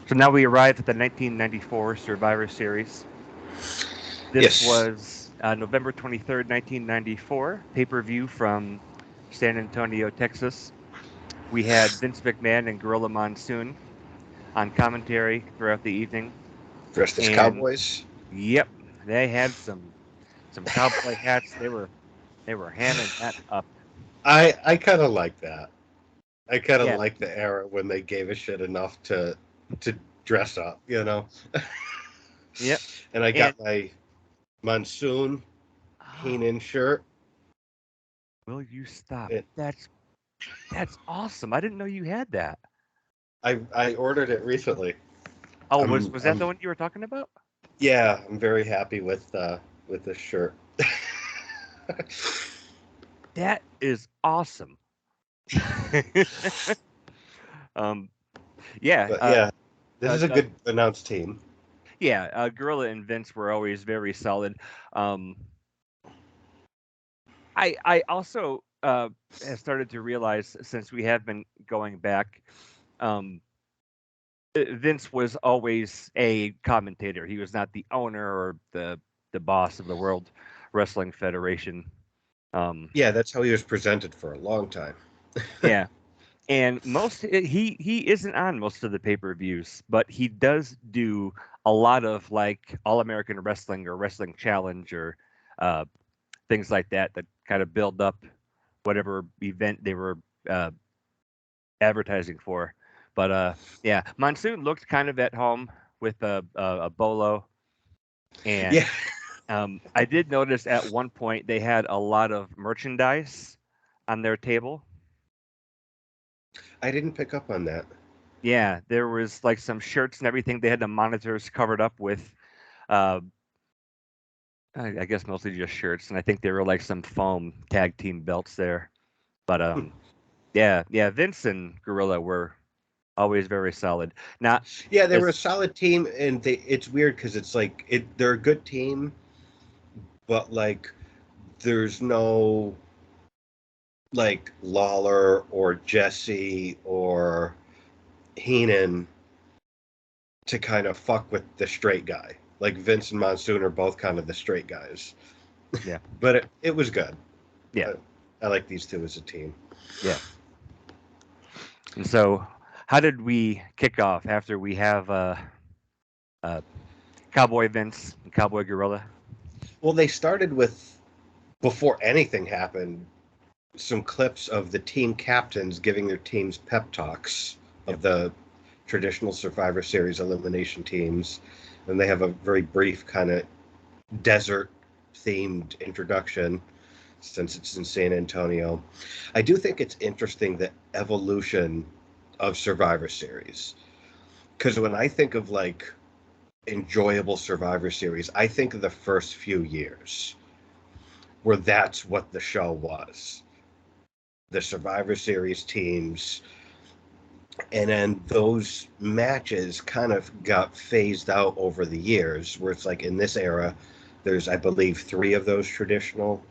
So now we arrive at the 1994 Survivor Series. This Yes. was November 23rd, 1994, pay-per-view from San Antonio, Texas. We had Vince McMahon and Gorilla Monsoon on commentary throughout the evening, Dressed as and cowboys. yep, they had some cowboy hats. They were hamming that up. I kind of like that. I kind of Yeah, like the era when they gave a shit enough to dress up, you know. yep, And I and got my monsoon oh, Heenan shirt. will you stop? It, That's awesome. I didn't know you had that. I ordered it recently. Oh, was I'm was that the I'm one you were talking about? yeah, I'm very happy with this shirt. That is awesome. um, yeah, But yeah, this uh, is a uh, good announced team. yeah. Gorilla and Vince were always very solid. Um, I also have started to realize since we have been going back, um, Vince was always a commentator. He was not the owner or the boss of the World Wrestling Federation. Um, Yeah, that's how he was presented for a long time. yeah, and he isn't on most of the pay-per-views, but he does do a lot of like All American Wrestling or Wrestling Challenge or uh, things like that kind of build up whatever event they were uh, advertising for. But yeah, Monsoon looked kind of at home with a bolo, and Yeah, I did notice at one point they had a lot of merchandise on their table. I didn't pick up on that. Yeah, there was like some shirts and everything. They had the monitors covered up with, uh, I guess mostly just shirts, and I think there were like some foam tag team belts there. But yeah, yeah, Vince and Gorilla were always very solid. Now, Yeah, they were a as solid team, and it's weird because it's like they're a good team, but like there's no like Lawler or Jesse or Heenan to kind of fuck with the straight guy. Like Vince and Monsoon are both kind of the straight guys, yeah, but it was good. yeah, I, I like these two as a team. yeah. And so, how did we kick off after we have uh, Cowboy Vince and Cowboy Gorilla? Well, they started with before anything happened some clips of the team captains giving their teams pep talks Yep. of the traditional Survivor Series elimination teams. And they have a very brief kind of desert themed introduction since it's in San Antonio. I do think it's interesting the evolution of Survivor Series. Because when I think of like enjoyable Survivor Series, I think of the first few years where that's what the show was. The Survivor Series teams, and then those matches kind of got phased out over the years where it's like in this era there's I believe three of those traditional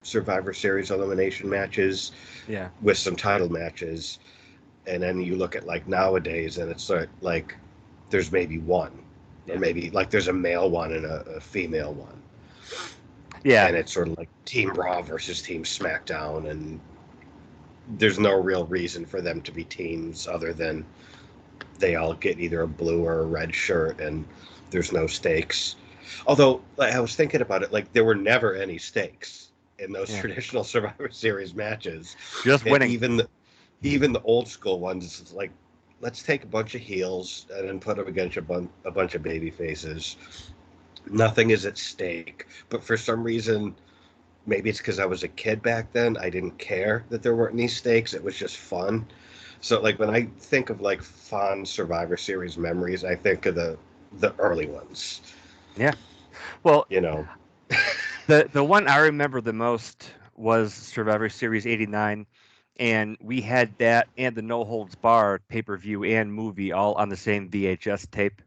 Survivor Series elimination matches Yeah. with some title matches, and then you look at like nowadays and it's like there's maybe one, or Yeah. maybe like there's a male one and a female one, Yeah. and it's sort of like Team Raw versus Team SmackDown, and there's no real reason for them to be teams other than they all get either a blue or a red shirt, and there's no stakes. Although like, I was thinking about it, like there were never any stakes in those Yeah. traditional Survivor Series matches, Just and winning. even the old school ones, it's like let's take a bunch of heels and then put them against a bunch of baby faces. Nothing is at stake, but for some reason, maybe it's because I was a kid back then, I didn't care that there weren't any stakes. It was just fun. So like when I think of like fond Survivor Series memories, I think of the early ones. Yeah. Well, You know, the one I remember the most was Survivor Series '89, and we had that and the No Holds Barred pay-per-view and movie all on the same VHS tape.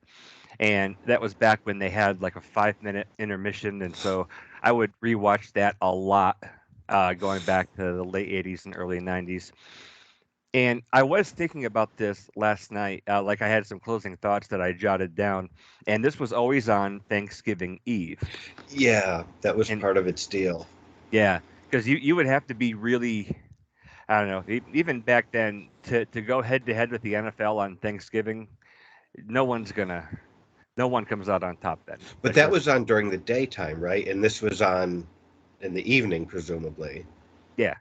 And that was back when they had like a 5 minute intermission, and so I would rewatch that a lot, going back to the late '80s and early '90s. And I was thinking about this last night. Like I had some closing thoughts that I jotted down, and this was always on Thanksgiving Eve. Yeah, that was And part of its deal. yeah, because you would have to be really, I don't know, even back then to go head to head with the NFL on Thanksgiving. No one's gonna, no one comes out on top then. But That's that just was on during the daytime, right? And this was on in the evening, presumably. yeah.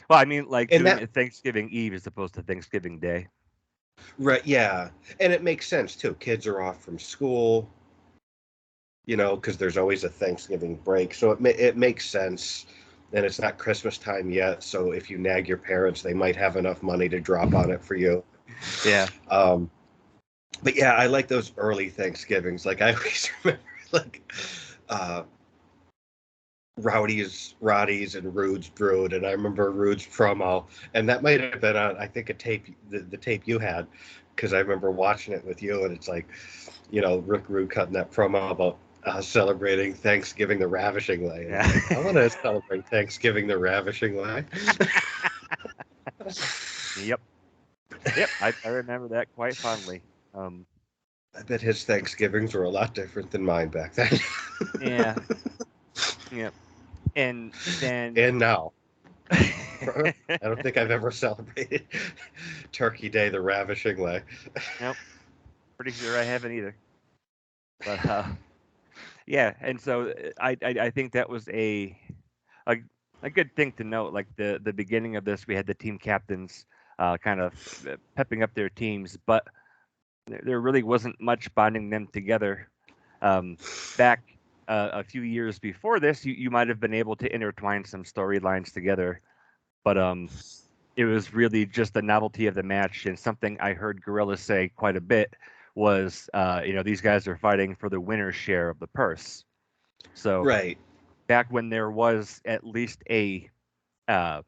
Well, I mean, like And doing that it Thanksgiving Eve as opposed to Thanksgiving Day. right, yeah, and it makes sense too. Kids are off from school, because there's always a Thanksgiving break, so it makes sense. And it's not Christmas time yet, so if you nag your parents, they might have enough money to drop on it for you. Yeah. Um, but yeah, I like those early Thanksgivings. Like I always remember, like uh, Roddy's and Rude's Brood, and I remember Rude's promo, and that might have been on, I think, a tape, the tape you had, because I remember watching it with you, and it's like, Rick Rude cutting that promo about celebrating Thanksgiving the ravishing way, and it's Yeah. like, I want to celebrate Thanksgiving the ravishing way. Yep. Yep. I remember that quite fondly. Um, I bet his Thanksgivings were a lot different than mine back then. yeah. Yep. And then And now. I don't think I've ever celebrated Turkey Day the ravishing way. nope, pretty sure I haven't either. But yeah, and so I think that was a a good thing to note. Like the beginning of this, we had the team captains kind of pepping up their teams, but there really wasn't much bonding them together. Um, back a few years before this, you might have been able to intertwine some storylines together, but it was really just the novelty of the match. And something I heard Gorilla say quite a bit was, these guys are fighting for the winner's share of the purse. So Right. back when there was at least a uh,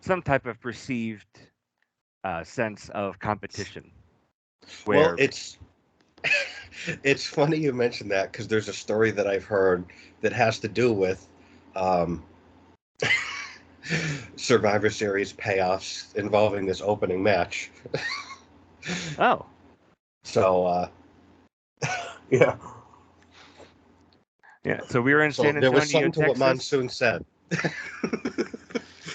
some type of perceived sense of competition, Well, where it's funny you mentioned that because there's a story that I've heard that has to do with um, Survivor Series payoffs involving this opening match. oh So, yeah. yeah, so we were in So San there was Antonio, something to what Texas. Monsoon said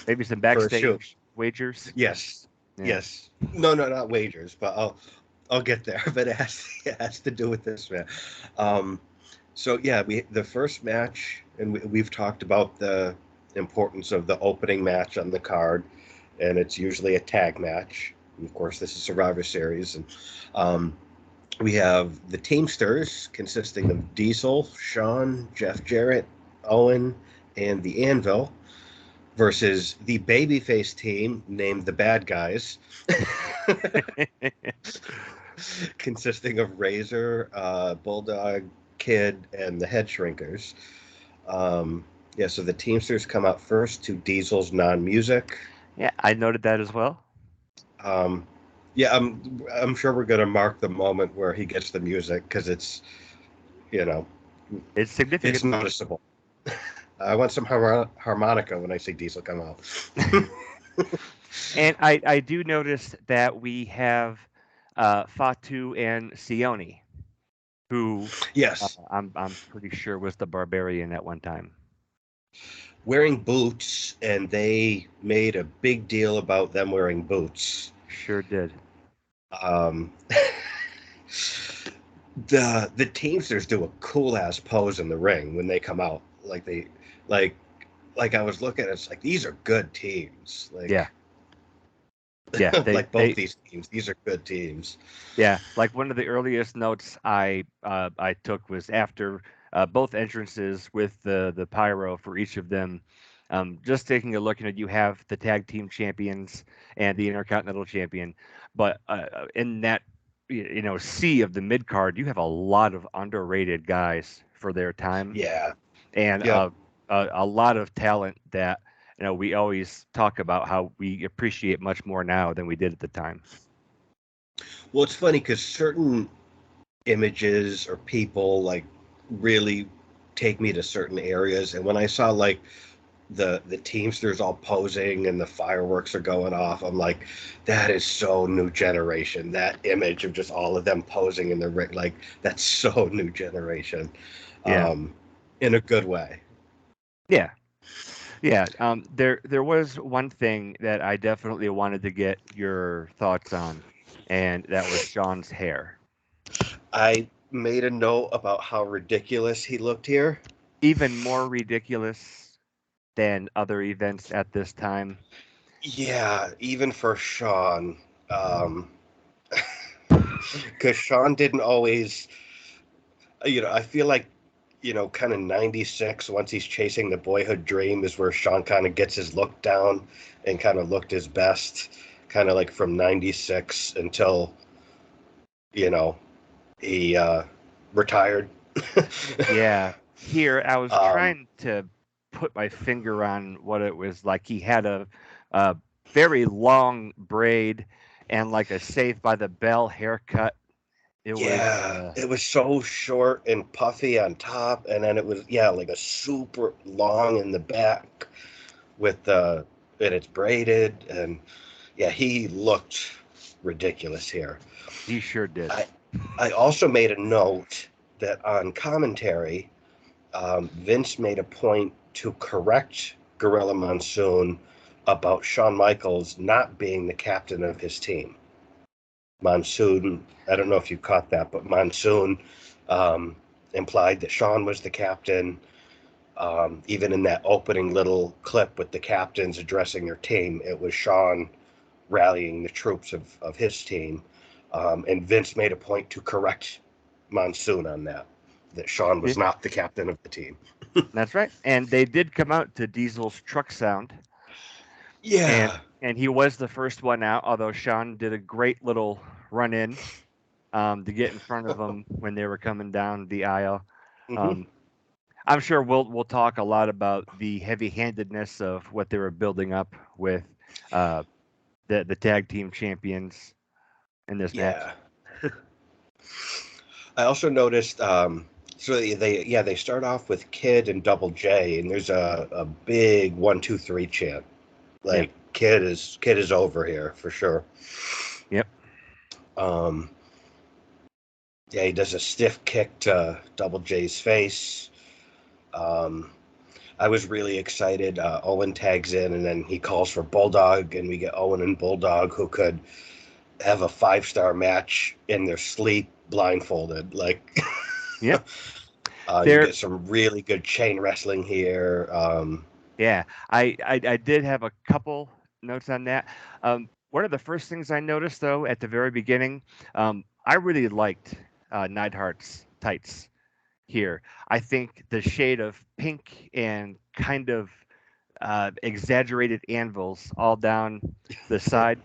Maybe some for a shoot. backstage wagers. Yes. Yeah. Yes. No, no, not wagers, but I'll get there. But it has to do with this, man. Um, so yeah, the first match, and we've talked about the importance of the opening match on the card, and it's usually a tag match. And of course, this is Survivor Series, and um, we have the Teamsters consisting of Diesel, Sean, Jeff Jarrett, Owen, and the Anvil versus the babyface team named the Bad Guys, consisting of Razor, Bulldog, Kid, and the Head Shrinkers. Um, yeah, so the Teamsters come out first to Diesel's non-music. Yeah, I noted that as well. Um, yeah, I'm sure we're gonna mark the moment where he gets the music because you know It's it's significant. noticeable. I want some harmonica when I see Diesel come out. And I do notice that we have Fatu and Sione, who Yes, I'm pretty sure was the barbarian at one time. wearing boots, and they made a big deal about them wearing boots. Sure did. Um, the Teamsters do a cool ass pose in the ring when they come out. Like like I was looking, it's like these are good teams. Yeah, yeah. They Like both they these teams, these are good teams. yeah. Like one of the earliest notes I took was after both entrances with the pyro for each of them. Just taking a look, you have the tag team champions and the intercontinental champion, but in that sea of the mid card, you have a lot of underrated guys for their time Yeah. and Yep. a lot of talent that we always talk about how we appreciate much more now than we did at the time. Well, it's funny because certain images or people like really take me to certain areas, and when I saw like the Teamsters all posing and the fireworks are going off. I'm like, that is so new generation. That image of just all of them posing in the ring, like that's so new generation, Yeah. in a good way. Yeah. Yeah. There was one thing that I definitely wanted to get your thoughts on, and that was Sean's hair. I made a note about how ridiculous he looked here. Even more ridiculous than other events at this time. Yeah, even for Sean, um, because Sean didn't always, I feel like, kind of 96, once he's chasing the boyhood dream, is where Sean kind of gets his look down and kind of looked his best, kind of like from 96 until, you know, he retired. Yeah. Here, I was um, trying to put my finger on what it was like. He had a very long braid and like a Saved by the Bell haircut. It was, yeah, it was so short and puffy on top, and then it was, yeah, like a super long in the back with and it's braided, and yeah, he looked ridiculous here. he sure did. I I also made a note that on commentary, Vince made a point to correct Gorilla Monsoon about Shawn Michaels not being the captain of his team. Monsoon, I don't know if you caught that, but Monsoon um, implied that Shawn was the captain. Even in that opening little clip with the captains addressing their team, it was Shawn rallying the troops of his team. And Vince made a point to correct Monsoon on that Shawn Yeah, was not the captain of the team. that's right. And they did come out to Diesel's truck sound, and Yeah. and he was the first one out. Although Sean did a great little run in to get in front of them when they were coming down the aisle. Hmm. Um, I'm sure we'll talk a lot about the heavy-handedness of what they were building up with uh, the tag team champions in this match. Yeah. I also noticed. So they start off with Kid and Double J, and there's a big 1 2 3 chant. Yep, Like Kid is over here for sure. yep. Um, yeah, he does a stiff kick to Double J's face. Um, I was really excited. Owen tags in, and then he calls for Bulldog, and we get Owen and Bulldog, who could have a 5-star match in their sleep, blindfolded. Like, Yep. you There, get some really good chain wrestling here. yeah. I did have a couple notes on that. One of the first things I noticed though at the very beginning, I really liked Neidhart's tights here. I think the shade of pink and kind of exaggerated anvils all down the side.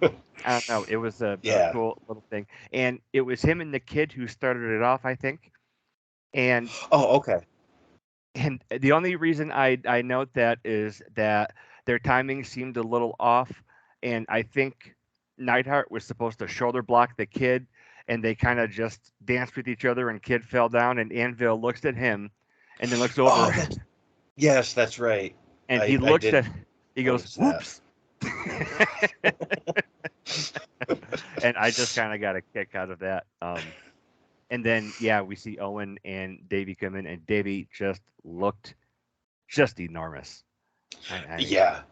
I don't know. It was a Yeah. cool little thing, and it was him and the kid who started it off, I think. And Oh, okay. the only reason I note that is that their timing seemed a little off, and I think Neidhart was supposed to shoulder block the kid, and they kind of just danced with each other, and kid fell down, and Anvil looks at him, and then looks Oh, over, yes, that's right. and he I looks did at, he goes, notice that. "Whoops." And I just kind of got a kick out of that. And then yeah, we see Owen and Davey come in, and Davey just looked just enormous. I mean, Yeah.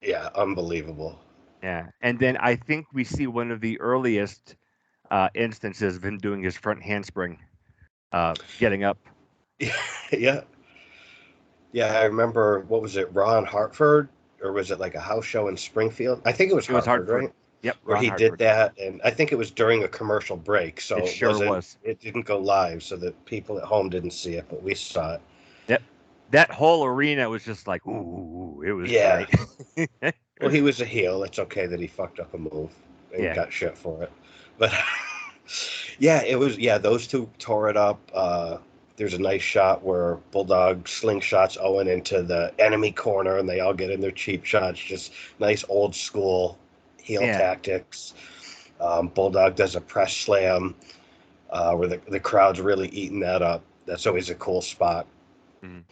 Yeah, unbelievable. yeah. And then I think we see one of the earliest instances of him doing his front handspring, getting up. Yeah. Yeah, I remember, what was it, Ron Hartford? Or was it like a house show in Springfield? I think it was It was Hartford, Hartford. right? Yep, Where Ron he did Hartford. that, and I think it was during a commercial break, It so sure was. it didn't go live, so that people at home didn't see it, but we saw it. Yep. That whole arena was just like, ooh, it was Yeah. great. Well, he was a heel. It's okay that he fucked up a move and Yeah. got shit for it. But yeah, it was, yeah, those two tore it up. There's a nice shot where Bulldog slingshots Owen into the enemy corner, and they all get in their cheap shots. Just nice old school heel Yeah. tactics. Bulldog does a press slam where the crowd's really eating that up. That's always a cool spot Mhm.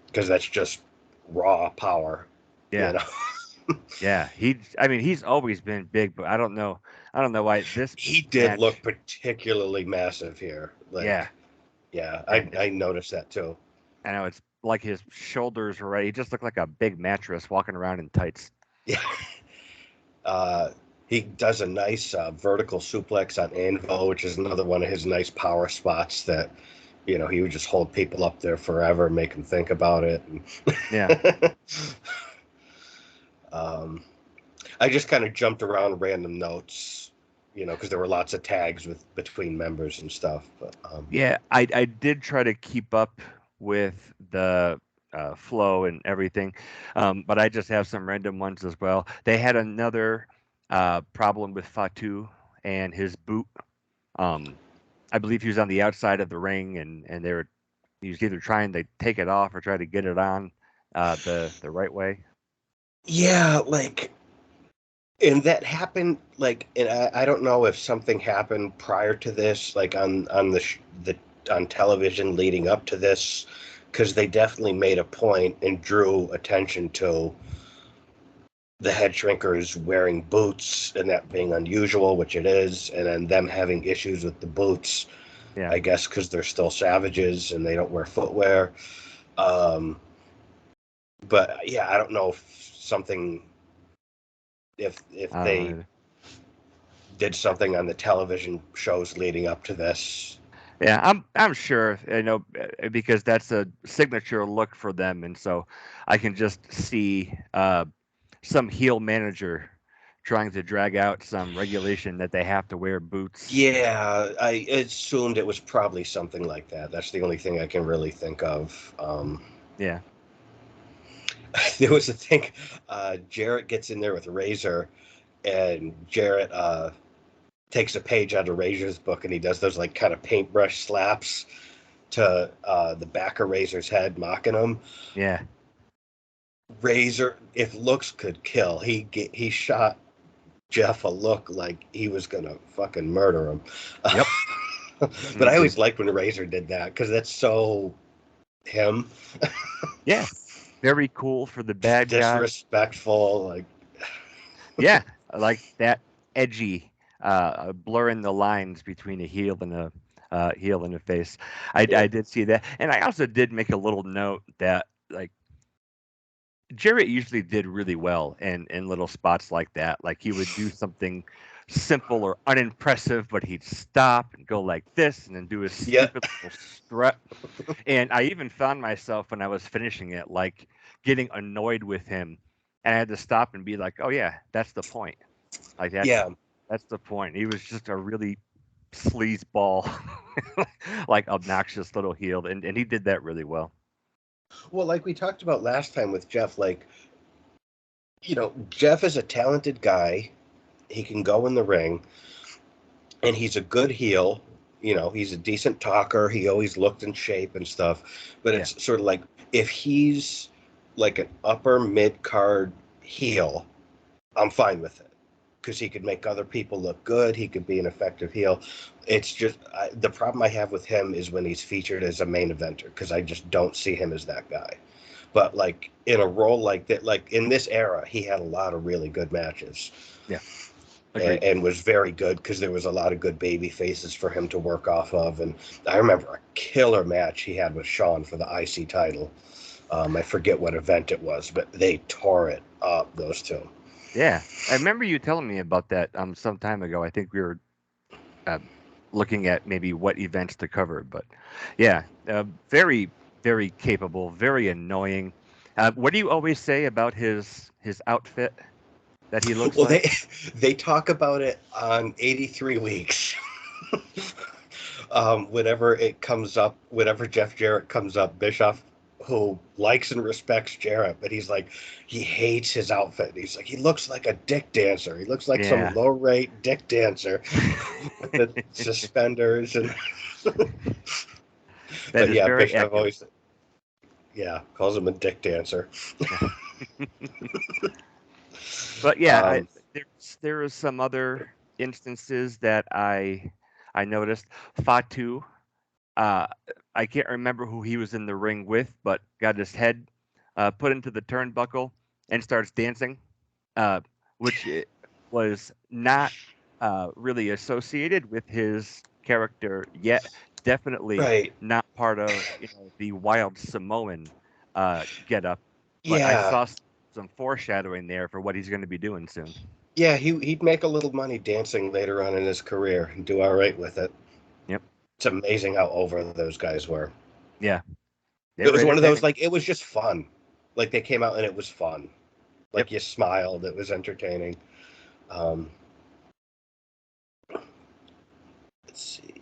because that's just raw power. You Yeah. know, Yeah. I mean, he's always been big, but I don't know why this he did look match. particularly massive here. Yeah. Like, yeah, And I noticed that too. I know it's like his shoulders were right. He just looked like a big mattress walking around in tights. Yeah. Uh, he does a nice vertical suplex on Anvil, which is another one of his nice power spots that, he would just hold people up there forever, make them think about it. Yeah. um, I just kind of jumped around random notes, because there were lots of tags between members and stuff. But Yeah, I did try to keep up with the flow and everything, but I just have some random ones as well. They had another problem with Fatu and his boot. Um, I believe he was on the outside of the ring, and he was either trying to take it off or try to get it on the right way. yeah, like, and that happened, like, and I don't know if something happened prior to this, like on the on television leading up to this, because they definitely made a point and drew attention to the head shrinkers wearing boots and that being unusual, which it is, and then them having issues with the boots, Yeah. I guess, because they're still savages and they don't wear footwear. Um, but yeah, I don't know if something if I don't know they either. did something on the television shows leading up to this. Yeah, I'm sure, because that's a signature look for them, and so I can just see some heel manager trying to drag out some regulation that they have to wear boots. Yeah, I assumed it was probably something like that. That's the only thing I can really think of. Yeah, There was a thing. Jarrett gets in there with Razor, and Jarrett takes a page out of Razor's book, and he does those like kind of paintbrush slaps to the back of Razor's head, mocking him. yeah, Razor, if looks could kill, he shot Jeff a look like he was gonna fucking murder him. yep, But he I did. always liked when Razor did that because that's so him. Yeah, very cool for the Just bad guy. disrespectful, like Yeah, I like that edgy, blurring the lines between a heel and a face. yeah, I did see that, and I also did make a little note that like Jarrett usually did really well in little spots like that. Like he would do something simple or unimpressive, but he'd stop and go like this and then do a yeah, stupid little strut. And I even found myself when I was finishing it, like getting annoyed with him. And I had to stop and be like, oh yeah, that's the point. Like yeah. that's the point. He was just a really sleazeball, like obnoxious little heel, and he did that really well. Well, like we talked about last time with Jeff, like Jeff is a talented guy. He can go in the ring, and he's a good heel. He's a decent talker. He always looked in shape and stuff. But Yeah. it's sort of like if he's like an upper mid card heel, I'm fine with it because he could make other people look good. He could be an effective heel. It's just the problem I have with him is when he's featured as a main eventer because I just don't see him as that guy. But like in a role like that, like in this era, he had a lot of really good matches Yeah. and, Agreed. and was very good because there was a lot of good baby faces for him to work off of. And I remember a killer match he had with Shawn for the IC title. I forget what event it was, but they tore it up, those two. Yeah, I remember you telling me about that some time ago. I think we were uh, looking at maybe what events to cover, but yeah, very very capable, very annoying. What do you always say about his outfit that he looks Well, like? they talk about it on 83 weeks. Whenever it comes up, whenever Jeff Jarrett comes up, Bischoff, who likes and respects Jarrett, but he's like, he hates his outfit. He's like, he looks like a dick dancer. He looks like some Yeah, low rate dick dancer with the suspenders and. that But is yeah, very Bischoff accurate. always, yeah, calls him a dick dancer. But yeah, Um, there is some other instances that I noticed. Fatu, uh, I can't remember who he was in the ring with, but got his head put into the turnbuckle and starts dancing, uh, which was not really associated with his character yet. Definitely Right. not part of the wild Samoan get up, but I Yeah. saw some foreshadowing there for what he's going to be doing soon. Yeah, he'd make a little money dancing later on in his career and do all right with it. Yep. It's amazing how over those guys were. Yeah. They It were was one of those, entertaining. like, it was just fun. Like, they came out and it was fun. Yep. Like, you smiled. It was entertaining. Um, let's see.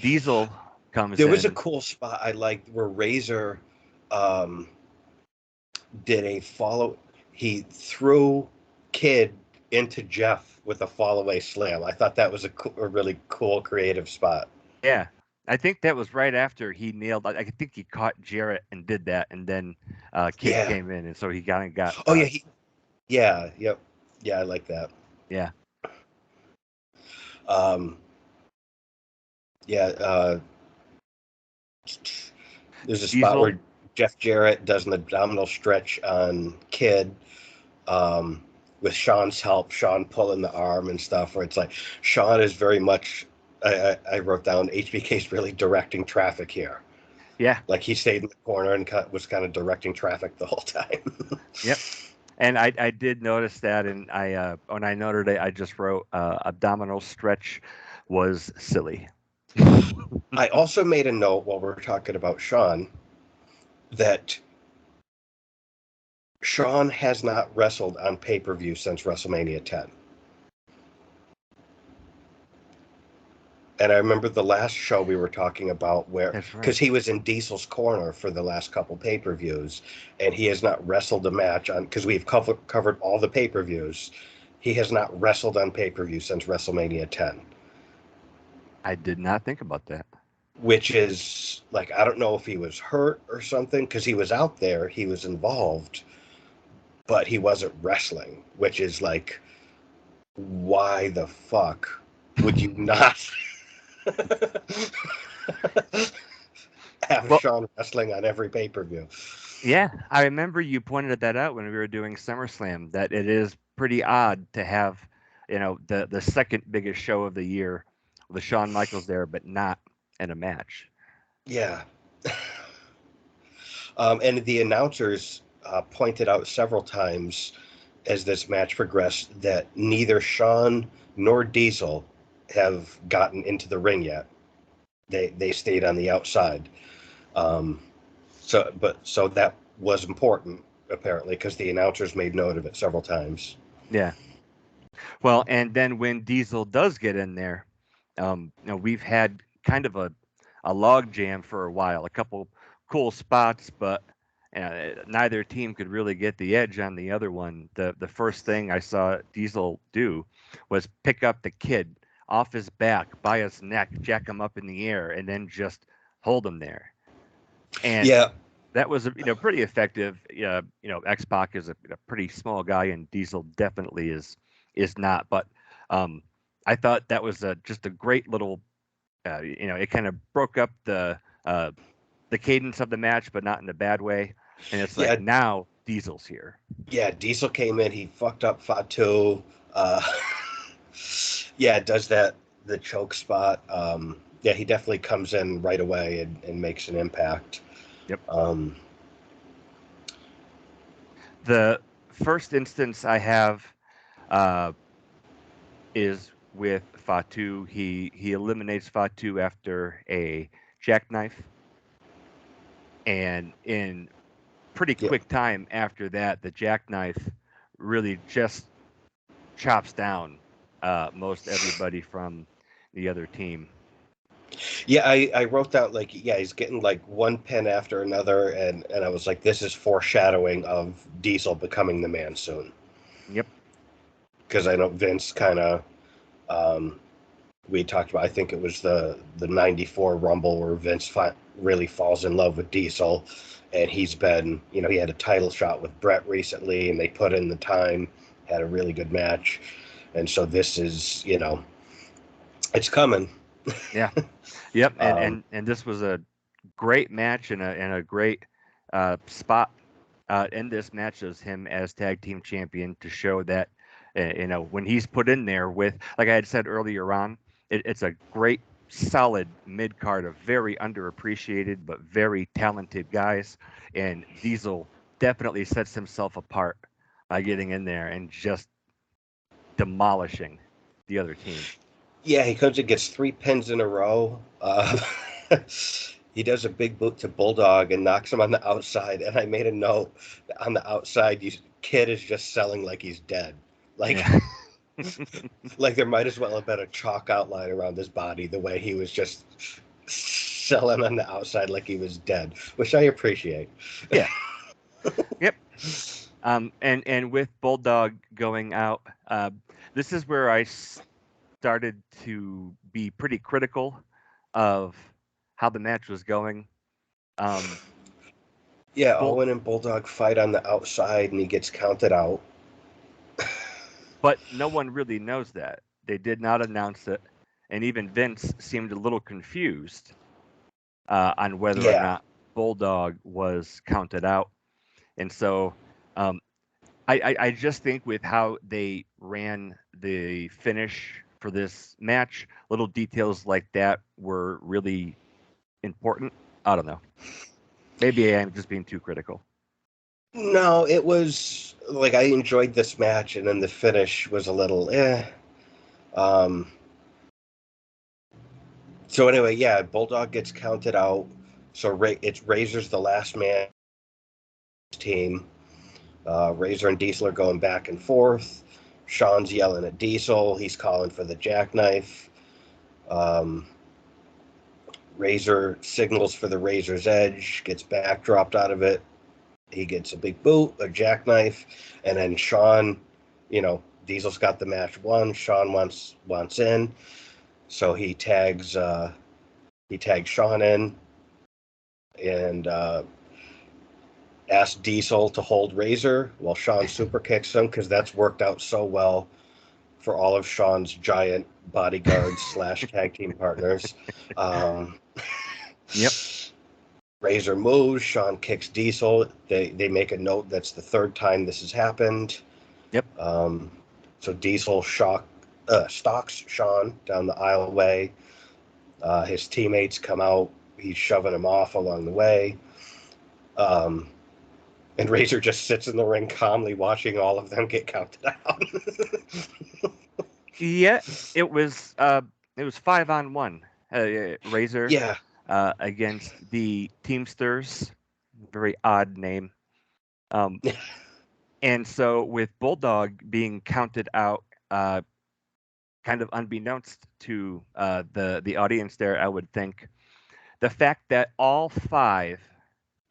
Diesel comes There was a in. cool spot I liked where Razor um, did a follow. He threw Kid into Jeff with a fall away slam. I thought that was a really cool, creative spot. Yeah. I think that was right after he nailed. I think he caught Jarrett and did that, and then Kid Yeah. came in, and so he kind of got. Oh, yeah. Yeah. Yep. Yeah, I like that. Yeah. Um, yeah. There's a spot Diesel. where Jeff Jarrett does an abdominal stretch on Kid. With Sean's help, Sean pulling the arm and stuff, where it's like Sean is very much. I wrote down HBK's really directing traffic here. Yeah. Like he stayed in the corner and was kind of directing traffic the whole time. Yep. And I did notice that, and I when I noted it, I just wrote abdominal stretch was silly. I also made a note while we're talking about Sean that Sean has not wrestled on pay per view since WrestleMania 10. And I remember the last show we were talking about where, That's right. because he was in Diesel's corner for the last couple pay per views, and he has not wrestled a match on, because we've covered all the pay per views. He has not wrestled on pay per view since WrestleMania 10, I did not think about that. which is like, I don't know if he was hurt or something, because he was out there, he was involved, but he wasn't wrestling, which is like, why the fuck would you not have Well, Sean wrestling on every pay per view? yeah, I remember you pointed that out when we were doing SummerSlam, that it is pretty odd to have, the second biggest show of the year, with Shawn Michaels there, but not in a match. Yeah. And the announcers pointed out several times as this match progressed that neither Sean nor Diesel have gotten into the ring yet. They stayed on the outside. Um, so that was important apparently because the announcers made note of it several times. Yeah. Well, and then when Diesel does get in there, we've had kind of a log jam for a while, a couple cool spots, but neither team could really get the edge on the other one. The first thing I saw Diesel do was pick up the Kid off his back by his neck, jack him up in the air, and then just hold him there. And Yeah, that was pretty effective. X-Pac is a pretty small guy, and Diesel definitely is not. But I thought that was just a great little. It kind of broke up the cadence of the match, but not in a bad way. And it's like yeah, now Diesel's here. yeah. Diesel came in. He fucked up Fatu. Uh, yeah, does that the choke spot. Yeah, he definitely comes in right away and makes an impact. Yep. Um, The first instance I have uh, is with Fatu. He eliminates Fatu after a jackknife, and in pretty yeah, quick time after that, the jackknife really just chops down most everybody from the other team. yeah. I wrote down like yeah, he's getting like one pin after another, and I was like, this is foreshadowing of Diesel becoming the man soon. Yep. Because I know Vince kind of um, we talked about. I think it was the '94 Rumble where Vince really falls in love with Diesel, and he's been he had a title shot with Brett recently, and they put in the time, had a really good match, and so this is it's coming. Yeah. Yep. And Um, and and this was a great match and a great spot in this match as him as tag team champion to show that, when he's put in there with, like I had said earlier on, it's a great, solid mid card of very underappreciated but very talented guys. And Diesel definitely sets himself apart by getting in there and just demolishing the other team. Yeah, he comes and gets 3 pins in a row. He does a big boot to Bulldog and knocks him on the outside. And I made a note that on the outside, Kid is just selling like he's dead. Like, Yeah. like there might as well have been a chalk outline around his body the way he was just selling on the outside like he was dead, which I appreciate. Yeah. Yep. And with Bulldog going out, this is where I started to be pretty critical of how the match was going. Um, Yeah, Bull, Owen and Bulldog fight on the outside and he gets counted out. but no one really knows that. They did not announce it, and even Vince seemed a little confused on whether or Yeah. not Bulldog was counted out. And so um, I just think with how they ran the finish for this match, little details like that were really important. I don't know. Maybe I am just being too critical. No, it was like I enjoyed this match, and then the finish was a little eh. Um, so anyway, yeah, Bulldog gets counted out. So it's Razor's the last man team. Razor and Diesel are going back and forth. Sean's yelling at Diesel. He's calling for the jackknife. Um, Razor signals for the Razor's Edge, gets backdropped out of it. He gets a big boot, a jackknife, and then Sean, Diesel's got the match won. Sean wants in, so he tags Sean in and asks Diesel to hold Razor while Sean super kicks him because that's worked out so well for all of Sean's giant bodyguards slash tag team partners. Yep. Razor moves. Sean kicks Diesel. They make a note that's the third time this has happened. Yep. So Diesel stalks Sean down the aisleway. His teammates come out. He's shoving him off along the way. And Razor just sits in the ring calmly watching all of them get counted out. Yeah, it was 5-on-1. Razor Yeah. against the Teamsters, very odd name. And so with Bulldog being counted out, kind of unbeknownst to the audience there, I would think the fact that all 5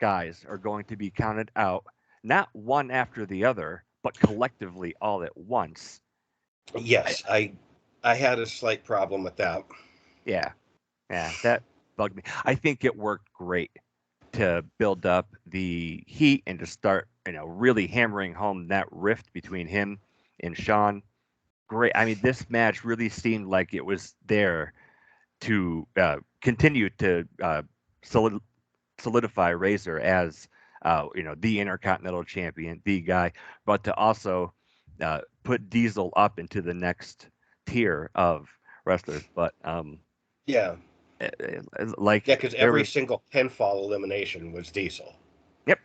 guys are going to be counted out, not one after the other, but collectively all at once. Yes, I had a slight problem with that. Yeah, that bugged me. I think it worked great to build up the heat and to start, really hammering home that rift between him and Sean. Great. I mean, this match really seemed like it was there to continue to solidify Razor as, the Intercontinental Champion, the guy, but to also put Diesel up into the next tier of wrestlers. But Yeah. like Yeah, because there every was, single pinfall elimination was Diesel. yep.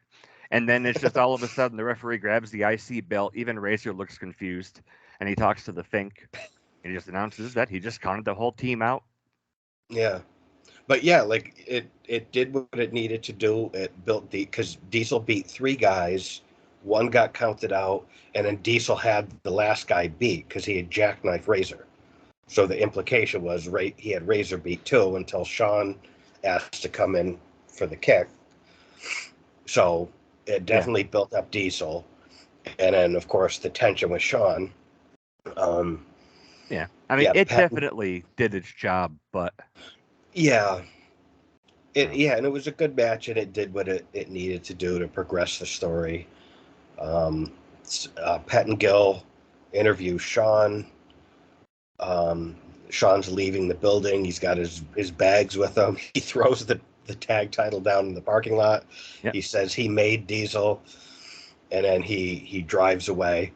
And then it's just all of a sudden the referee grabs the IC belt. Even Razor looks confused, and he talks to the Fink, and he just announces that he just counted the whole team out. Yeah. But yeah, like it did what it needed to do. It built because Diesel beat 3 guys, one got counted out, and then Diesel had the last guy beat because he had jackknife Razor. So the implication was he had Razor beat too until Sean asked to come in for the kick. So it definitely built up Diesel, and then of course the tension with Sean. Yeah, I mean, Yeah, it definitely did its job, but yeah. And it was a good match, and it did what it needed to do to progress the story. Pettengill interviews Sean. Sean's leaving the building. He's got his bags with him. He throws the tag title down in the parking lot. yeah, He says he made Diesel. and then he drives away.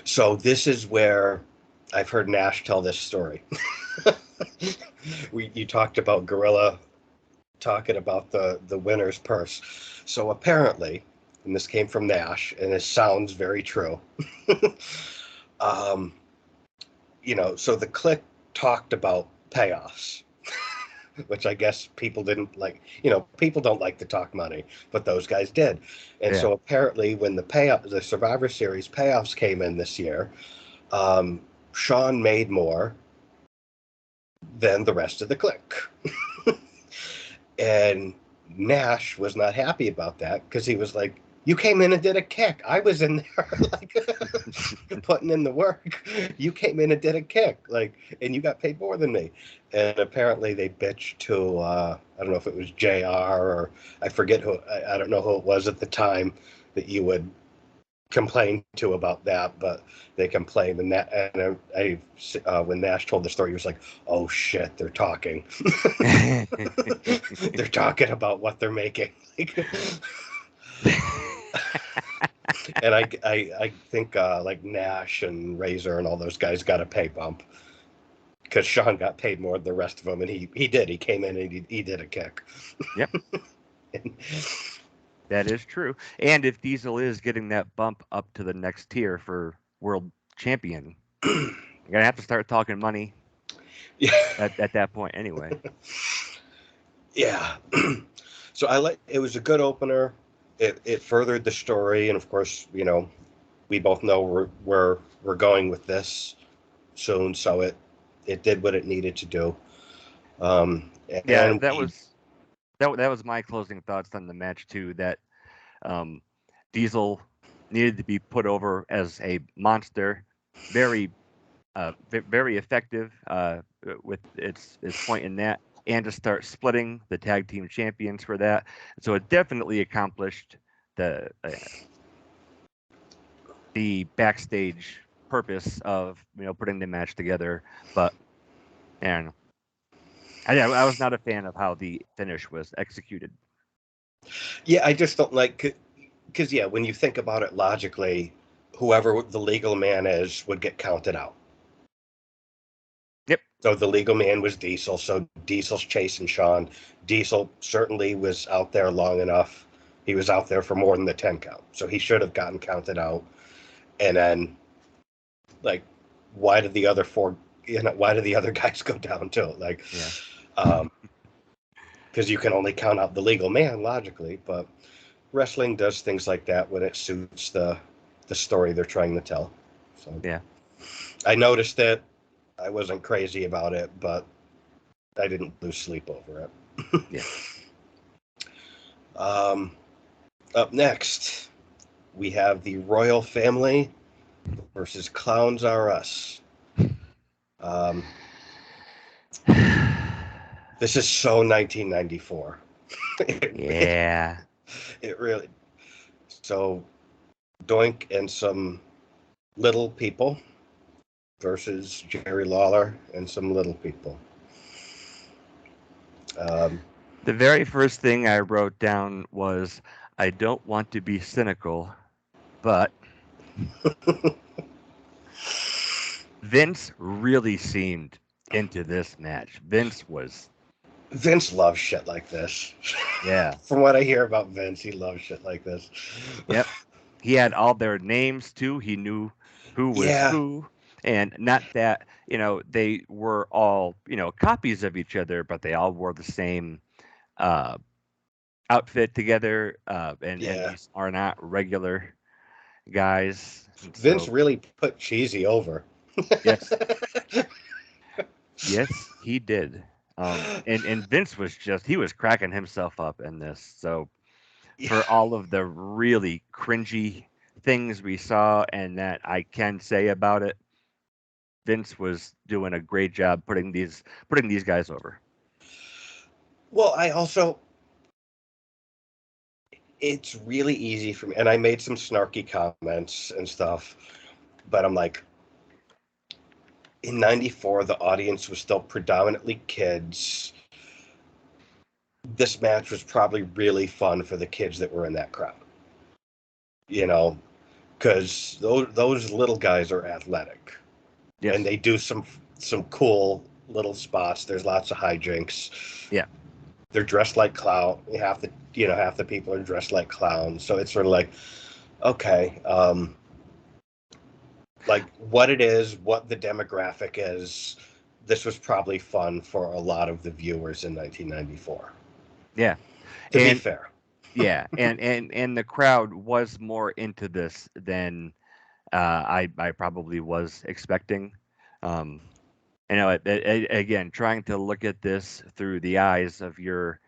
So this is where I've heard Nash tell this story. You talked about Gorilla talking about the winner's purse. So apparently, and this came from Nash, and it sounds very true. um, so the clique talked about payoffs, which I guess people didn't like. People don't like to talk money, but those guys did. And Yeah. so apparently, when the Survivor Series payoffs came in this year, um, Sean made more than the rest of the clique. And Nash was not happy about that because he was like, "You came in and did a kick. I was in there like putting in the work. You came in and did a kick, like, and you got paid more than me." And apparently they bitched to I don't know if it was JR or I forget who. I don't know who it was at the time that you would complain to about that, but they complained. And when Nash told the story, he was like, "Oh shit, they're talking." They're talking about what they're making. And I think like Nash and Razor and all those guys got a pay bump because Sean got paid more than the rest of them, and he did. He came in and he did a kick. Yep. That is true. And if Diesel is getting that bump up to the next tier for world champion, you're gonna have to start talking money Yeah, at that point anyway. yeah. So it was a good opener. It furthered the story, and of course, we both know we're going with this soon, so it did what it needed to do. Yeah, And that was my closing thoughts on the match too. That um, Diesel needed to be put over as a monster, very very effective with its point in that, and to start splitting the tag team champions for that. So it definitely accomplished the backstage purpose of putting the match together. But and I was not a fan of how the finish was executed. yeah, I just don't like because yeah, when you think about it logically, whoever the legal man is would get counted out. Yep. So the legal man was Diesel. So Diesel's chasing Sean. Diesel certainly was out there long enough. He was out there for more than the 10 count. So he should have gotten counted out. And then, like, why did the other four, why did the other guys go down too? Like, Yeah. Because you can only count out the legal man logically. But wrestling does things like that when it suits the story they're trying to tell. So Yeah. I noticed it. I wasn't crazy about it, but I didn't lose sleep over it. Yeah. Up next, we have the Royal Family versus Clowns R Us. This is so 1994. Yeah. It really. So, Doink and some little people versus Jerry Lawler and some little people. The very first thing I wrote down was, I don't want to be cynical, but Vince really seemed into this match. Vince loves shit like this. Yeah. From what I hear about Vince, he loves shit like this. Yep. He had all their names too. He knew who was Yeah, who. And not that, they were all, copies of each other, but they all wore the same uh, outfit together. And yeah. these are not regular guys. And Vince so, really put Cheesy over. yes, yes, he did. And Vince was he was cracking himself up in this. So Yeah. for all of the really cringy things we saw and that I can say about it, Vince was doing a great job putting these guys over. Well, it's really easy for me, and I made some snarky comments and stuff, but I'm like, in 94, the audience was still predominantly kids. This match was probably really fun for the kids that were in that crowd. you know, because those little guys are athletic and Yes. they do some cool little spots. There's lots of hijinks. Yeah. They're dressed like clown. Half the people are dressed like clowns. So it's sort of like, okay, like what it is, what the demographic is. This was probably fun for a lot of the viewers in 1994. Yeah. To be And fair, yeah, and the crowd was more into this than I probably was expecting. Um, again, trying to look at this through the eyes of your,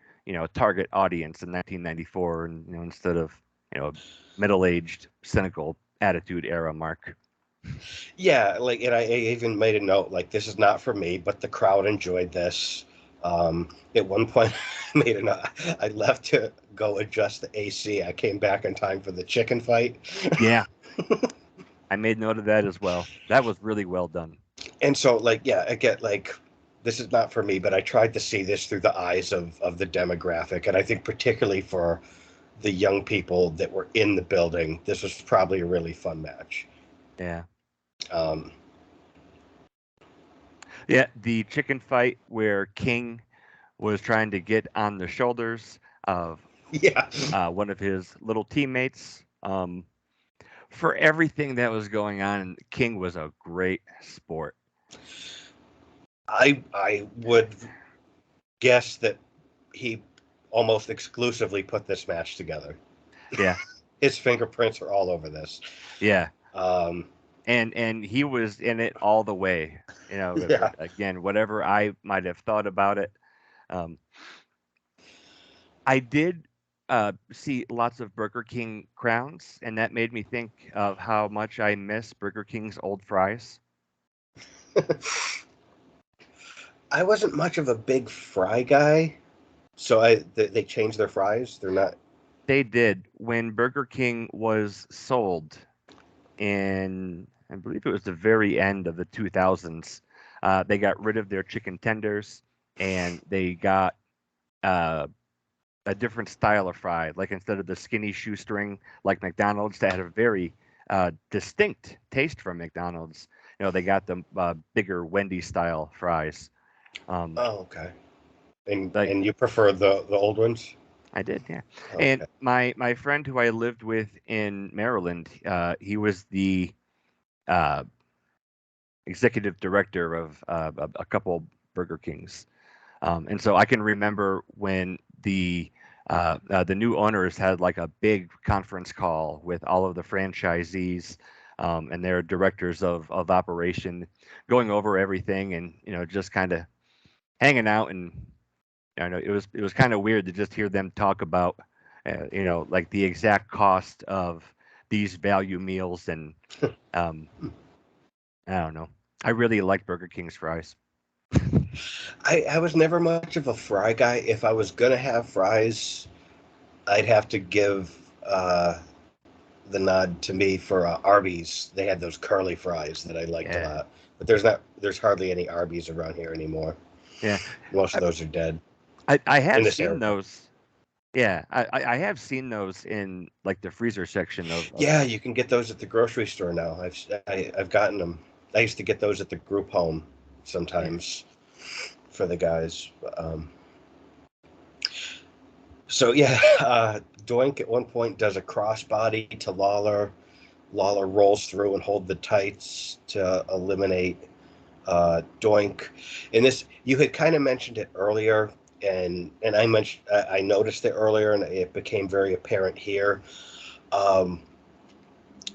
target audience in 1994, and instead of, middle-aged, cynical attitude era Mark. yeah. Like, and I even made a note like this is not for me, but the crowd enjoyed this. At one point, I made a note. I left to go adjust the AC. I came back in time for the chicken fight. Yeah, I made note of that as well. That was really well done. And so like yeah, I get like this is not for me, but I tried to see this through the eyes of the demographic, and I think particularly for the young people that were in the building, this was probably a really fun match. Yeah. um Yeah, the chicken fight where King was trying to get on the shoulders of yeah, one of his little teammates. For everything that was going on, King was a great sport. I would guess that he almost exclusively put this match together. Yeah, His fingerprints are all over this. yeah, um and he was in it all the way. yeah, Again, whatever I might have thought about it, um, I did see lots of Burger King crowns, and that made me think of how much I miss Burger King's old fries. I wasn't much of a big fry guy, so they changed their fries. They're not. They did when Burger King was sold in, I believe it was the very end of the 2000s. They got rid of their chicken tenders and they got uh, a different style of fry. Like instead of the skinny shoestring like McDonald's, that had a very distinct taste from McDonald's. They got the bigger Wendy style fries. Um, Oh, okay. like And you prefer the old ones? I did, yeah. And Okay. my friend who I lived with in Maryland, he was the uh, executive director of a couple Burger Kings, and so I can remember when the new owners had like a big conference call with all of the franchisees and their directors of operation, going over everything, and just kind of hanging out. And I know it was kind of weird to just hear them talk about like the exact cost of these value meals, and um, I don't know. I really like Burger King's fries. I was never much of a fry guy. If I was gonna have fries, I'd have to give the nod to me for Arby's. They had those curly fries that I liked a Yeah, lot. But there's hardly any Arby's around here anymore. yeah. Most I, of those are dead I in have this seen area. those. Yeah, I have seen those in like the freezer section of Yeah, you can get those at the grocery store now. I've gotten them. I used to get those at the group home yeah. sometimes for the guys. So yeah, Doink at one point does a crossbody to Lawler. Lawler rolls through and hold the tights to eliminate Doink. And this, you had kind of mentioned it earlier, and I noticed it earlier, and it became very apparent here. Um,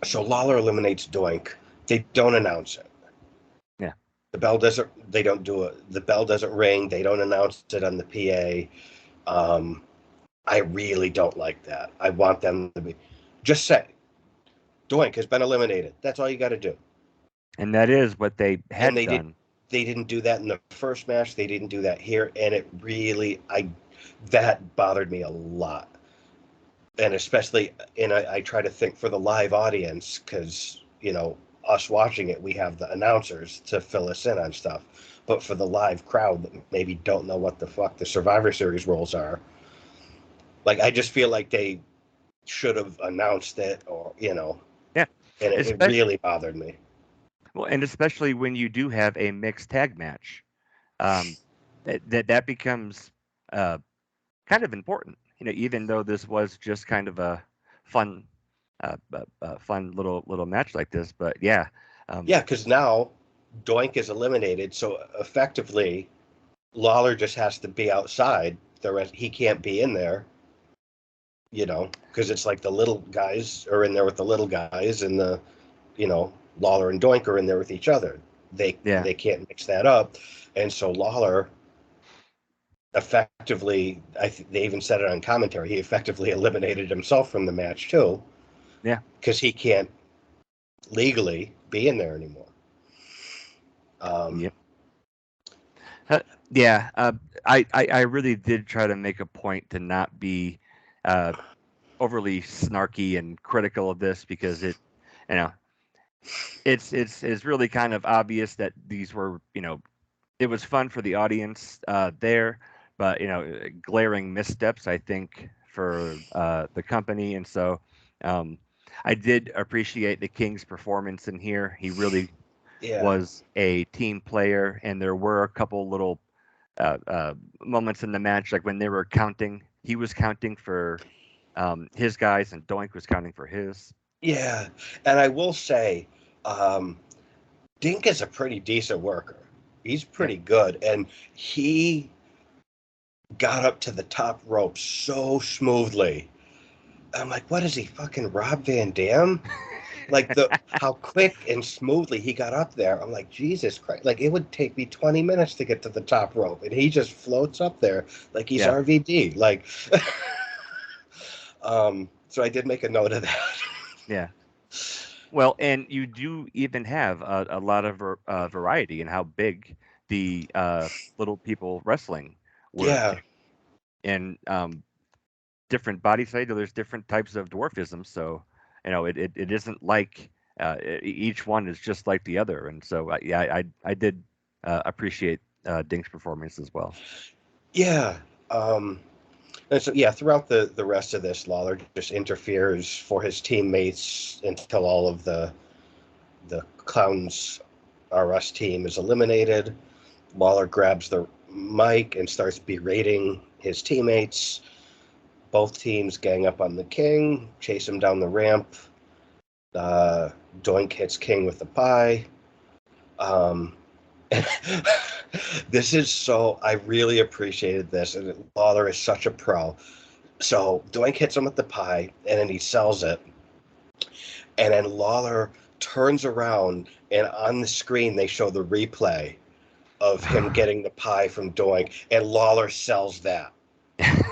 so Lawler eliminates Doink. They don't announce it. Yeah. The bell doesn't. They don't do it. The bell doesn't ring. They don't announce it on the PA. Um, I really don't like that. I want them to be just say Doink has been eliminated. That's all you got to do. And that is what they And had done. they didn't do that in the first match. They didn't do that here, and it really that bothered me a lot. And especially, and I try to think for the live audience because us watching it, we have the announcers to fill us in on stuff. But for the live crowd that maybe don't know what the fuck the Survivor Series rules are, like I just feel like should have announced it, or Yeah, and it especially really bothered me. well, and especially when you do have a mixed tag match, um, that becomes uh, kind of important. Even though this was just kind of a fun, fun little match like this, but yeah, um, Yeah, because now Doink is eliminated, so effectively Lawler just has to be outside. The rest he can't be in there, because it's like the little guys are in there with the little guys, and Lawler and Doink are in there with each other. They yeah, they can't mix that up, and so Lawler effectively, they even said it on commentary. He effectively eliminated himself from the match too, yeah. because he can't legally be in there anymore. Um, Yep. Uh, yeah, I really did try to make a point to not be uh, overly snarky and critical of this because you know, it's really kind of obvious that these were, it was fun for the audience there, but glaring missteps, I think, for the company, and so um, I did appreciate the King's performance in here. He really yeah, was a team player, and there were a couple little moments in the match, like when they were counting. He was counting for his guys, and Doink was counting for his. yeah, and I will say, um, Dink is a pretty decent worker. He's Yeah, pretty good, and he got up to the top rope so smoothly. I'm like, what is he, fucking Rob Van Dam? Like the how quick and smoothly he got up there. I'm like, Jesus Christ! Like it would take me 20 minutes to get to the top rope, and he just floats up there like he's yeah, RVD. Like, so I did make a note of that. yeah. Well, and you do even have a lot of variety in how big the little people wrestling were, Yeah, and different body size. There's different types of dwarfism, so it isn't like each one is just like the other. And so yeah, I did appreciate Dink's performance as well. yeah. Um, and so yeah, throughout the rest of this, Lawler just interferes for his teammates until all of the Clowns R Us team is eliminated. Lawler grabs the mic and starts berating his teammates. Both teams gang up on the King, chase him down the ramp. Uh, Doink hits King with the pie. Um, this is so. I really appreciated this, and Lawler is such a pro. So Doink hits him with the pie, and then he sells it. And then Lawler turns around, and on the screen they show the replay of him getting the pie from Doink, and Lawler sells that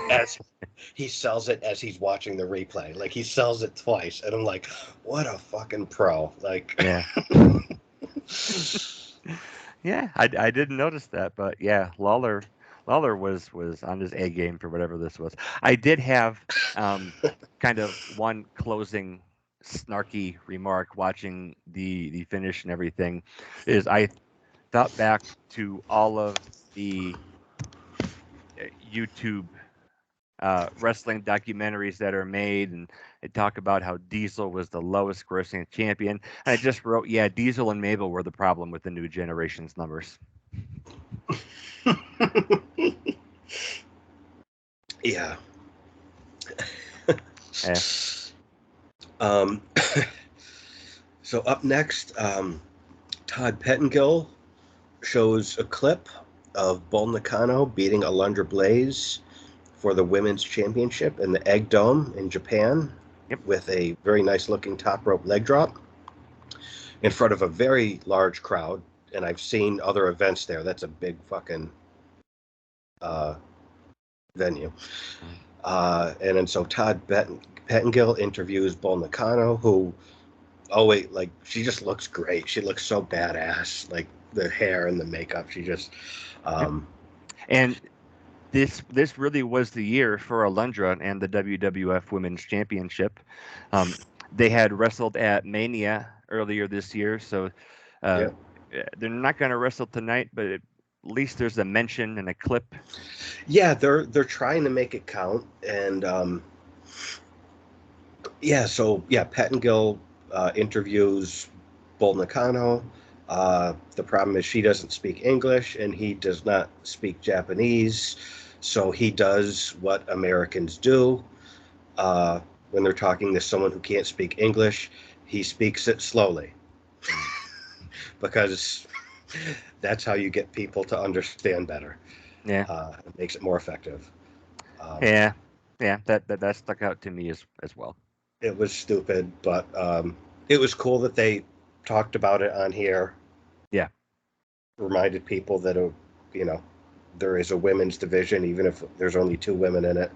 as he sells it as he's watching the replay. Like he sells it twice, and I'm like, what a fucking pro! Like, Yeah. Yeah, I didn't notice that, but yeah, Lawler was on his A game for whatever this was. I did have kind of one closing snarky remark watching the finish and everything is I thought back to all of the YouTube wrestling documentaries that are made, and they talk about how Diesel was the lowest grossing champion. And I just wrote, yeah, Diesel and Mabel were the problem with the new generation's numbers. yeah. Yeah. Um, so up next, Todd Pettengill shows a clip of Bull Nakano beating Alundra Blaze for the women's championship in the Egg Dome in Japan Yep. with a very nice looking top rope leg drop in front of a very large crowd. And I've seen other events there. That's a big fucking uh, venue. Mm. And then so Todd Pettengill interviews Bull Nakano, who, oh wait, like she just looks great. She looks so badass. Like the hair and the makeup. She just, Yep. um, And this really was the year for Alundra and the WWF Women's Championship. Um, they had wrestled at Mania earlier this year, so uh, yeah. they're not going to wrestle tonight, but at least there's a mention and a clip. Yeah, they're trying to make it count, and Yeah, so yeah, Pettengill interviews Bull Nakano. The problem is she doesn't speak English and he does not speak Japanese, so he does what Americans do uh, when they're talking to someone who can't speak English. He speaks it slowly because that's how you get people to understand better. Yeah, It makes it more effective. Um, yeah, yeah. That stuck out to me as well. it was stupid, but it was cool that they talked about it on here, Yeah, reminded people that you know there is a women's division, even if there's only two women in it.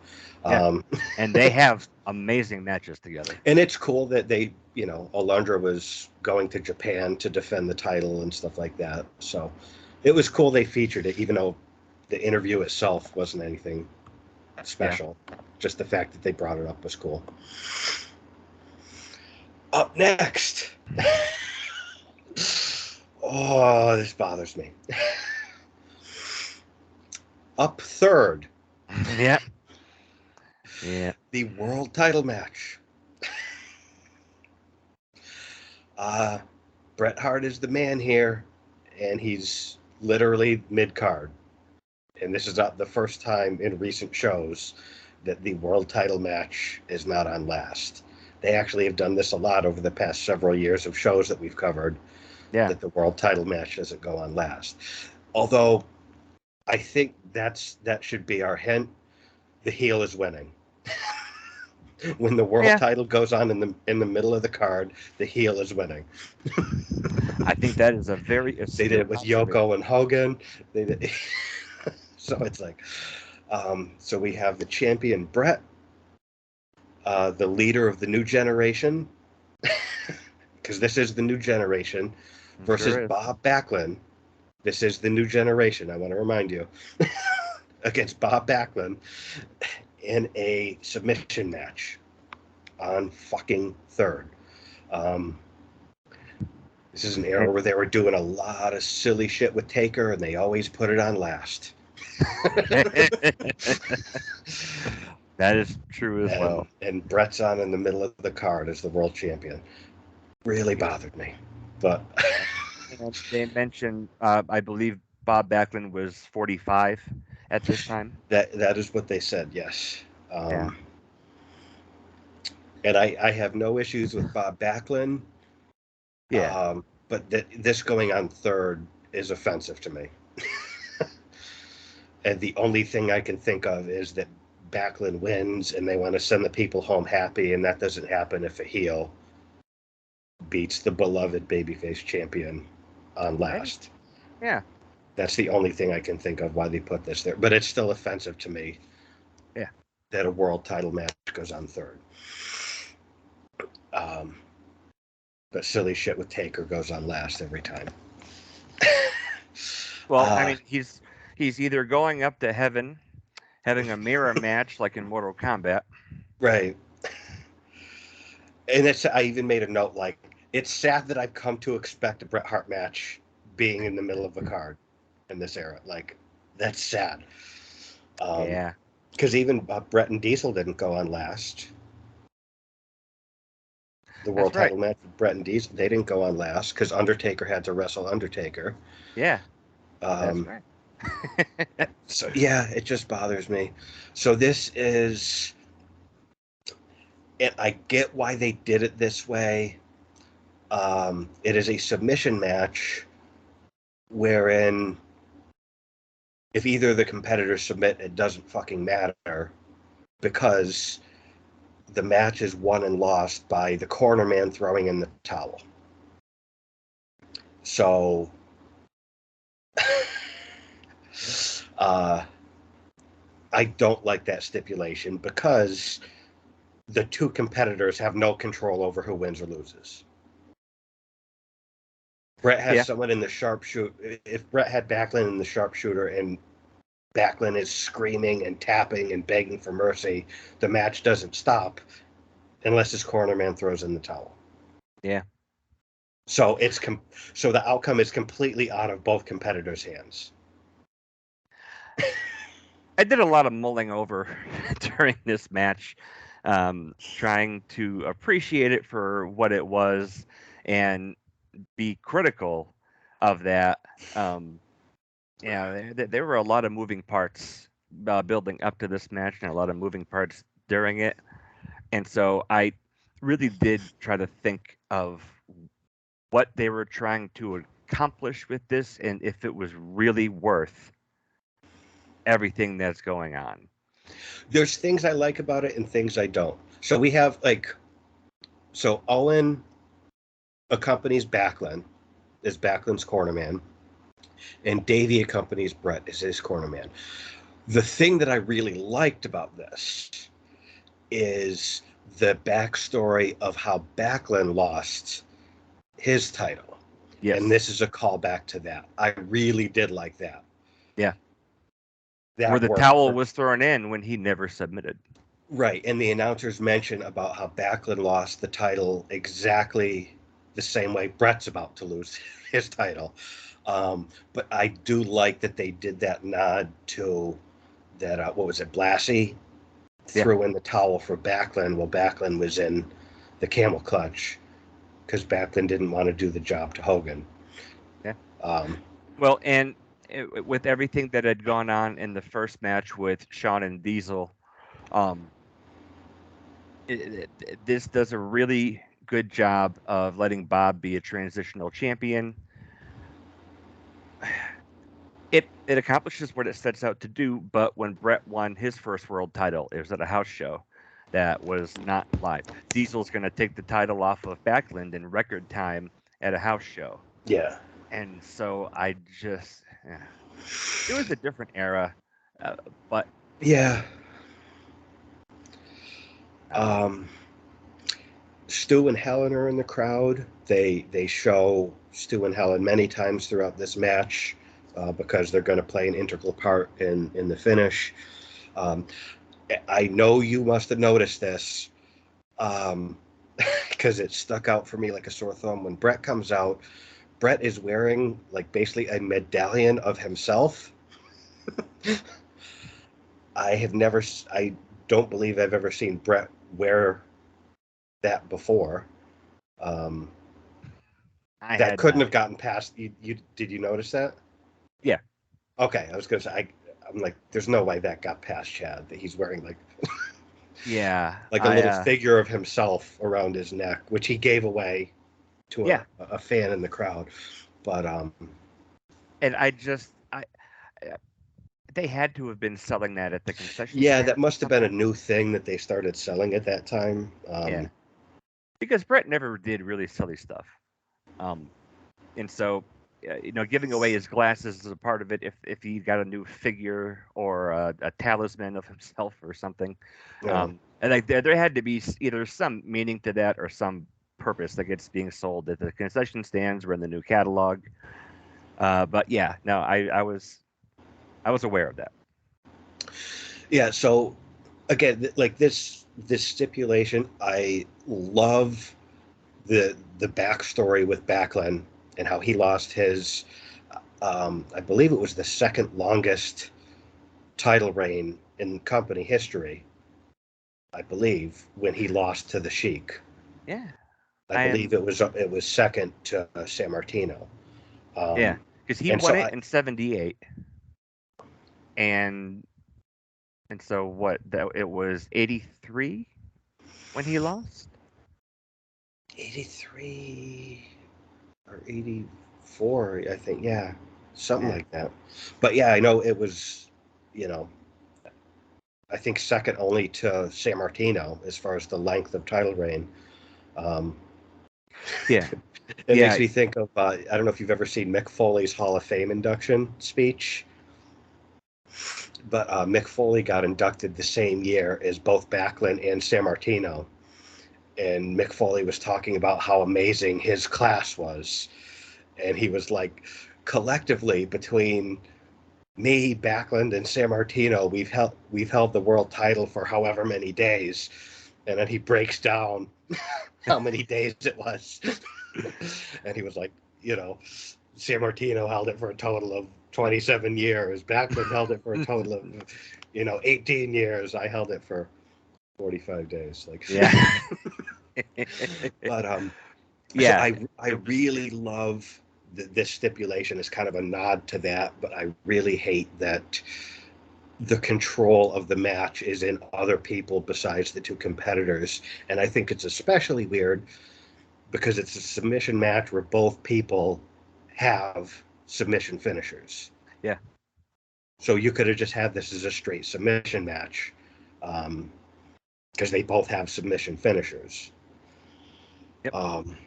yeah. Um, And they have amazing matches together. and it's cool that they, Alundra was going to Japan to defend the title and stuff like that. So it was cool they featured it, even though the interview itself wasn't anything Yeah. special. Just the fact that they brought it up was cool. Up next. Oh, this bothers me. Up third, Yeah. Yeah. the world title match. Uh, Bret Hart is the man here, and he's literally mid card. And this is not the first time in recent shows that the world title match is not on last. They actually have done this a lot over the past several years of shows that we've covered, Yeah. that the world title match doesn't go on last. Although I think that should be our hint. The heel is winning. When the world Yeah. title goes on in the middle of the card, the heel is winning. I think that is a very They did astute it with observation. Yoko and Hogan. They did, so it's like, so we have the champion Bret, the leader of the new generation, because this is the new generation, It versus sure is. Bob Backlund. This is the new generation. I want to remind you, against Bob Backlund in a submission match on fucking third. Um, this is an era And where they were doing a lot of silly shit with Taker, and they always put it on last. that is true as and well. and Brett's on in the middle of the card as the world champion. Really Yeah. bothered me, but And they mentioned, I believe Bob Backlund was 45 at this time. that is what they said. Yes, Yeah. um, and I have no issues with Bob Backlund, Yeah. but this going on third is offensive to me. And the only thing I can think of is that Backlund wins, and they want to send the people home happy, and that doesn't happen if a heel beats the beloved babyface champion on Hey, last. yeah. That's the only thing I can think of why they put this there. But it's still offensive to me Yeah. that a world title match goes on third. Um, but silly shit with Taker goes on last every time. Well, I uh, mean, he's either going up to heaven, having a mirror match like in Mortal Kombat. right. And I even made a note like, it's sad that I've come to expect a Bret Hart match being in the middle of a card in this era. Like, that's sad. Yeah. Because even Bret and Diesel didn't go on last. The world That's right. title match with Bret and Diesel, they didn't go on last because Undertaker had to wrestle Undertaker. Yeah. That's Um, right. so yeah, it just bothers me. So this is, and I get why they did it this way. It is a submission match wherein if either of the competitors submit, it doesn't fucking matter because the match is won and lost by the corner man throwing in the towel. So uh, I don't like that stipulation because the two competitors have no control over who wins or loses. Bret has Yeah. someone in the sharpshooter. If Bret had Backlund in the sharpshooter and Backlund is screaming and tapping and begging for mercy, the match doesn't stop unless his corner man throws in the towel. Yeah. So so the outcome is completely out of both competitors' hands. I did a lot of mulling over during this match. trying to appreciate it for what it was and be critical of that. Um, there were a lot of moving parts building up to this match, and a lot of moving parts during it. And so I really did try to think of what they were trying to accomplish with this, and if it was really worth everything that's going on. There's things I like about it and things I don't. So we have so Owen accompanies Backlund, is Backlund's cornerman, and Davey accompanies Brett as his cornerman. The thing that I really liked about this is the backstory of how Backlund lost his title. Yes. And this is a callback to that. I really did like that. Yeah. That Where the worked. towel was thrown in when he never submitted. Right. And the announcers mention about how Backlund lost the title exactly the same way Brett's about to lose his title. But I do like that they did that nod to that, what was it, Blassie threw in the towel for Backlund while Backlund was in the camel clutch because Backlund didn't want to do the job to Hogan. Yeah. Um, Well, and with everything that had gone on in the first match with Shawn and Diesel, um, this does a really good job of letting Bob be a transitional champion. It accomplishes what it sets out to do, but when Brett won his first world title, it was at a house show that was not live. Diesel's going to take the title off of Backlund in record time at a house show. yeah. And so I just, it was a different era, but Yeah. Stu and Helen are in the crowd. They show Stu and Helen many times throughout this match because they're going to play an integral part in the finish. I know you must have noticed this because it stuck out for me like a sore thumb. When Brett comes out, Brett is wearing like basically a medallion of himself. I don't believe I've ever seen Brett wear that before. That couldn't have gotten past you. Did you notice that? Yeah. Okay, I was gonna say I'm like, there's no way that got past Chad that he's wearing like Yeah, like a little figure of himself around his neck, which he gave away to a fan in the crowd. But and they had to have been selling that at the concession yeah, stand. that must have been a new thing that they started selling at that time. Yeah, because Brett never did really silly stuff, and so giving away his glasses is a part of it. If he got a new figure or a talisman of himself or something, and like there had to be either some meaning to that or some purpose that gets being sold at the concession stands or in the new catalog. But yeah, no, I was aware of that. Yeah, so again, like this stipulation, I love the backstory with Backlund and how he lost his. I believe it was the second longest title reign in company history. I believe when he lost to the Sheik. Yeah, I believe it was second to San Martino. Yeah, because he won it in '78, and so what? That it was '83 when he lost. 83 or 84, I think. Yeah, something like that. But yeah, I know it was, I think second only to San Martino as far as the length of title reign. Yeah. It makes me think of, I don't know if you've ever seen Mick Foley's Hall of Fame induction speech, but Mick Foley got inducted the same year as both Backlund and San Martino. And Mick Foley was talking about how amazing his class was. And he was like, collectively, between me, Backlund, and San Martino, we've held the world title for however many days. And then he breaks down how many days it was. And he was like, San Martino held it for a total of 27 years. Backlund held it for a total of, 18 years. I held it for 45 days. Like, Yeah. but so Yeah. I really love this stipulation as kind of a nod to that, but I really hate that the control of the match is in other people besides the two competitors. And I think it's especially weird because it's a submission match where both people have submission finishers. Yeah. So you could have just had this as a straight submission match because they both have submission finishers. Yep. Um,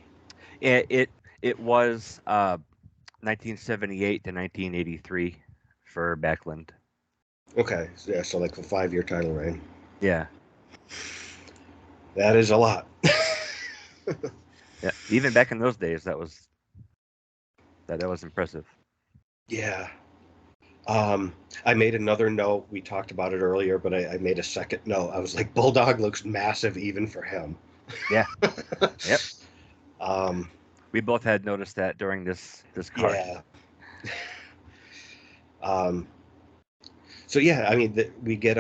It was 1978 to 1983 for Backlund. okay, yeah, so like a 5-year title reign. Yeah. That is a lot. Yeah. Even back in those days, that was impressive. Yeah. Um, I made another note. We talked about it earlier, but I made a second note. I was like, Bulldog looks massive even for him. Yeah. Yep. um, We both had noticed that during this card. yeah. Um, so yeah, I mean, we get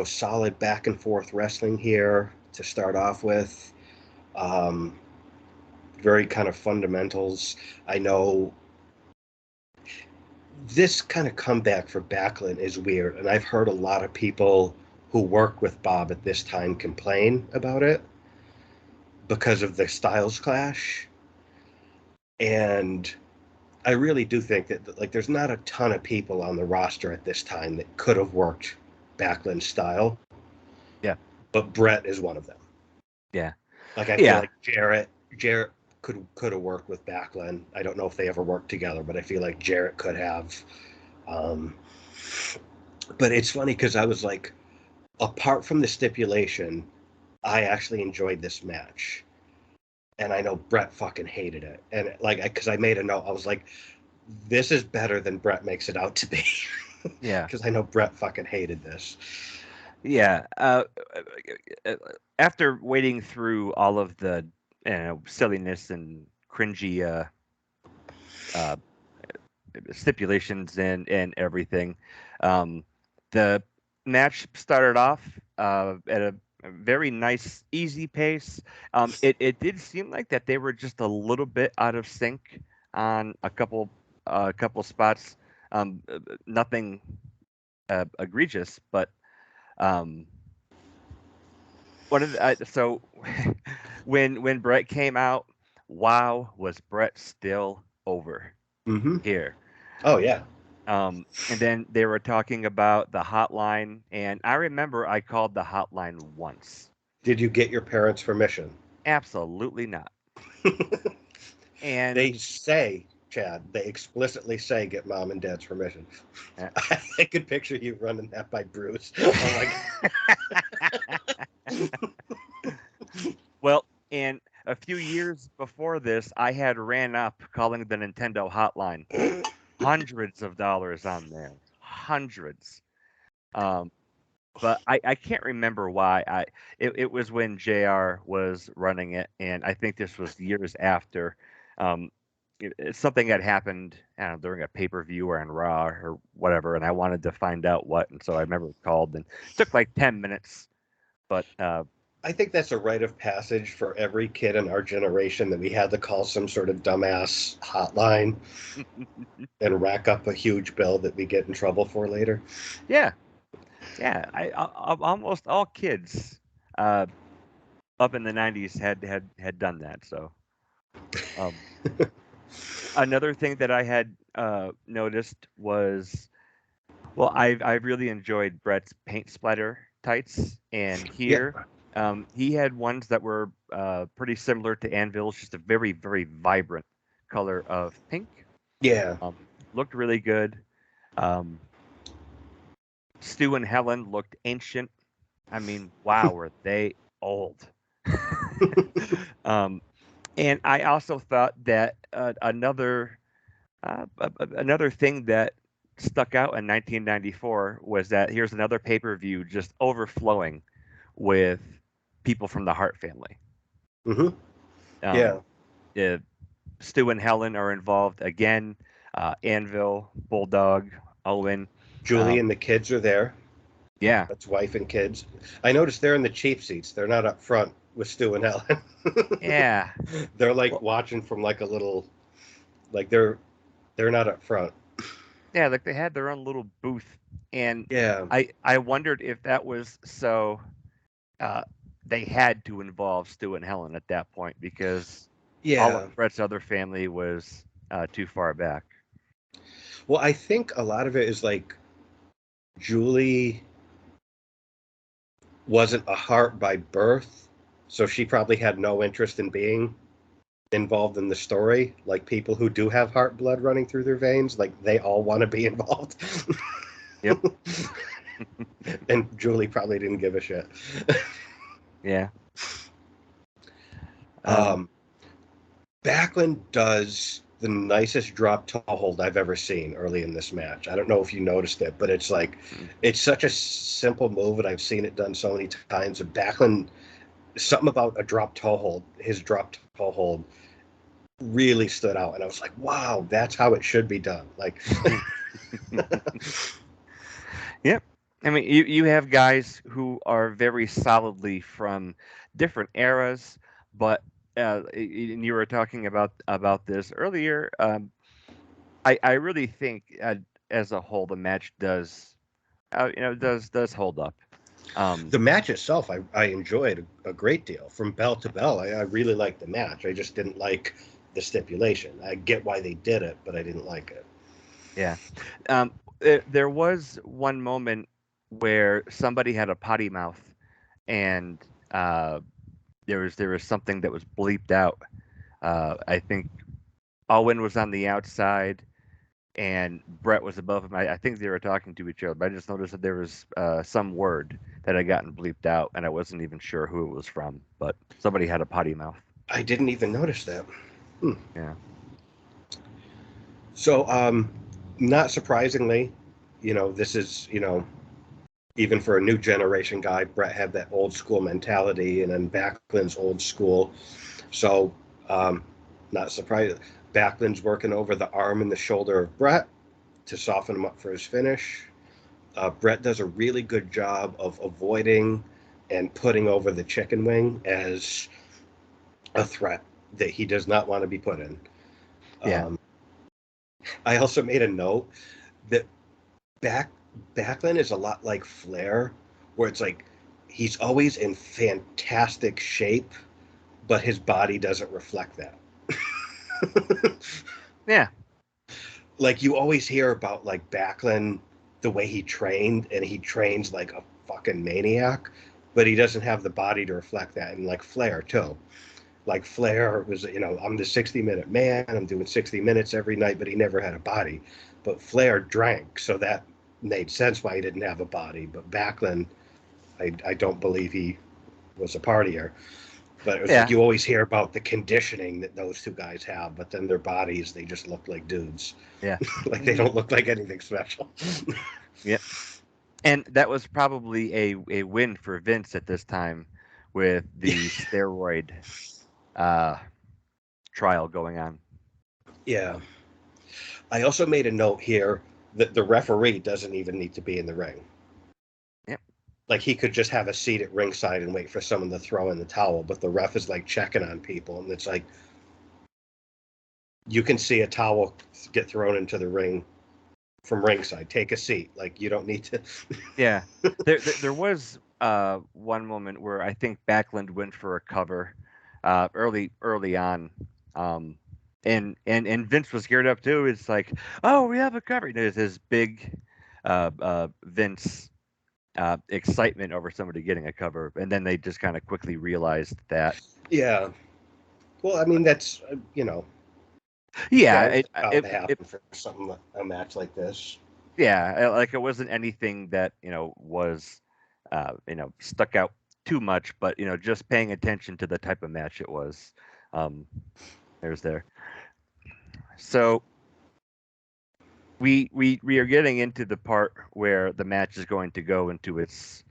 solid back and forth wrestling here to start off with. Um, very kind of fundamentals. I know this kind of comeback for Backlund is weird, and I've heard a lot of people who work with Bob at this time complain about it because of the styles clash. And I really do think that like there's not a ton of people on the roster at this time that could have worked Backlund's style, Yeah. but Brett is one of them. Yeah. Like I feel Yeah. like Jarrett could have worked with Backlund. I don't know if they ever worked together, but I feel like Jarrett could have. Um, but it's funny because I was like, apart from the stipulation, I actually enjoyed this match. And I know Brett fucking hated it. And like, because I made a note, I was like, this is better than Brett makes it out to be. Yeah. Because I know Brett fucking hated this. Yeah. After wading through all of the silliness and cringy uh, stipulations and everything, um, the match started off at a very nice, easy pace. It did seem like that they were just a little bit out of sync on a couple spots. Nothing egregious, but um, so when Brett came out, wow, was Brett still over Mm-hmm. here? Oh, yeah. And then they were talking about the hotline, and I remember I called the hotline once. Did you get your parents' permission? Absolutely not. And They say, Chad, they explicitly say get mom and dad's permission. uh, I could picture you running that by Bruce. Oh well, and a few years before this, I had ran up calling the Nintendo hotline. my Hundreds of dollars on there. Hundreds. Um, but I can't remember why. It was when JR was running it, and I think this was years after. Um, something had happened, I don't know, during a pay per view or on Raw or whatever, and I wanted to find out what, and so I remember called, and it took like 10 minutes, but I think that's a rite of passage for every kid in our generation that we had to call some sort of dumbass hotline and rack up a huge bill that we get in trouble for later. yeah, yeah, almost all kids uh, up in the '90s had done that, so. Um, Another thing that I had noticed was, well, I've really enjoyed Brett's paint splatter tights, and Yeah. here he had ones that were pretty similar to Anvil's, just a very very vibrant color of pink. Yeah. Looked really good. Um, Stu and Helen looked ancient. I mean, wow, were they old? um, and I also thought that another thing that stuck out in 1994 was that here's another pay-per-view just overflowing with people from the Hart family. Mm-hmm. Yeah. Um, uh, Stu and Helen are involved again. Anvil, Bulldog, Owen. Julie Um, and the kids are there. Yeah. That's wife and kids. I noticed they're in the cheap seats. They're not up front with Stu and Helen. Yeah. They're like Well, watching from like a little, like they're not up front. yeah, like they had their own little booth, and Yeah, I wondered if that was so uh, they had to involve Stu and Helen at that point because all of yeah. Brett's other family was too far back. Well, I think a lot of it is like Julie wasn't a heart by birth, so she probably had no interest in being involved in the story. Like people who do have heart blood running through their veins, like they all want to be involved. Yep. And Julie probably didn't give a shit. Yeah. Um, Um, Backlund does the nicest drop toe hold I've ever seen early in this match. I don't know if you noticed it, but it's like mm, it's such a simple move, and I've seen it done so many times. And Backlund, something about a drop toe hold, his drop toe hold really stood out, and I was like, wow, that's how it should be done. Like, yep. I mean, you have guys who are very solidly from different eras, but and you were talking about this earlier. I really think as a whole the match does does hold up. Um, the match itself, I enjoyed a great deal from bell to bell. I really liked the match. I just didn't like the stipulation. I get why they did it, but I didn't like it. yeah. There was one moment where somebody had a potty mouth, and uh, there was something that was bleeped out. I think Owen was on the outside, and Brett was above him. I think they were talking to each other, but I just noticed that there was some word that had gotten bleeped out, and I wasn't even sure who it was from. But somebody had a potty mouth. I didn't even notice that. Hmm. Yeah. So, not surprisingly, this is, even for a new generation guy, Brett had that old school mentality, and then Backlund's old school. So, um, not surprised. Backlund's working over the arm and the shoulder of Brett to soften him up for his finish. Brett does a really good job of avoiding and putting over the chicken wing as a threat that he does not want to be put in. Yeah. Um, I also made a note that back Backlund is a lot like Flair, where it's like he's always in fantastic shape, but his body doesn't reflect that. Yeah. Like you always hear about like Backlund, the way he trained, and he trains like a fucking maniac, but he doesn't have the body to reflect that. And like Flair too. Like Flair was, I'm the 60-minute man. I'm doing 60 minutes every night, but he never had a body. But Flair drank, so that made sense why he didn't have a body. But Backlund, I don't believe he was a partier. But it was like Yeah. you always hear about the conditioning that those two guys have, but then their bodies, they just look like dudes. Yeah. Like they don't look like anything special. Yep. And that was probably a win for Vince at this time with the steroid uh, trial going on. Yeah. I also made a note here that the referee doesn't even need to be in the ring. Yep. Like he could just have a seat at ringside and wait for someone to throw in the towel, but the ref is like checking on people, and it's like you can see a towel get thrown into the ring from ringside. Take a seat. Like you don't need to. Yeah. There was one moment where I think Backlund went for a cover early on. Um, and Vince was geared up too. It's like, oh, we have a cover. There's this big Vince excitement over somebody getting a cover, and then they just kind of quickly realized that. Yeah. Well, I mean that's Yeah, that was it bound it, to it happen for something a match like this. yeah, like it wasn't anything that was stuck out too much, but just paying attention to the type of match it was. Um, there's there. So we are getting into the part where the match is going to go into its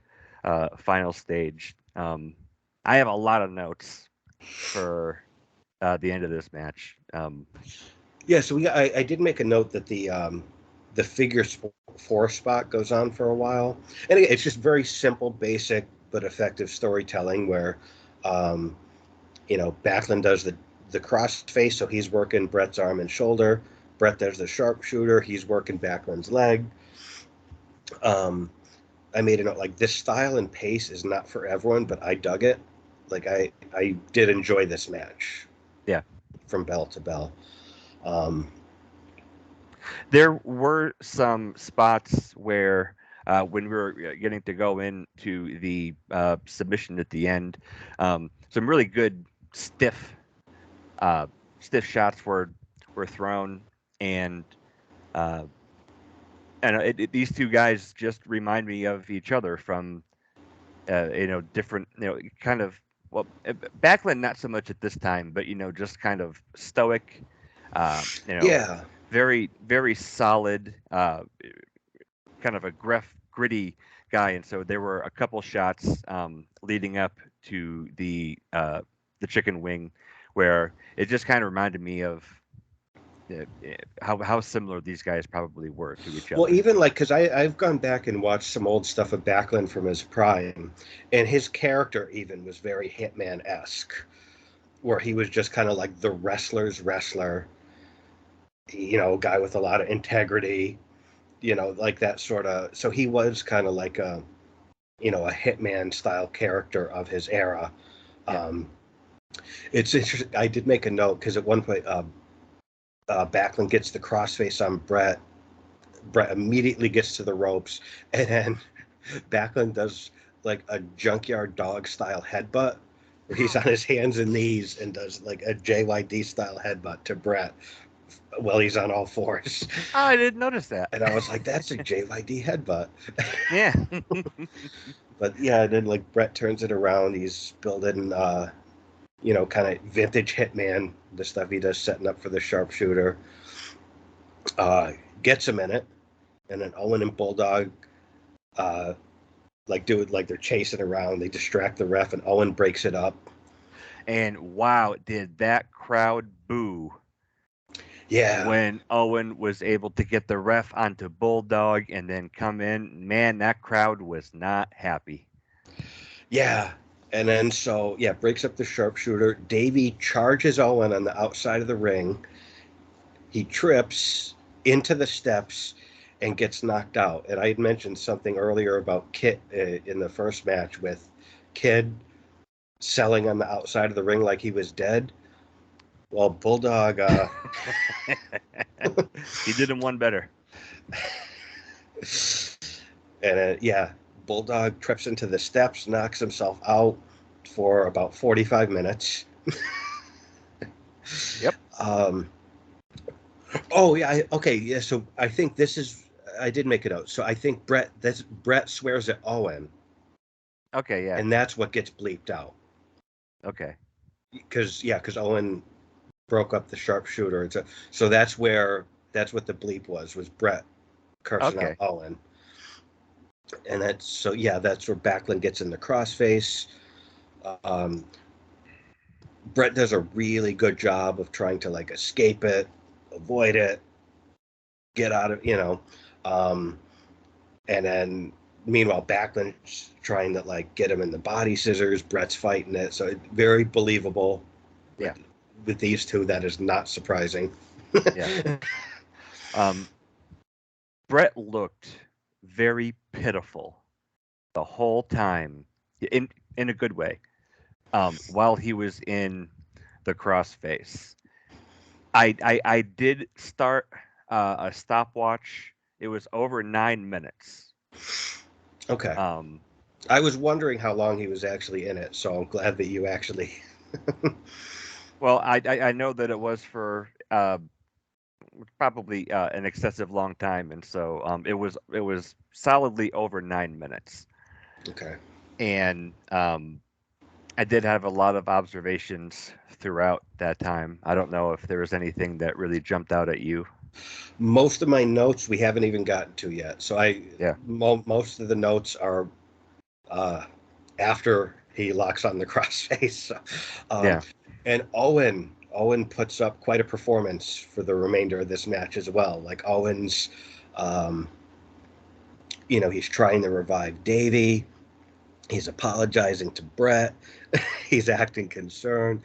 final stage. I have a lot of notes for the end of this match. Yeah. So I did make a note that the the figure four spot goes on for a while. And again, it's just very simple, basic, but effective storytelling where, Backlund does the cross face, so he's working Brett's arm and shoulder. Brett does the sharpshooter, he's working Backlund's leg. I made a note, like, this style and pace is not for everyone, but I dug it. Like, I did enjoy this match. Yeah. From bell to bell. There were some spots where when we were getting to go into the submission at the end, some really good stiff shots were thrown, and these two guys just remind me of each other from different kind of, well, Backlund not so much at this time, but just kind of stoic, Yeah. very very solid, kind of a gritty guy. And so there were a couple shots leading up to the chicken wing where it just kind of reminded me of how similar these guys probably were to each other. Well, even like, because I've gone back and watched some old stuff of Backlund from his prime, and his character even was very Hitman-esque, where he was just kind of like the wrestler's wrestler, guy with a lot of integrity, like that sort of. So he was kind of like a Hitman style character of his era. Yeah. It's interesting. I did make a note because at one point, Backlund gets the crossface on Brett. Brett immediately gets to the ropes, and then Backlund does like a junkyard dog style headbutt where he's on his hands and knees and does like a JYD style headbutt to Brett while he's on all fours. Oh, I didn't notice that. And I was like, that's a JYD headbutt. Yeah. But yeah, and then like Brett turns it around. He's building, kind of vintage Hitman, the stuff he does setting up for the sharpshooter. Gets him in it, and then Owen and Bulldog do it like they're chasing around. They distract the ref, and Owen breaks it up. And wow, did that crowd boo. Yeah. When Owen was able to get the ref onto Bulldog and then come in, man, that crowd was not happy. Yeah. And then breaks up the sharpshooter. Davey charges Owen on the outside of the ring. He trips into the steps and gets knocked out. And I had mentioned something earlier about Kit in the first match with Kid selling on the outside of the ring like he was dead. Well, Bulldog... he did him one better. And Bulldog trips into the steps, knocks himself out for about 45 minutes. Yep. So I think this is... I did make it out. So I think Brett swears at Owen. Okay, yeah. And that's what gets bleeped out. Okay. Because Owen broke up the sharpshooter. So that's what the bleep was Brett cursing out Owen. And that's where Backlund gets in the crossface. Brett does a really good job of trying to like escape it, avoid it, get out of, and then meanwhile Backlund's trying to like get him in the body scissors. Brett's fighting it. So it's very believable. Yeah. With these two, that is not surprising. Yeah. Brett looked very pitiful the whole time, in a good way, while he was in the crossface. I did start a stopwatch. It was over 9 minutes. Okay. I was wondering how long he was actually in it, so I'm glad that you actually... Well, I know that it was for probably an excessive long time, and so it was solidly over 9 minutes. Okay. And I did have a lot of observations throughout that time. I don't know if there was anything that really jumped out at you. Most of my notes we haven't even gotten to yet. So most of the notes are after he locks on the crossface. And Owen puts up quite a performance for the remainder of this match as well. Like Owen's Um, he's trying to revive Davey. He's apologizing to Brett. He's acting concerned.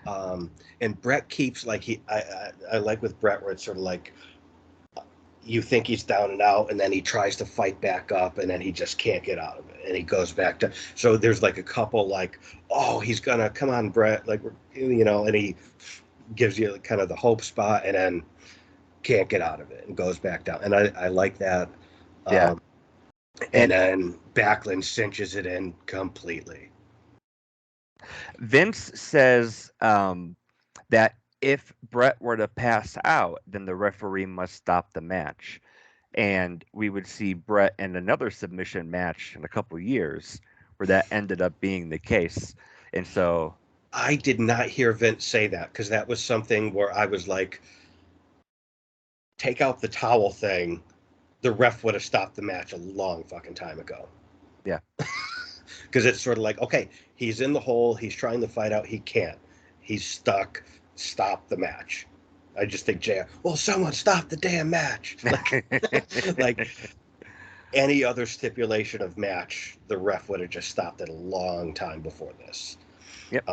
And Brett keeps like I like with Brett where it's sort of like you think he's down and out, and then he tries to fight back up, and then he just can't get out of it, and he goes back to. So there's like a couple like, oh, he's gonna come on, Brett, like and he gives you kind of the hope spot, and then can't get out of it and goes back down, and I like that. Yeah. And then Backlund cinches it in completely. Vince says that if Brett were to pass out, then the referee must stop the match. And we would see Brett in another submission match in a couple years where that ended up being the case. And so I did not hear Vince say that because that was something where I was like, take out the towel thing. The ref would have stopped the match a long fucking time ago. yeah. Because it's sort of like, okay, he's in the hole. He's trying to fight out. He can't. He's stuck. Stop the match. I just think, JR, well, someone stop the damn match. Like any other stipulation of match, the ref would have just stopped it a long time before this. Yep.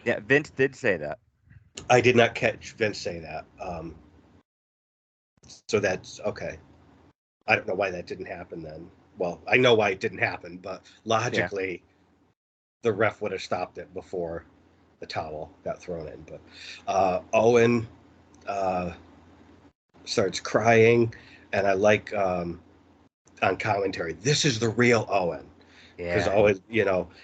Yeah, Vince did say that. I did not catch Vince say that. So that's okay. I don't know why that didn't happen then. Well, I know why it didn't happen, but logically, the ref would have stopped it before the towel got thrown in. But Owen starts crying, and I like on commentary, this is the real Owen. Because Owen,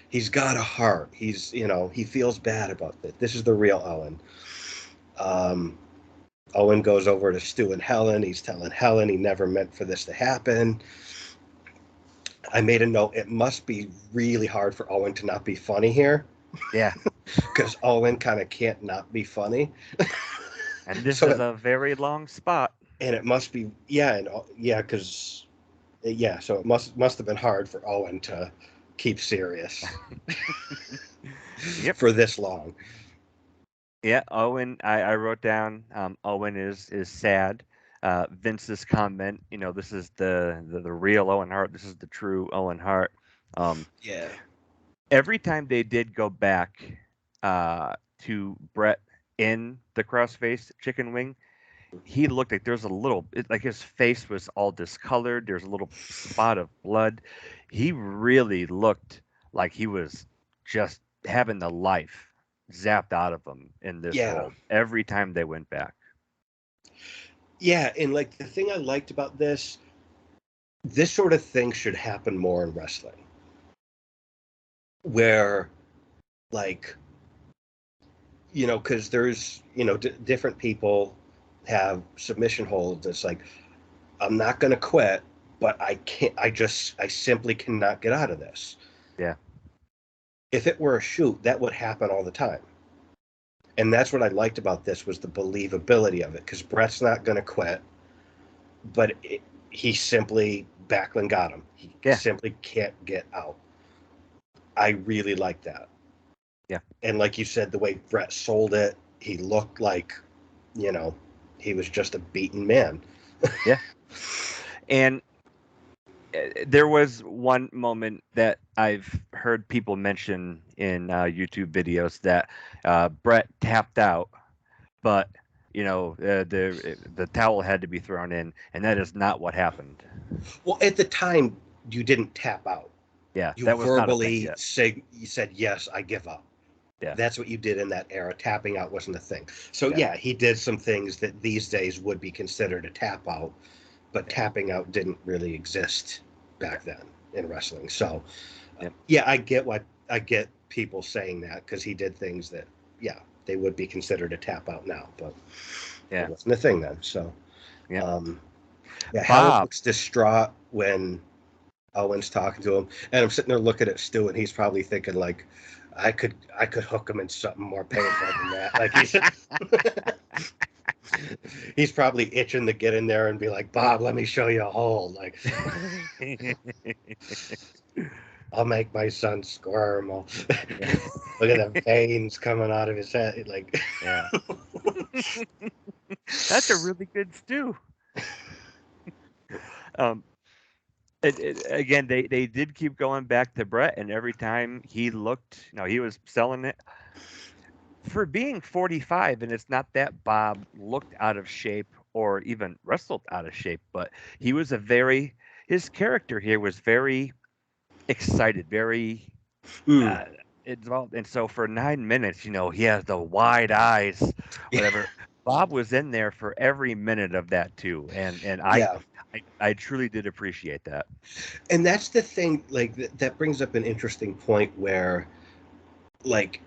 he's got a heart. He's, he feels bad about this. This is the real Owen. Owen goes over to Stu and Helen. He's telling Helen he never meant for this to happen. I made a note. It must be really hard for Owen to not be funny here. Yeah. Because Owen kind of can't not be funny. And this is a very long spot. And it must be, because, so it must have been hard for Owen to keep serious for this long. Yeah, Owen, I wrote down Owen is sad. Vince's comment, this is the real Owen Hart. This is the true Owen Hart. Yeah. Every time they did go back to Brett in the crossface chicken wing, he looked like there's a little, like his face was all discolored. There's a little spot of blood. He really looked like he was just having the life zapped out of him in this hold every time they went back. Yeah, and like the thing I liked about this sort of thing should happen more in wrestling. Where, like, because there's, different people have submission holds. It's like, I'm not going to quit, but I simply cannot get out of this. Yeah. If it were a shoot, that would happen all the time. And that's what I liked about this was the believability of it, because Brett's not going to quit, but he simply, Backlund got him. He simply can't get out. I really like that. Yeah. And like you said, the way Brett sold it, he looked like, he was just a beaten man. Yeah. And there was one moment that I've heard people mention in YouTube videos that Brett tapped out, but the towel had to be thrown in, and that is not what happened. Well, at the time, you didn't tap out. Yeah, you that was verbally you said, yes, I give up. Yeah. That's what you did in that era. Tapping out wasn't a thing. So he did some things that these days would be considered a tap out, but tapping out didn't really exist back then in wrestling. So I get people saying that, because he did things that they would be considered a tap out now, but it wasn't a thing then. So Helen looks distraught when Owen's talking to him, and I'm sitting there looking at Stu, and he's probably thinking like, I could hook him in something more painful than that. Like he's probably itching to get in there and be like, Bob, let me show you a hole. Like, I'll make my son squirm. Look at the veins coming out of his head. Like, that's a really good Stu. um, again, they did keep going back to Brett, and every time he looked, he was selling it for being 45, and it's not that Bob looked out of shape or even wrestled out of shape, but he was his character here was very excited, very Mm. uh, involved. And so for 9 minutes, he has the wide eyes, whatever. Bob was in there for every minute of that too, and Yeah. I truly did appreciate that. And that's the thing, like, that brings up an interesting point where, like,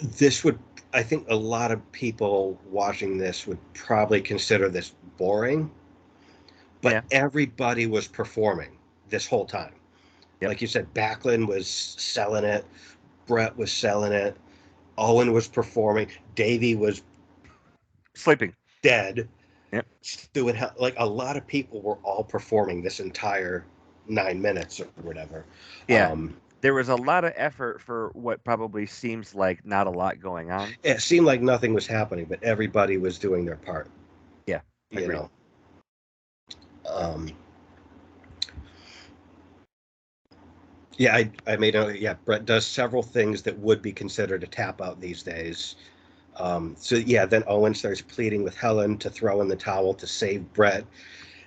this would, I think a lot of people watching this would probably consider this boring, but Yeah. everybody was performing this whole time. Yep. Like you said, Backlund was selling it, Brett was selling it, Owen was performing, Davey was Sleeping. dead. Yep. Stu and like a lot of people were all performing this entire 9 minutes or whatever. Yeah. Um, There was a lot of effort for what probably seems like not a lot going on. it seemed like nothing was happening, but everybody was doing their part. Yeah. You Agreed. know. Um, yeah, I made a yeah. Brett does several things that would be considered a tap out these days. So yeah, then Owen starts pleading with Helen to throw in the towel to save Brett.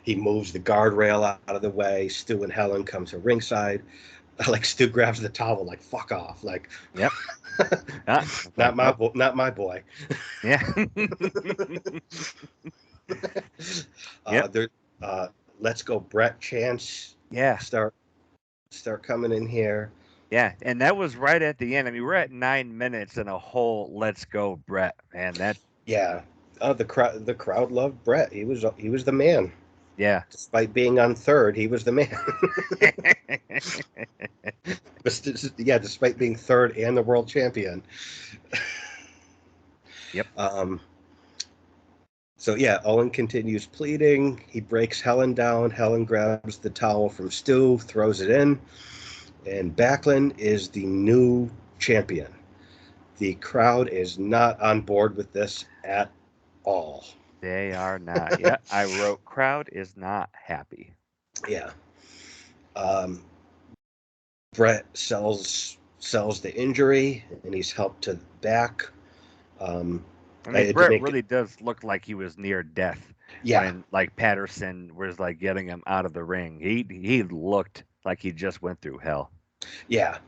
He moves the guardrail out of the way. Stu and Helen come to ringside. Like Stu grabs the towel, like fuck off, like Yep. Ah, it's not like my nope. boy, not my boy. Yeah. Yep. There, let's go, Brett. Chance Yeah. start coming in here. Yeah. And that was right at the end. I mean, we're at 9 minutes and a whole let's go, Brett. Man, that Yeah, the crowd loved Brett. He was the man. yeah. Despite being on third, he was the man. Yeah, despite being third and the world champion. Yep. Um, so yeah, Owen continues pleading. He breaks Helen down. Helen grabs the towel from Stu, throws it in, and Backlund is the new champion. The crowd is not on board with this at all. They are not. Yeah. I wrote crowd is not happy. Yeah. Um, Brett sells the injury, and he's helped to the back. Um, I I mean, had to Brett make really does look like he was near death yeah, when like Patterson was like getting him out of the ring. He looked like he just went through hell. yeah.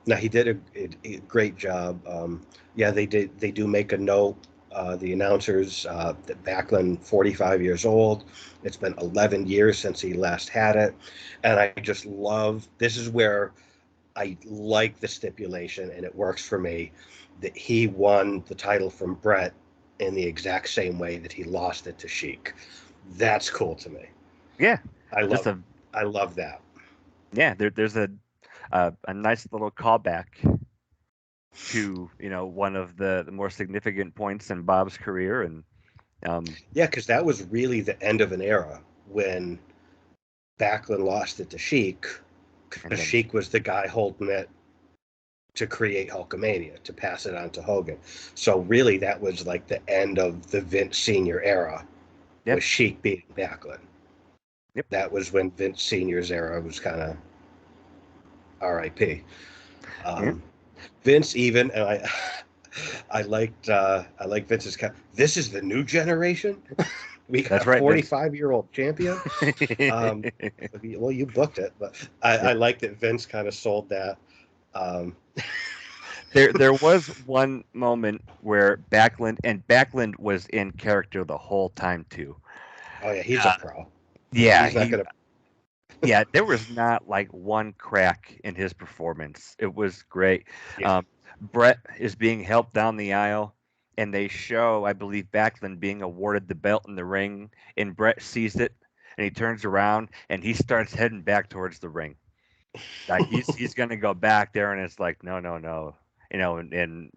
No, he did a great job. Yeah, they do make a note. The announcers that Backlund, 45 years old. It's been 11 years since he last had it, and I just love. This is where I like the stipulation, and it works for me, that he won the title from Brett in the exact same way that he lost it to Sheik. That's cool to me. Yeah. I Just love a I love that. yeah, there's a nice little callback to, one of the more significant points in Bob's career and Yeah, because that was really the end of an era when Backlund lost it to Sheik, and because then Sheik was the guy holding it to create Hulkamania, to pass it on to Hogan. So really, that was like the end of the Vince Senior era, yep, with Sheik beating Backlund. yep, That was when Vince Senior's era was kind of R.I.P. yep. Um, Vince even, and I like Vince's. This is the new generation. We got That's a right, Vince. 45-year-old champion. Um, well, you booked it, but I Yep. like that Vince kind of sold that. Um, There was one moment where Backlund was in character the whole time too. oh yeah, he's a Uh, pro. yeah, He's not gonna. yeah, there was not like one crack in his performance. It was great. Yeah, Um, Brett is being helped down the aisle, and they show, I believe, Backlund being awarded the belt in the ring, and Brett sees it, and he turns around and he starts heading back towards the ring. Like he's gonna go back there, and it's like no, no, no, and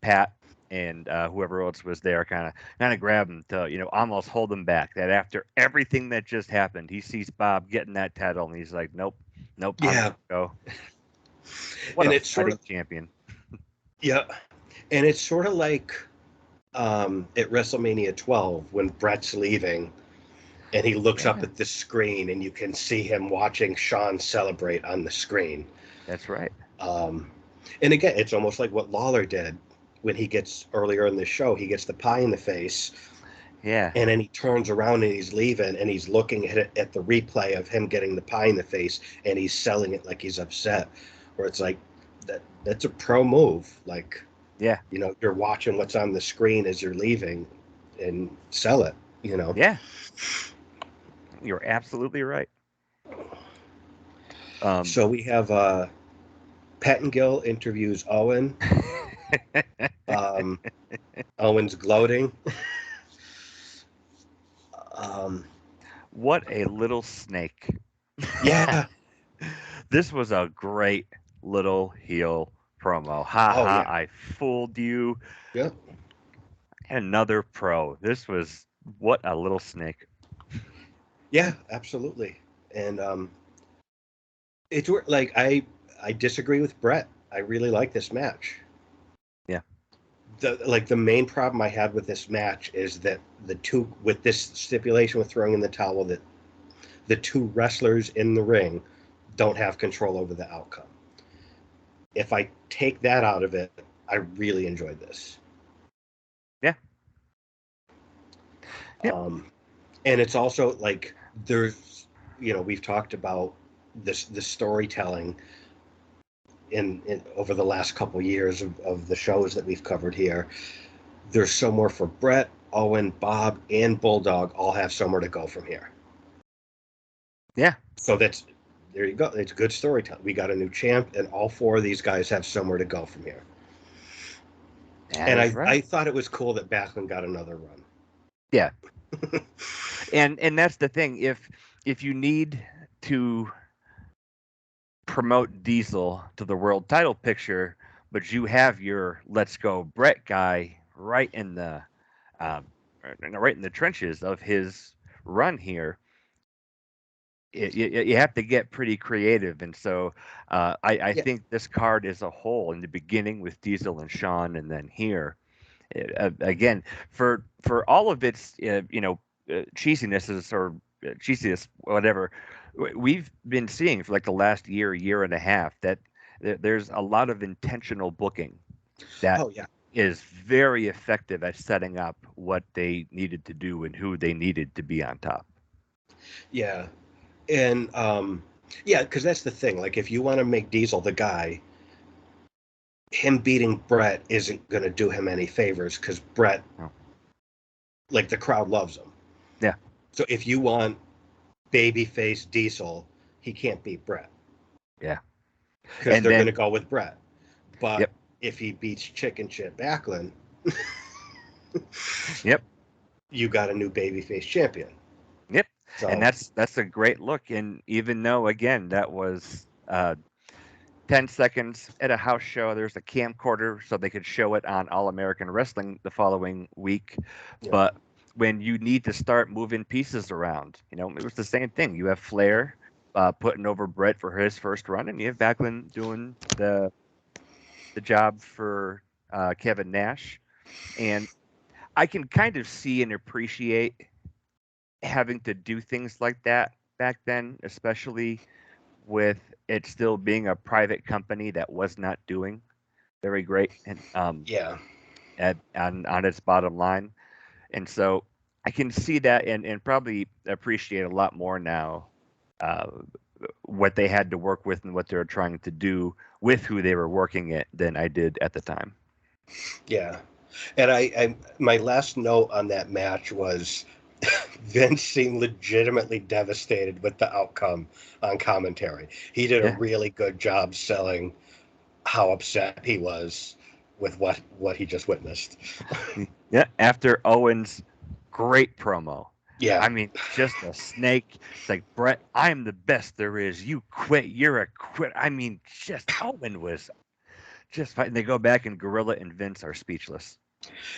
Pat and whoever else was there kind of grab him to almost hold him back. That after everything that just happened, he sees Bob getting that title, and he's like, nope, nope, I'm yeah, gonna go. What and a it's sort fighting of champion! yeah, and it's sort of like at WrestleMania 12 when Brett's leaving. And he looks up Yeah, at the screen, and you can see him watching Sean celebrate on the screen. that's right. Um, and again, it's almost like what Lawler did when he gets earlier in the show. He gets the pie in the face, Yeah, and then he turns around and he's leaving, and he's looking at the replay of him getting the pie in the face, and he's selling it like he's upset. Where it's like that's a pro move. Like, yeah, you're watching what's on the screen as you're leaving, and sell it. yeah. You're absolutely right. Um, So we have Pettengill interviews Owen. Um, Owen's gloating. Um, what a little snake. yeah. This was a great little heel promo. Ha Oh ha, yeah. I fooled you. Yep. Another pro. This was what a little snake. Yeah. Absolutely. And it's like I disagree with Brett. I really like this match. Yeah. The main problem I had with this match is that the two with this stipulation with throwing in the towel, that the two wrestlers in the ring don't have control over the outcome. If I take that out of it, I really enjoyed this. Yeah. Yep. And it's also like there's, we've talked about the storytelling in over the last couple years of the shows that we've covered here. There's somewhere for Brett, Owen, Bob, and Bulldog all have somewhere to go from here. Yeah. So there you go. It's good storytelling. We got a new champ, and all four of these guys have somewhere to go from here. That And is I right. thought it was cool that Backlund got another run. Yeah. And that's the thing. If you need to promote Diesel to the world title picture, but you have your Let's Go Brett guy um, right in the trenches of his run here, you have to get pretty creative. And so I Yeah. think this card as a whole, in the beginning with Diesel and Sean, and then here, again, for all of its cheesinesses or cheesiness, whatever, we've been seeing for like the last year and a half that there's a lot of intentional booking that Oh yeah. is very effective at setting up what they needed to do and who they needed to be on top. Yeah. And yeah, because that's the thing. Like, if you want to make Diesel the guy, him beating Brett isn't going to do him any favors, because Brett, Oh, like, the crowd loves him. yeah, So if you want babyface Diesel, he can't beat Brett, yeah, because and they're going to then go with Brett. But yep, if he beats Chicken Shit Backlund, yep, you got a new babyface champion. yep, and So that's a great look. And even though again that was 10 seconds at a house show. There's a camcorder so they could show it on All American Wrestling the following week. yeah, But when you need to start moving pieces around, it was the same thing. You have Flair putting over Brett for his first run, and you have Backlund doing the job for Kevin Nash. And I can kind of see and appreciate having to do things like that back then, especially with it still being a private company that was not doing very great and yeah, on its bottom line. And so I can see that and probably appreciate a lot more now uh, what they had to work with and what they were trying to do with who they were working at than I did at the time. yeah. And I my last note on that match was Vince seemed legitimately devastated with the outcome on commentary. He did a Yeah. really good job selling how upset he was with what he just witnessed. Yeah. After Owen's great promo. Yeah. I mean, just a snake. It's like, Brett, I'm the best there is. You quit. You're a quit. I mean, just Owen was just fighting. They go back and Gorilla and Vince are speechless.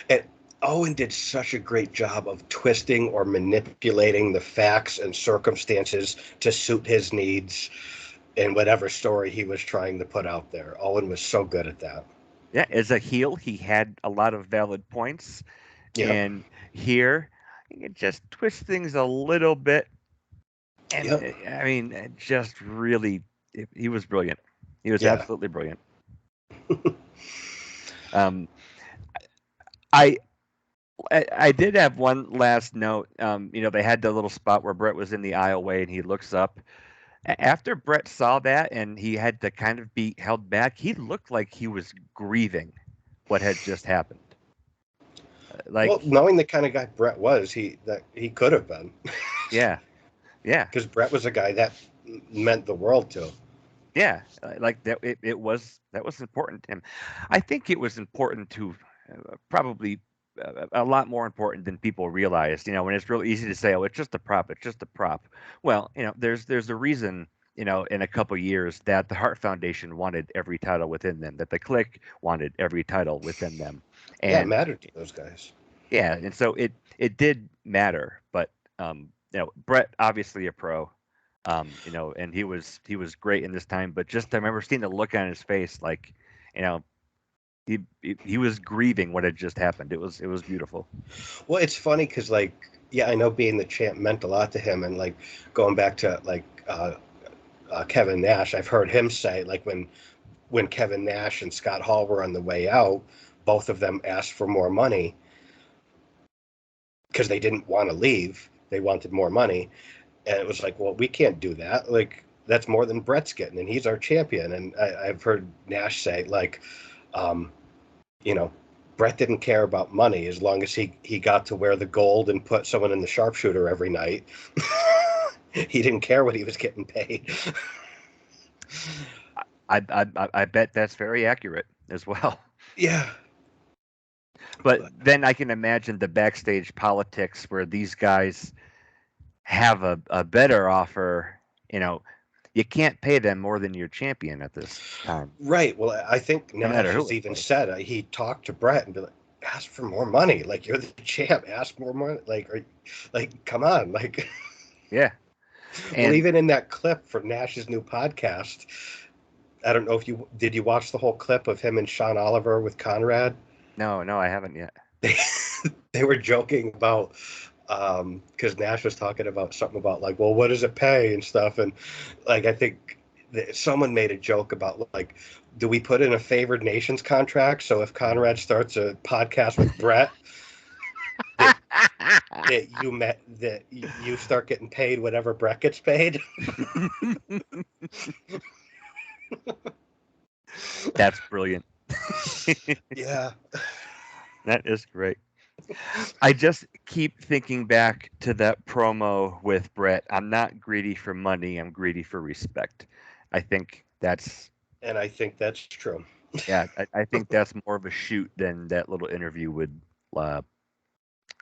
And Owen did such a great job of twisting or manipulating the facts and circumstances to suit his needs in whatever story he was trying to put out there. Owen was so good at that. Yeah, as a heel, he had a lot of valid points. Yep. And here, he could just twist things a little bit, and Yep. I mean, just really, he was brilliant. He was Yeah. absolutely brilliant. Um, I I did have one last note. They had the little spot where Brett was in the aisleway and he looks up. After Brett saw that and he had to kind of be held back, he looked like he was grieving what had just happened. Well, Like, knowing the kind of guy Brett was, he could have been, yeah, yeah, because Brett was a guy that meant the world to him. yeah. Like that, that was important to him. I think it was important to probably a lot more important than people realized. When it's real easy to say, "Oh, it's just a prop. It's just a prop." Well, there's a reason. In a couple years, that the Hart Foundation wanted every title within them, that the Click wanted every title within them, Yeah, it and mattered to those guys. yeah, and so it did matter. But Brett obviously a pro, and he was great in this time. But just I remember seeing the look on his face, like, you know, he was grieving what had just happened. It was beautiful. Well, it's funny because, like, yeah, I know being the champ meant a lot to him, and like going back to like Kevin Nash, I've heard him say like when Kevin Nash and Scott Hall were on the way out, both of them asked for more money because they didn't want to leave. They wanted more money, and it was like, well, we can't do that. Like, that's more than Brett's getting, and he's our champion. And I've heard Nash say, like, um, you know, Brett didn't care about money as long as he got to wear the gold and put someone in the sharpshooter every night. He didn't care what he was getting paid. I bet that's very accurate as well. Yeah. But But then I can imagine the backstage politics where these guys have a better offer. You know, you can't pay them more than your champion at this time, right. Well, I think no matter Nash who has it even was. said he talked to Brett and be like, ask for more money. Like, you're the champ. Ask more money. Like, come on. Like, Yeah, well, and even in that clip for Nash's new podcast, I don't know if you watch the whole clip of him and Sean Oliver with Conrad. no, no, I haven't yet. They they were joking about because Nash was talking about something about like, well, what does it pay and stuff, and like I think someone made a joke about like, do we put in a favored nations contract so if Conrad starts a podcast with Brett that that you start getting paid whatever Brett gets paid. That's brilliant. Yeah. That is great. I just keep thinking back to that promo with Brett. I'm not greedy for money. I'm greedy for respect. I think that's And I think that's true. yeah. I think that's more of a shoot than that little interview would uh,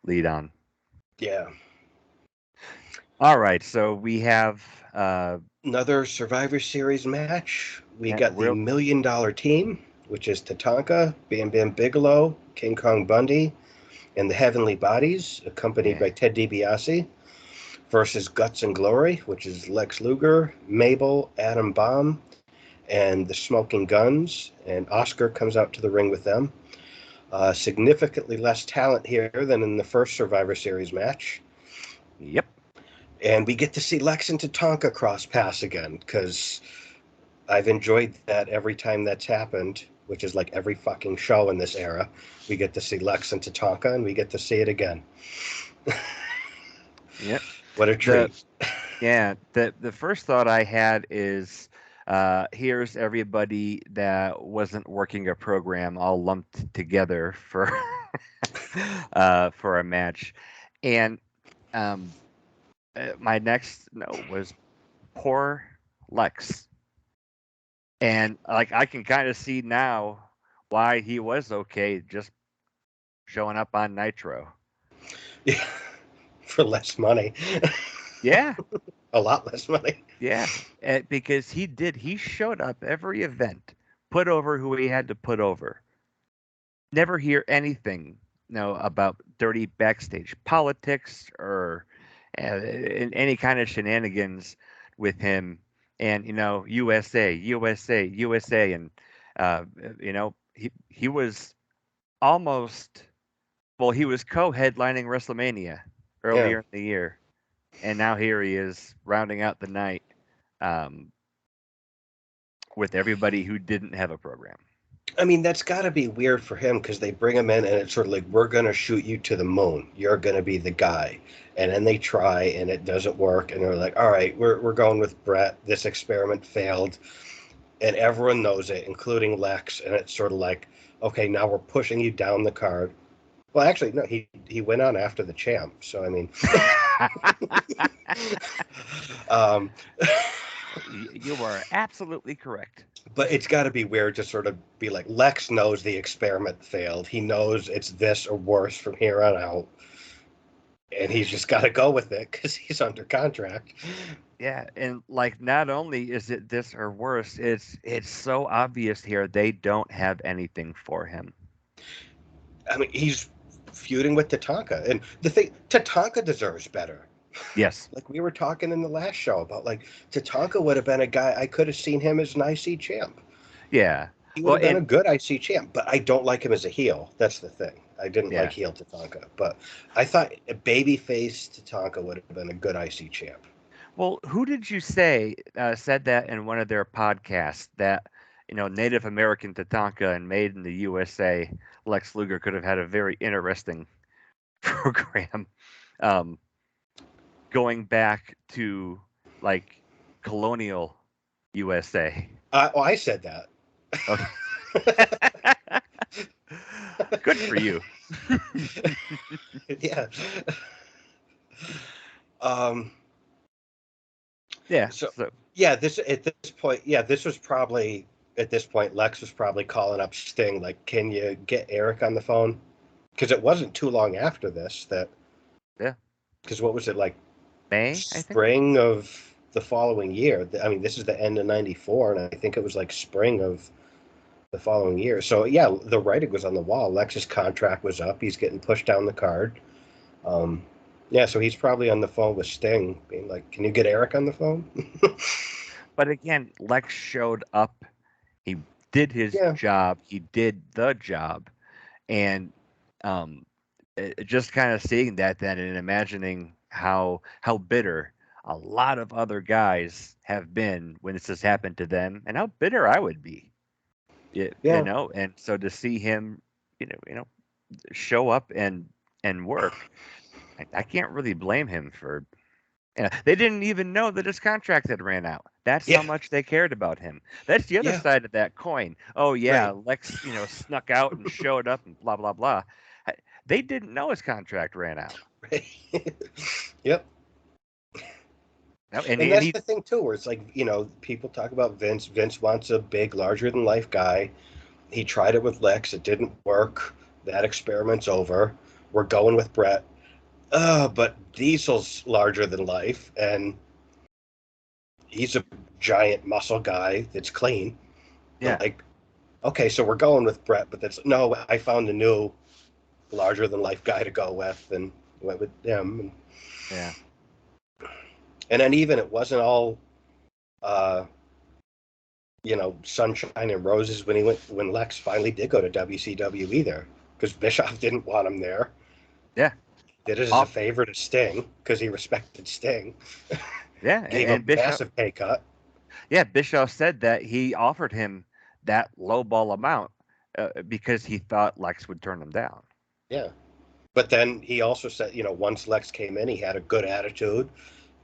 lead on. Yeah. All right, so we have Another Survivor Series match. We yeah, got the real $1 million team, which is Tatanka, Bam Bam Bigelow, King Kong Bundy, and the Heavenly Bodies, accompanied yeah. by Ted DiBiase, versus Guts and Glory, which is Lex Luger, Mabel, Adam Bomb, and the Smoking Guns. And Oscar comes out to the ring with them. Significantly less talent here than in the first Survivor Series match. Yep. And we get to see Lex and Tatanka cross paths again because I've enjoyed that every time that's happened, which is like every fucking show in this era. We get to see Lex and Tatanka, and we get to see it again. Yep. What a The treat. yeah, the first thought I had is here's everybody that wasn't working a program all lumped together for a match. And um my next note was poor Lex. And like I can kind of see now why he was okay just showing up on Nitro. Yeah, for less money. Yeah, A lot less money. yeah, because he showed up every event, put over who he had to put over. Never hear anything, about dirty backstage politics or in any kind of shenanigans with him. And USA, USA, USA, and he was almost well, he was co-headlining WrestleMania. Yeah. earlier in the year, and now here he is rounding out the night um, with everybody who didn't have a program. I mean, that's got to be weird for him because they bring him in and it's sort of like, we're going to shoot you to the moon. You're going to be the guy. And then they try and it doesn't work. And they're like, all right, we're going with Brett. This experiment failed. And everyone knows it, including Lex. And it's sort of like, okay, now we're pushing you down the card. Well, actually, no, he went on after the champ. So, I mean, um, You are absolutely correct. but it's got to be weird to sort of be like, Lex knows the experiment failed. He knows it's this or worse from here on out. And he's just got to go with it because he's under contract. Yeah, and like not only is it this or worse, it's so obvious here they don't have anything for him. I mean, he's feuding with Tatanka. And the thing, Tatanka deserves better. Yes. Like we were talking in the last show about, like, Tatanka would have been a guy, I could have seen him as an IC champ. Yeah. He would Well, have been a and good IC champ, but I don't like him as a heel. That's the thing. I didn't like yeah. heel Tatanka, but I thought a babyface Tatanka would have been a good IC champ. Well, who did you say said that in one of their podcasts that Native American Tatanka and Made in the USA Lex Luger could have had a very interesting program, um, going back to like colonial USA. I said that. Okay. Good for you. Yeah. Um. Yeah. So So yeah, this at this point, yeah, this was probably at this point, Lex was probably calling up Sting, like, "Can you get Eric on the phone?" Because it wasn't too long after this that. yeah, Because what was it like? May I think. Spring of the following year. I mean, this is the end of '94, and I think it was like spring of the following year. So yeah, the writing was on the wall. Lex's contract was up. He's getting pushed down the card. Um, yeah, so he's probably on the phone with Sting, being like, "Can you get Eric on the phone?" But again, Lex showed up. He did his Yeah, job. He did the job, and um, just kind of seeing that then and imagining how bitter a lot of other guys have been when this has happened to them, and how bitter I would be. yeah, And so to see him, show up and work, I can't really blame him for. They didn't even know that his contract had ran out. That's how yeah, much they cared about him. That's the other yeah. side of that coin. Oh yeah, Right, Lex, snuck out and showed up and blah blah blah. They didn't know his contract ran out. right. Yep. No, and And and that's he the thing too, where it's like, people talk about Vince. Vince wants a big, larger than life guy. He tried it with Lex. It didn't work. That experiment's over. We're going with Brett. But Diesel's larger than life, and he's a giant muscle guy that's clean. yeah Like, okay, so we're going with Brett, but that's no. I found a new larger than life guy to go with, and went with him. yeah And then even it wasn't all, uh, sunshine and roses when Lex finally did go to WCW either, because Bischoff didn't want him there. yeah Did it as a off favor to Sting because he respected Sting. yeah Gave him and a Bischoff massive pay cut. Bischoff said that he offered him that low ball amount because he thought Lex would turn him down. Yeah. But then he also said, once Lex came in, he had a good attitude.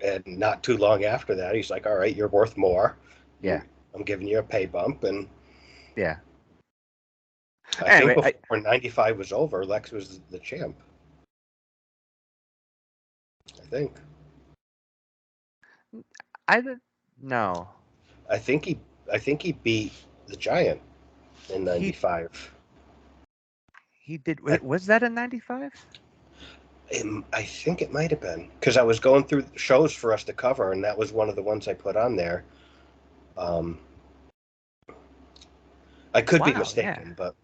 And not too long after that, he's like, all right, you're worth more. Yeah I'm giving you a pay bump. And yeah. I think Anyway, before '95 was over, Lex was the champ. I think. I don't know. I think he. I think he beat the Giant in He '95. he did. I, Was that in '95? I think it might have been because I was going through shows for us to cover, and that was one of the ones I put on there. Um, I could be Wow. Yeah. mistaken, but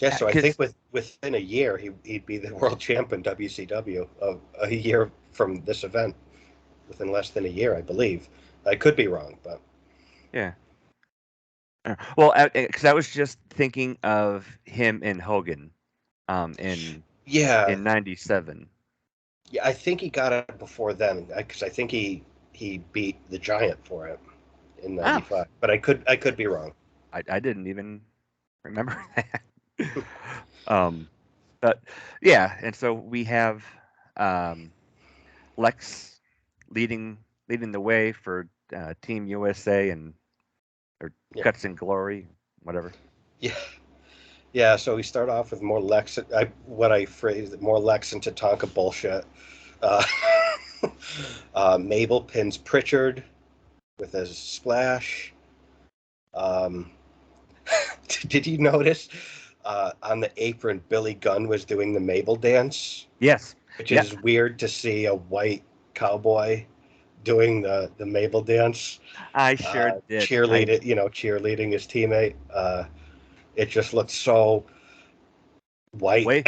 yeah. So I think Because within a year, he'd be the world champ in WCW of a year from this event. Within less than a year, I believe. I could be wrong, but yeah. Well, because I was just thinking of him and Hogan, in Yeah, in '97. yeah. I think he got it before then because I think he beat the Giant for it in Oh, '95. But I could be wrong. I didn't even remember that. um, but yeah, and so we have um, Lex leading leading the way for Team USA and or Yeah, Guts and Glory, whatever. yeah, yeah. So we start off with more Lex. What I phrased it, more Lex and Tatanka bullshit. Uh, Mabel pins Pritchard with a splash. Um, did you notice on the apron Billy Gunn was doing the Mabel dance, Yes. which Yeah, is weird to see a white cowboy doing the Mabel dance, I sure did. I cheerleading his teammate. It just looked so white. way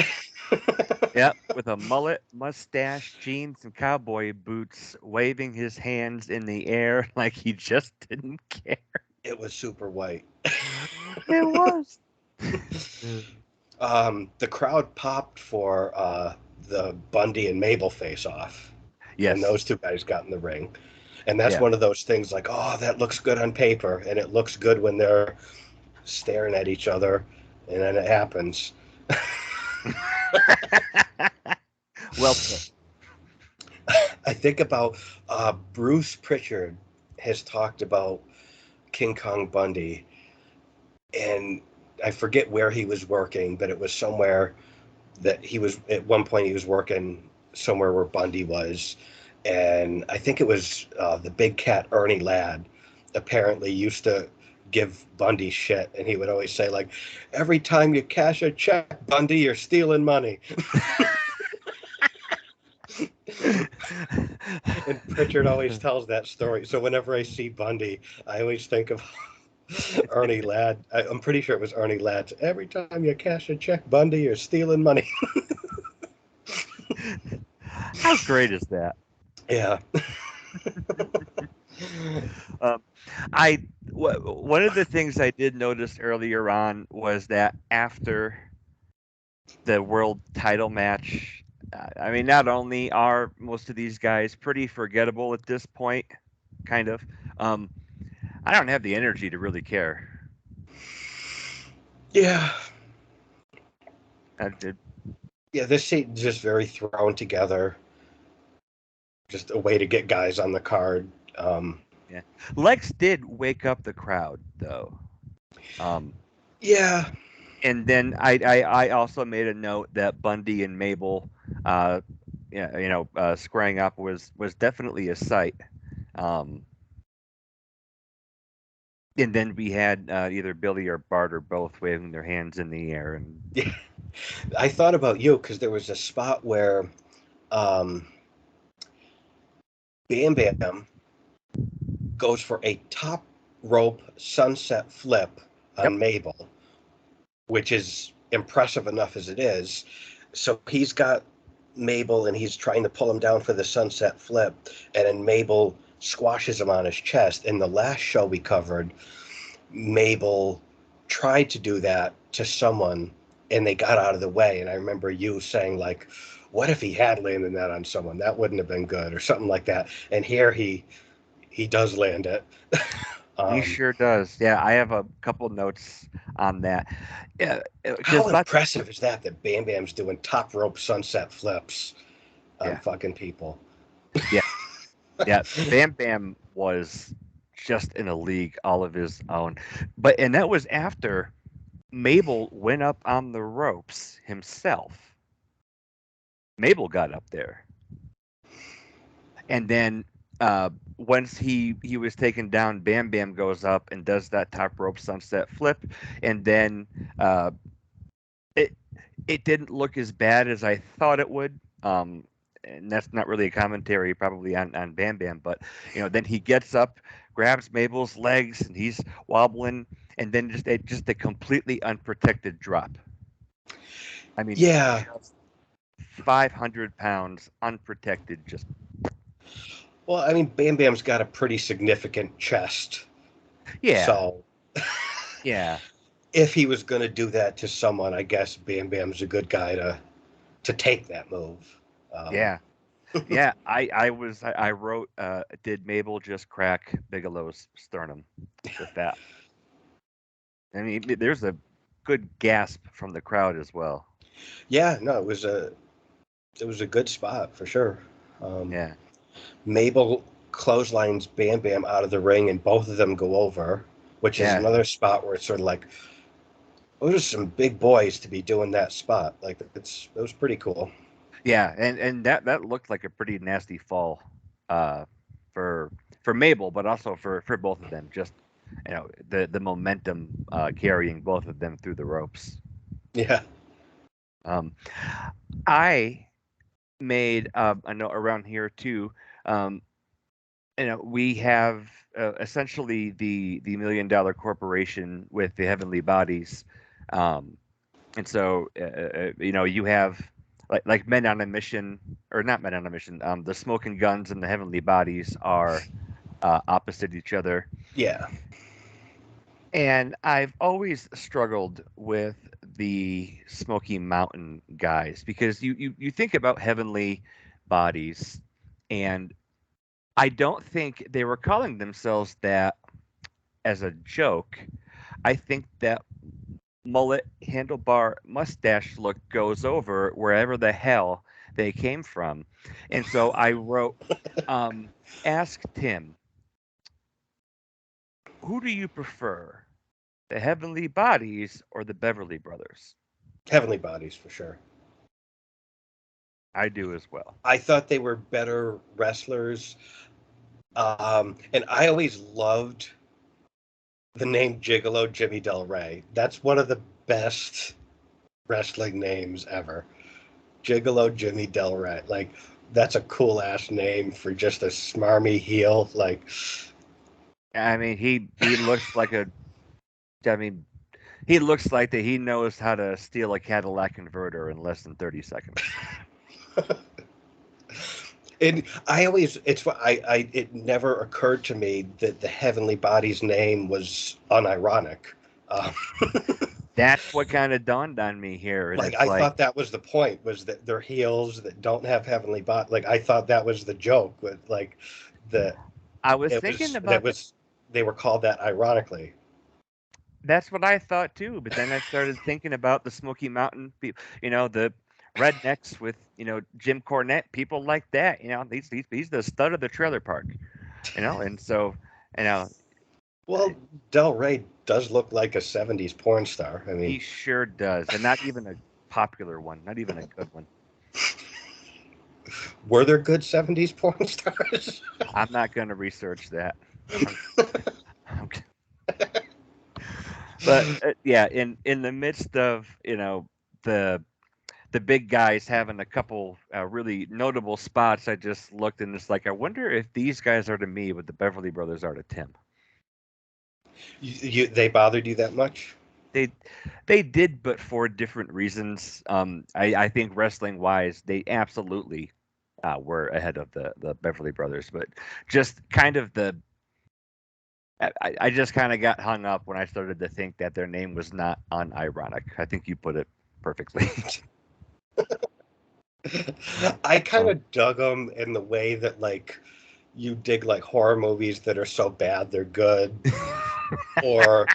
yeah, with a mullet, mustache, jeans, and cowboy boots, waving his hands in the air like he just didn't care. It was super white. It was. The crowd popped for the Bundy and Mabel face off when Yes. those two guys got in the ring. And that's Yeah. one of those things like, oh, that looks good on paper. And it looks good when they're staring at each other. And then it happens. Well put. I think about Bruce Pritchard has talked about King Kong Bundy. And I forget where he was working, but it was somewhere that he was at one point he was working somewhere where Bundy was, and I think it was the big cat Ernie Ladd apparently used to give Bundy shit, and he would always say like, "Every time you cash a check, Bundy, you're stealing money." And Pritchard always tells that story. So whenever I see Bundy, I always think of Ernie Ladd. I'm pretty sure it was Ernie Ladd. Every time you cash a check, Bundy, you're stealing money. How great is that? Yeah. Um, one of the things I did notice earlier on was that after the world title match, I mean, not only are most of these guys pretty forgettable at this point, kind of, um, I don't have the energy to really care. Yeah. I did, Yeah, this seat just very thrown together. Just a way to get guys on the card. yeah. Lex did wake up the crowd though. Um, Yeah, and then I also made a note that Bundy and Mabel, uh, yeah, squaring up was definitely a sight. Um, and then we had either Billy or Bart or both waving their hands in the air, and yeah. I thought about you because there was a spot where um, Bam Bam goes for a top rope sunset flip yep, on Mabel, which is impressive enough as it is. So he's got Mabel and he's trying to pull him down for the sunset flip, and then Mabel squashes him on his chest. In the last show we covered, Mabel tried to do that to someone and they got out of the way. And I remember you saying, like, what if he had landed that on someone? That wouldn't have been good, or something like that. And here he does land it. he um, sure does. Yeah, I have a couple notes on that. Yeah, how because impressive is that Bam Bam's doing top rope sunset flips on yeah, fucking people? yeah, yeah. Bam Bam was just in a league all of his own, and that was after Mabel went up on the ropes himself. Mabel got up there, and then once he was taken down, Bam Bam goes up and does that top rope sunset flip, and then uh, it it didn't look as bad as I thought it would. And that's not really a commentary probably on Bam Bam, but then he gets up, grabs Mabel's legs, and he's wobbling, and then just a completely unprotected drop. I mean, Yeah. just 500 pounds unprotected, just Well, I mean, Bam Bam's got a pretty significant chest. yeah, So yeah, if he was going to do that to someone, I guess Bam Bam's a good guy to to take that move. Yeah. Yeah, I wrote, did Mabel just crack Bigelow's sternum with that? I mean, there's a good gasp from the crowd as well. Yeah, no, it was a good spot for sure. Um, Yeah. Mabel clotheslines Bam Bam out of the ring, and both of them go over, which is Yeah. another spot where it's sort of like those are some big boys to be doing that spot. Like it was pretty cool. Yeah, and that looked like a pretty nasty fall, uh, for Mabel, but also for both of them. Just, the momentum, carrying both of them through the ropes. Yeah, Um, I made, a note around here too. Um, we have, essentially the $1 million corporation with the heavenly bodies, um, and so, you have, like men on a mission, or not men on a mission. The smoking guns and the heavenly bodies are, opposite each other, yeah, and I've always struggled with the Smoky Mountain guys, because you think about heavenly bodies, and I don't think they were calling themselves that as a joke. I think that mullet, handlebar, mustache look goes over wherever the hell they came from. And so I wrote, um, ask Tim, who do you prefer, the Heavenly Bodies or the Beverly Brothers? heavenly bodies for sure. I do as well. I thought they were better wrestlers, and I always loved the name Gigolo Jimmy Del Rey. That's one of the best wrestling names ever. Gigolo Jimmy Del Rey. Like that's a cool ass name for just a smarmy heel. Like I mean, he looks like a. I mean, he looks like that he knows how to steal a Cadillac converter in less than 30 seconds. and I always it's I it never occurred to me that the Heavenly Body's name was unironic. Um, That's what kind of dawned on me here, and like it's I like, thought that was the point was that they're heels that don't have heavenly body. Like I thought that was the joke with like the I was it thinking was that about that. was they were called that ironically. That's what I thought too, but then I started thinking about the Smoky Mountain people, the rednecks with, Jim Cornette, people like that. He's the stud of the trailer park, and so, you know, Well, Del Rey does look like a '70s porn star. I mean, he sure does, and not even a popular one, not even a good one. were there good '70s porn stars? I'm not going to research that. I'm, I'm, but, yeah, in the midst of, the big guys having a couple, really notable spots, I just looked and it's like, I wonder if these guys are to me what the Beverly Brothers are to Tim. They bothered you that much? They they did, but for different reasons. I think wrestling wise, they absolutely, were ahead of the Beverly Brothers, but just kind of I just kind of got hung up when I started to think that their name was not unironic. I think you put it perfectly. I kind um, of dug them in the way that like you dig like horror movies that are so bad they're good, or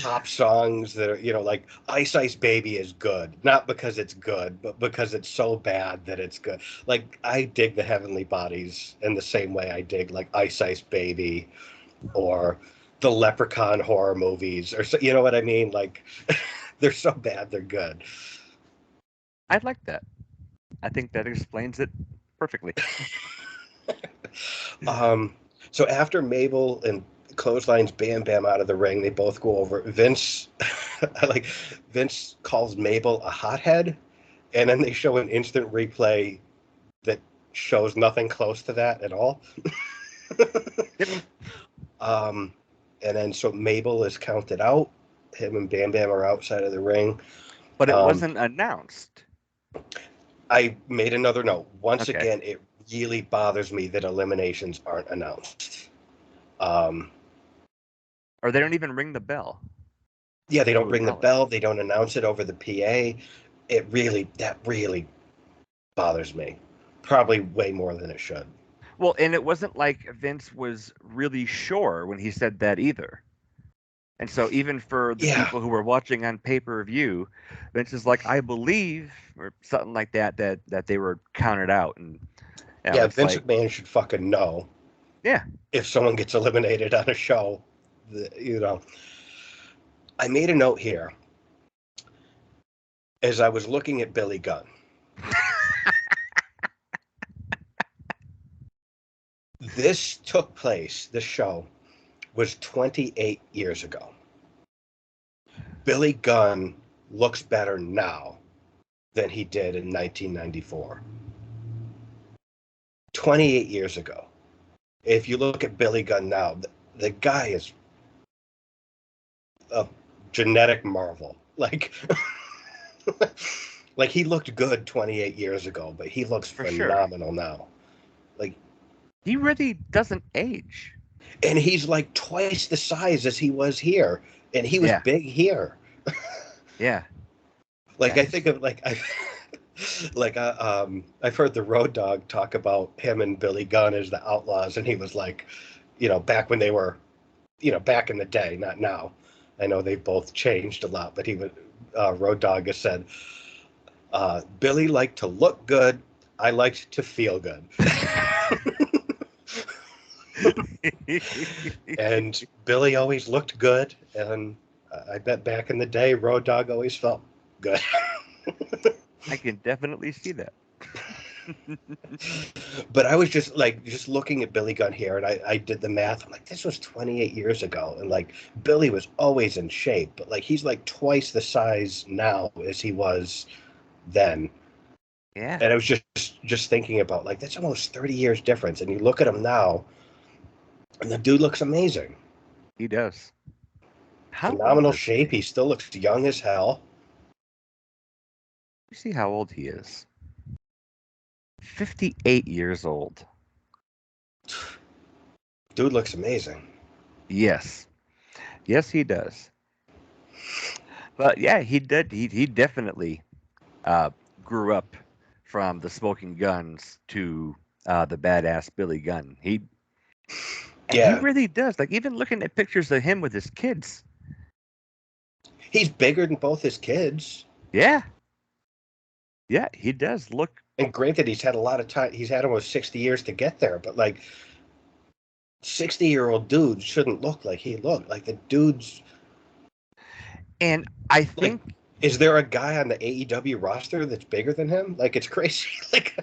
pop songs that are like Ice Ice Baby is good, not because it's good, but because it's so bad that it's good. Like I dig the Heavenly Bodies in the same way I dig like Ice Ice Baby or the Leprechaun horror movies, or so, you know what I mean? Like they're so bad they're good. I like that. I think that explains it perfectly. Um, so after Mabel and clotheslines Bam Bam out of the ring, they both go over. Vince, I like Vince calls Mabel a hothead, and then they show an instant replay that shows nothing close to that at all. Yep. um, and then so Mabel is counted out. Him and Bam Bam are outside of the ring. But it Um, wasn't announced. I made another note. Once Okay. again, it really bothers me that eliminations aren't announced. Um, Or they don't even ring the bell yeah, they don't to ring the acknowledge it. bell. They don't announce it over the PA. that really bothers me. Probably way more than it should. Well, and it wasn't like Vince was really sure when he said that either. And so even for the Yeah, people who were watching on pay-per-view, Vince is like, I believe, or something like that, that they were counted out. And yeah. it's Vince like, McMahon should fucking know yeah, if someone gets eliminated on a show. You know, I made a note here as I was looking at Billy Gunn. This took place. This show was 28 years ago. Billy Gunn looks better now than he did in 1994. 28 years ago. If you look at Billy Gunn now, the guy is a genetic marvel. Like, like he looked good 28 years ago, but he looks for sure. phenomenal now. Like, He really doesn't age. and he's like twice the size as he was here, and he was Yeah, big here. yeah, Like yeah. I think of I've heard the Road Dogg talk about him and Billy Gunn as the Outlaws, and he was like, back when they were, back in the day, not now. I know they've both changed a lot, but Road Dogg has said, Billy liked to look good, I liked to feel good. And Billy always looked good, and I bet back in the day, Road Dogg always felt good. I can definitely see that. But I was just looking at Billy Gunn here, and I did the math. I'm like, this was 28 years ago, and like Billy was always in shape, but like he's like twice the size now as he was then. Yeah, And I was just thinking about like that's almost 30 years difference, and you look at him now, and the dude looks amazing, he does. How old phenomenal is he? shape. He still looks young as hell. You see how old he is. 58 years old. Dude looks amazing. Yes. Yes, he does. But yeah, he did. He definitely uh, grew up from the Smoking Guns to the badass Billy Gunn. He Yeah, really does. Like even looking at pictures of him with his kids. he's bigger than both his kids. Yeah, yeah, he does look. And granted, he's had a lot of time. He's had almost 60 years to get there, but like 60-year-old dudes shouldn't look like he looked. Like the dudes, And I like, think is there a guy on the AEW roster that's bigger than him? Like it's crazy. Like,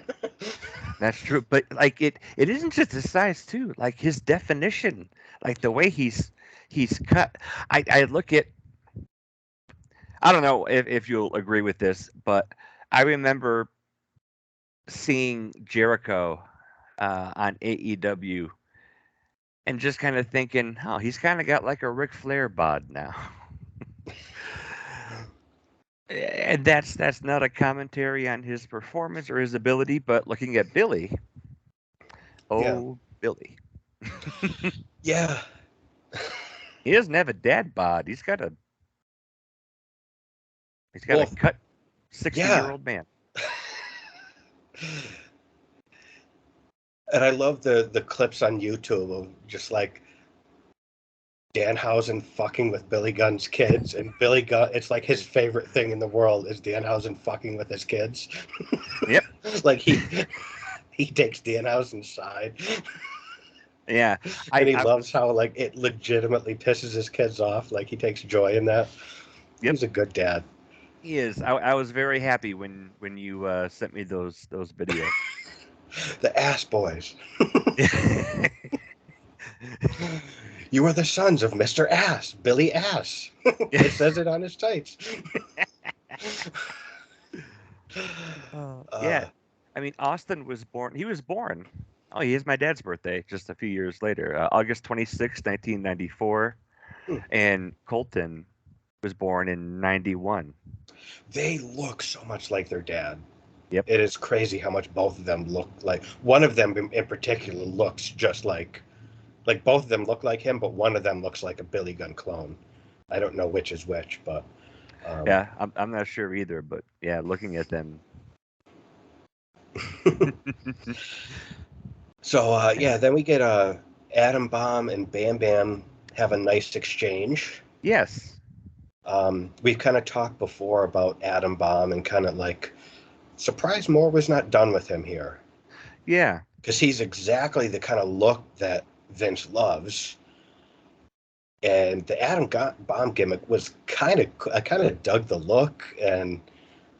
that's true. But like it isn't just his size too. Like his definition, like the way he's cut. I look at. I don't know if you'll agree with this, but I remember seeing Jericho on AEW and just kind of thinking, oh, he's kind of got like a Ric Flair bod now. And that's not a commentary on his performance or his ability, but looking at Billy, yeah, oh Billy, yeah. he doesn't have a dad bod. He's got a Well, cut 60-year yeah. old man. And I love the clips on YouTube of just like Danhausen fucking with Billy Gunn's kids, and Billy Gunn. It's like his favorite thing in the world is Danhausen fucking with his kids. Yep. Like he takes Danhausen's side. Yeah. And he I loves how like it legitimately pisses his kids off. Like he takes joy in that. Yep. He's a good dad. He is. I was very happy when you sent me those videos. The Ass Boys. You are the sons of Mr. Ass, Billy Ass. It says it on his tights. Yeah. I mean, Austin was born. He was born. Oh, he is my dad's birthday, just a few years later, August 26, 1994, Hmm. and Colton was born in 91. They look so much like their dad. Yep. It is crazy how much both of them look like. One of them in particular looks just like both of them look like him, but one of them looks like a Billy Gunn clone. I don't know which is which, but Um, Yeah, I'm not sure either, but yeah, looking at them. so Yeah. yeah, then we get Atom Bomb and Bam Bam have a nice exchange. Yes. We've kind of talked before about Atom Bomb and kind of like surprised more was not done with him here Yeah. because he's exactly the kind of look that Vince loves. And the Bomb gimmick was I kind of dug the look, and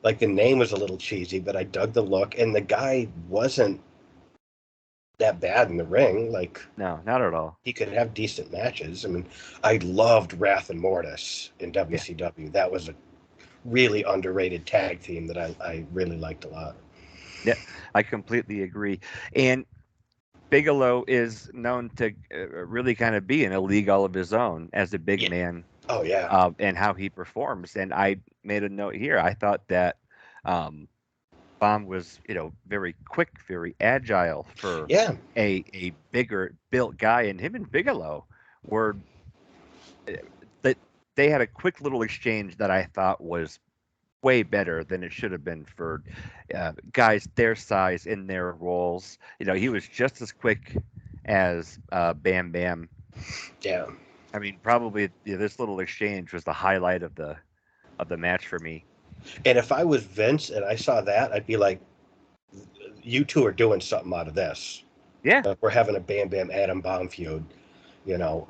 like the name was a little cheesy, but I dug the look, and the guy wasn't that bad in the ring. Like No, not at all. he could have decent matches. I mean, I loved Wrath and Mortis in Yeah. WCW. That was a really underrated tag team that I really liked a lot. Yeah, I completely agree. And Bigelow is known to really kind of be in a league all of his own as a big Yeah. man, Oh yeah. and how he performs. And I made a note here. I thought that um, Bomb was, very quick, very agile for Yeah. a bigger built guy, and him and Bigelow were that they had a quick little exchange that I thought was way better than it should have been for guys their size in their roles. He was just as quick as Bam Bam. Yeah. I mean, probably this little exchange was the highlight of the match for me. And if I was Vince and I saw that, I'd be like, you two are doing something out of this. Yeah, We're having a Bam Bam Adam Bomb feud, you know.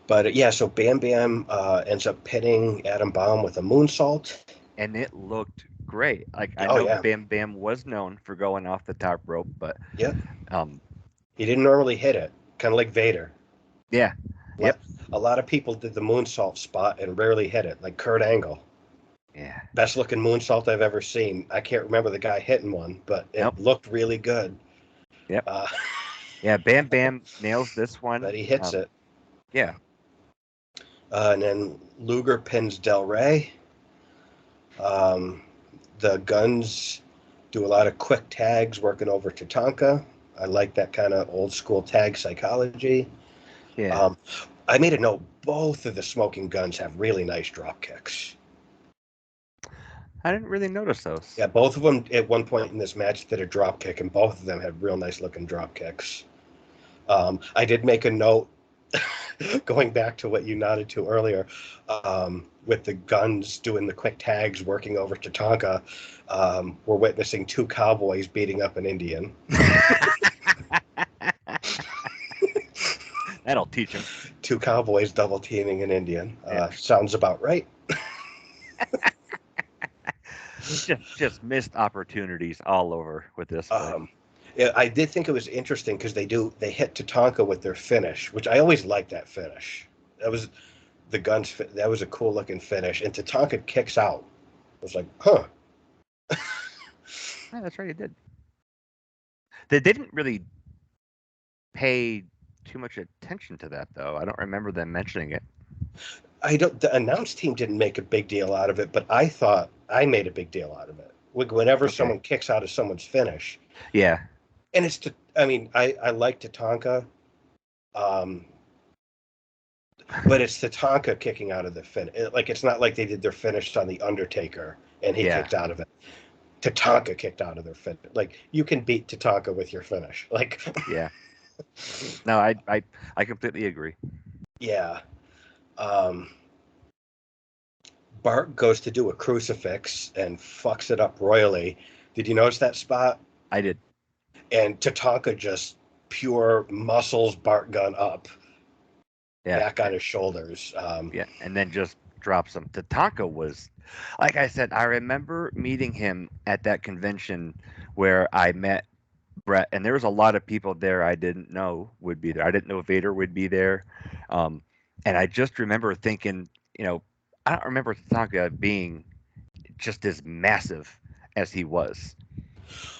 But yeah, so Bam Bam ends up pitting Adam Bomb with a moonsault. and it looked great. Like, I Oh know yeah, Bam Bam was known for going off the top rope, but yep. um, He didn't normally hit it, kind of like Vader. yeah, yep, A lot of people did the moonsault spot and rarely hit it, like Kurt Angle. yeah, Best looking moonsault I've ever seen. I can't remember the guy hitting one, but nope, it looked really good. yep, Uh, yeah. Bam Bam nails this one. but he hits it. Yeah, And then Luger pins Del Rey. Um, the Guns do a lot of quick tags working over Tatanka. I like that kind of old school tag psychology. yeah. Um, I made a note. Both of the Smoking Guns have really nice drop kicks. I didn't really notice those. Yeah, both of them at one point in this match did a drop kick, and both of them had real nice looking drop kicks. I did make a note going back to what you nodded to earlier, with the Guns doing the quick tags, working over Tatanka. We're witnessing two cowboys beating up an Indian. That'll teach him. Two cowboys double teaming an Indian. Yeah. Sounds about right. Just missed opportunities all over with this one. Yeah, I did think it was interesting because they hit Tatanka with their finish, which I always liked that finish. That was the Guns. That was a cool looking finish, and Tatanka kicks out. I was like, huh. Yeah, that's right, he did. They didn't really pay too much attention to that, though. I don't remember them mentioning it. I don't. The announce team didn't make a big deal out of it, but I thought I made a big deal out of it. Whenever Okay. someone kicks out of someone's finish, Yeah. and it's to. I mean, I like Tatanka, um, but it's Tatanka kicking out of the finish. Like it's not like they did their finish on the Undertaker and he Yeah. kicked out of it. Tatanka kicked out of their finish. Like you can beat Tatanka with your finish. Like Yeah. No, I completely agree. yeah. Um, Bart goes to do a crucifix and fucks it up royally. Did you notice that spot? I did. And Tatanka just pure muscles Bart Gunn up, Yeah. back on his shoulders. Yeah. And then just drops him. Tatanka was, like I said, I remember meeting him at that convention where I met Brett, and there was a lot of people there I didn't know would be there. I didn't know Vader would be there. Um, and I just remember thinking, I don't remember Tatanka being just as massive as he was.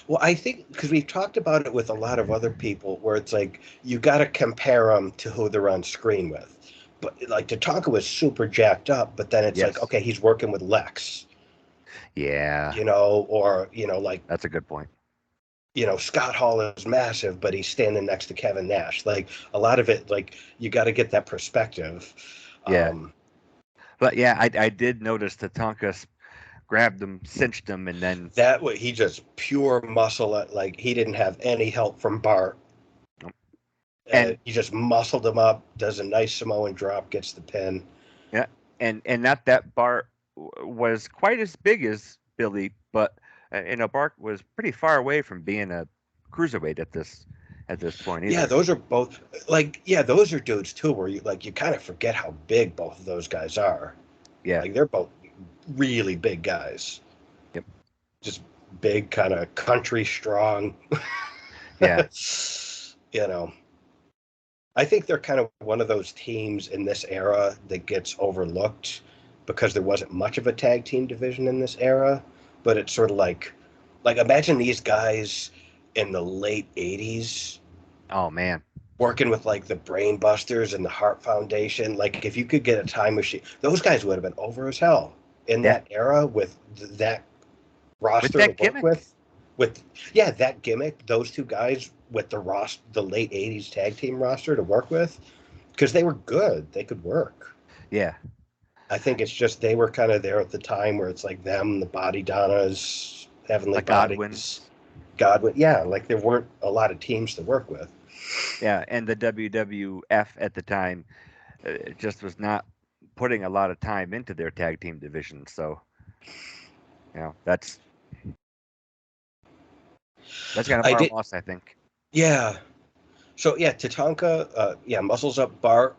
Well, I think because we've talked about it with a lot of other people, where it's like you got to compare them to who they're on screen with. But like Tatanka was super jacked up, but then it's like, Yes. okay, he's working with Lex, Yeah, or like that's a good point. Scott Hall is massive, but he's standing next to Kevin Nash. Like a lot of it, like you got to get that perspective. Yeah. Um, But yeah, I did notice Tatanka grabbed him, cinched him, and then That way, he just pure muscle it. Like he didn't have any help from Bart. and He just muscled him up, does a nice Samoan drop, gets the pin. yeah, and not that Bart was quite as big as Billy, but Bart was pretty far away from being a cruiserweight at this point Yeah, either. those are both like those are dudes too, where you kind of forget how big both of those guys are. Yeah. Like they're both really big guys, Yep. just big, kind of country strong. Yeah. you know, I think they're kind of one of those teams in this era that gets overlooked because there wasn't much of a tag team division in this era. But it's sort of like imagine these guys in the late '80s Oh man. working with like the Brain Busters and the Heart Foundation. Like if you could get a time machine, those guys would have been over as hell in Yeah. that era with that With roster to that work gimmick. with. With that gimmick, those two guys with the late '80s tag team roster to work with, because they were good, they could work. Yeah. I think it's just they were kind of there at the time where it's like them, the Body Donnas, Heavenly The Bodies, Godwins. Godwin. Yeah, like there weren't a lot of teams to work with. Yeah, and the WWF at the time just was not putting a lot of time into their tag team division. So, that's kind of I our did, loss, I think. yeah. So yeah, Tatanka, muscles up Bart,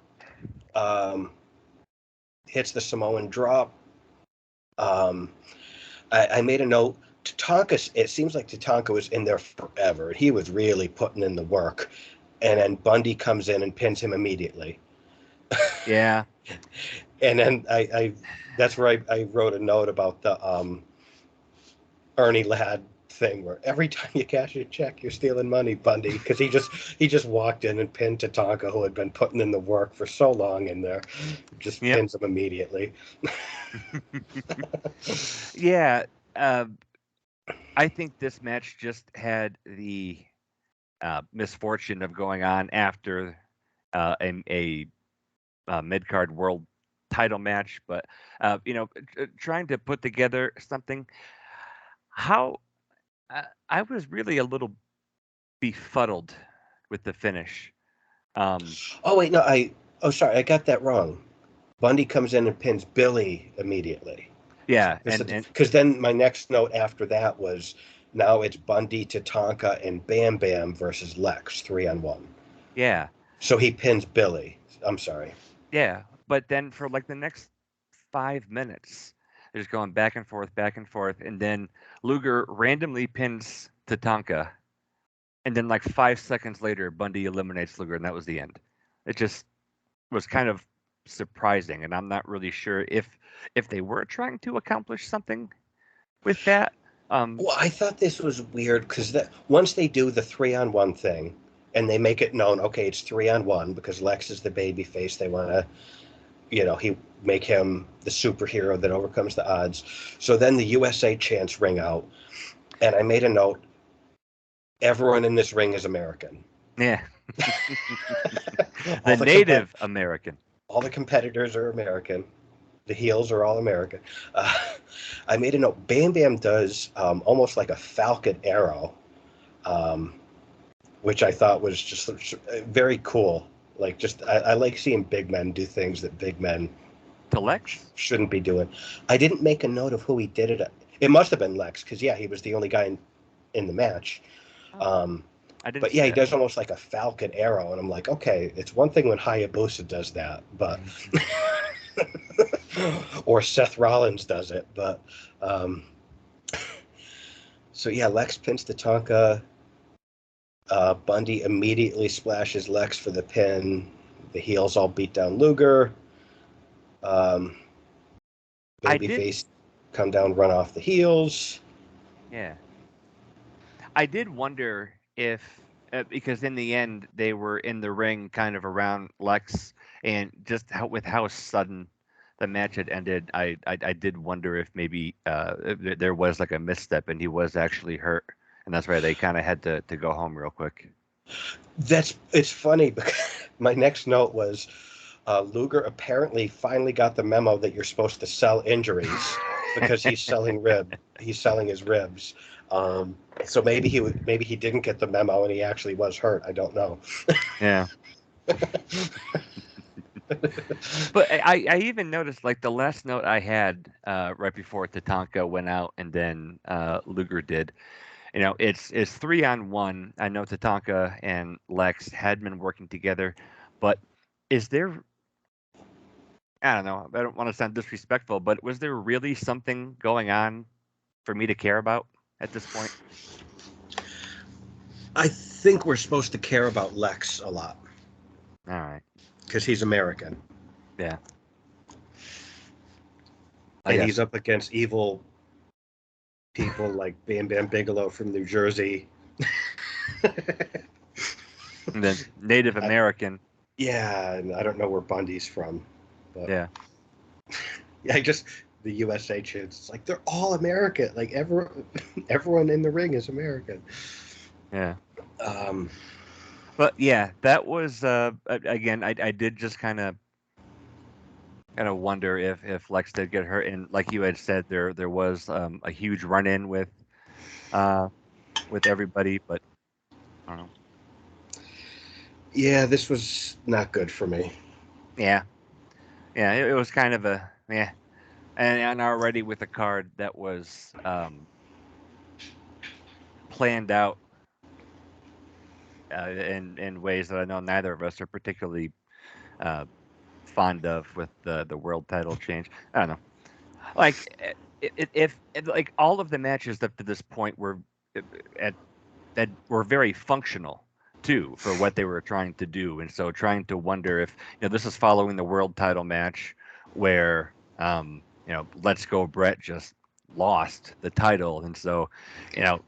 um, hits the Samoan drop. Um, I made a note. Tatanka, it seems like Tatanka was in there forever. He was really putting in the work, and then Bundy comes in and pins him immediately. Yeah. And then that's where I wrote a note about the Ernie Ladd thing, where every time you cash your check, you're stealing money, Bundy, because he just walked in and pinned Tatanka, who had been putting in the work for so long in there, just Yep. pins him immediately. Yeah. Uh, I think this match just had the misfortune of going on after a mid card world title match, but trying to put together something. How I was really a little befuddled with the finish. Um, Oh wait, no, sorry, I got that wrong. Bundy comes in and pins Billy immediately. yeah, and Because then my next note after that was now it's Bundy, Tatanka, and Bam Bam versus Lex 3-on-1. yeah, So he pins Billy. I'm sorry. yeah. But then for like the next 5 minutes, they're just going back and forth, and then Luger randomly pins Tatanka, and then like 5 seconds later, Bundy eliminates Luger, and that was the end. It just was kind of surprising, and I'm not really sure if they were trying to accomplish something with that. Um, Well, I thought this was weird because that once they do the 3-on-1 thing and they make it known, okay, it's 3-on-1 because Lex is the baby face. They want to, he make him the superhero that overcomes the odds. So then the USA chants ring out, and I made a note. Everyone in this ring is American. yeah, all the the compet- Native American. all the competitors are American. The heels are all American. Uh, I made a note. Bam Bam does almost like a falcon arrow, um, which I thought was just very cool. Like, just I like seeing big men do things that big men To Lex? shouldn't be doing. I didn't make a note of who he did it. It must have been Lex because yeah, he was the only guy in the match. Oh, Um, I didn't but see yeah, he that. does almost like a falcon arrow, and I'm like, okay, it's one thing when Hayabusa does that, but or Seth Rollins does it, but um, so yeah, Lex pins Tatanka. Bundy immediately splashes Lex for the pin. The heels all beat down Luger. Um, I did, Babyface come down, run off the heels. yeah. I did wonder if, because in the end they were in the ring, kind of around Lex, and just with how sudden the match had ended, I did wonder if maybe there was like a misstep and he was actually hurt, and that's why they kind of had to go home real quick. It's funny because my next note was Luger apparently finally got the memo that you're supposed to sell injuries because he's selling his ribs. So maybe he didn't get the memo and he actually was hurt. I don't know. Yeah. But I even noticed, like, the last note I had right before Tatanka went out and then Luger did. It's 3-on-1. I know Tatanka and Lex had been working together, but is there? I don't know. I don't want to sound disrespectful, but was there really something going on for me to care about at this point? I think we're supposed to care about Lex a lot All right. because he's American. Yeah. And he's up against evil people like Bam Bam Bigelow from New Jersey. And then Native American. Yeah, and I don't know where Bundy's from. But Yeah. Yeah, the USA chants. It's like they're all American. Like everyone in the ring is American. Yeah. Um, But yeah, that was again. I did just kind of wonder if Lex did get hurt, and like you had said, there was a huge run in with everybody, but I don't know. Yeah, this was not good for me. Yeah, yeah, it was kind of a yeah, and already with a card that was planned out in ways that I know neither of us are particularly uh, fond of with the world title change. I don't know. Like if like all of the matches up to this point were at that were very functional too for what they were trying to do, and so trying to wonder if this is following the world title match where Let's Go Brett just lost the title, and so you know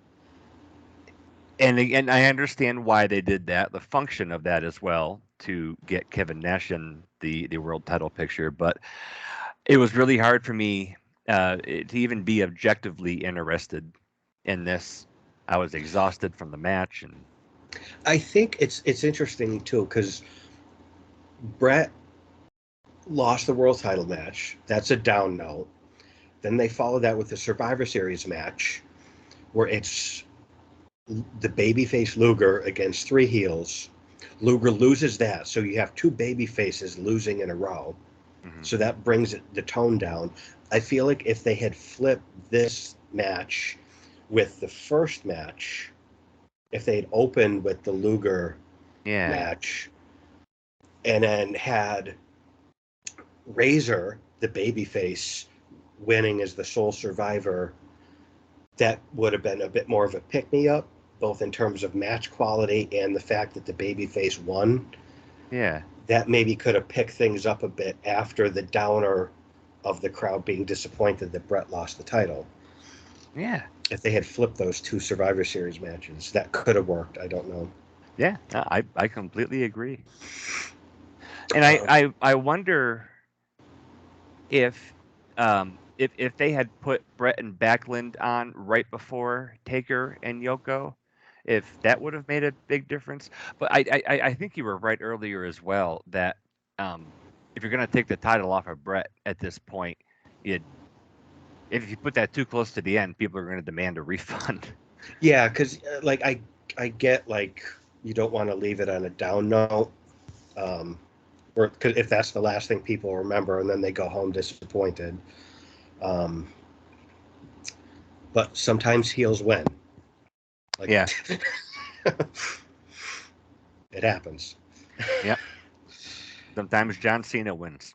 and I understand why they did that, the function of that as well, to get Kevin Nash in the world title picture. But it was really hard for me to even be objectively interested in this. I was exhausted from the match, and I think it's interesting too because Brett lost the world title match. That's a down note. Then they follow that with the Survivor Series match, where it's the babyface Luger against three heels. Luger loses that, so you have two baby faces losing in a row. mm-hmm. So that brings the tone down. I feel like if they had flipped this match with the first match, if they had opened with the Luger match and then had Razor, the babyface, winning as the sole survivor, that would have been a bit more of a pick-me-up, both in terms of match quality and the fact that the babyface won. Yeah. That maybe could have picked things up a bit after the downer of the crowd being disappointed that Brett lost the title. Yeah. If they had flipped those two Survivor Series matches, that could have worked. I don't know. Yeah, no, I completely agree. And I wonder if they had put Brett and Backlund on right before Taker and Yoko, if that would have made a big difference. But I think you were right earlier as well that if you're going to take the title off of Brett at this point, you if you put that too close to the end, people are going to demand a refund. Yeah, because like I get like you don't want to leave it on a down note, or cause if that's the last thing people remember, and then they go home disappointed. But sometimes heels win. Like, Yeah. It happens. Yep. Sometimes John Cena wins.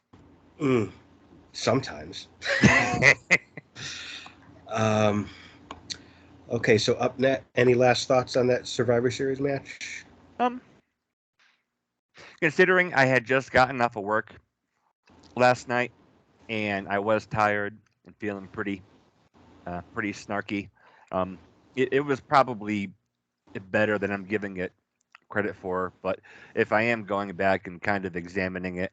Sometimes. Okay, so up next, any last thoughts on that Survivor Series match? Considering I had just gotten off of work last night and I was tired and feeling pretty snarky, it was probably better than I'm giving it credit for. But if I am going back and kind of examining it,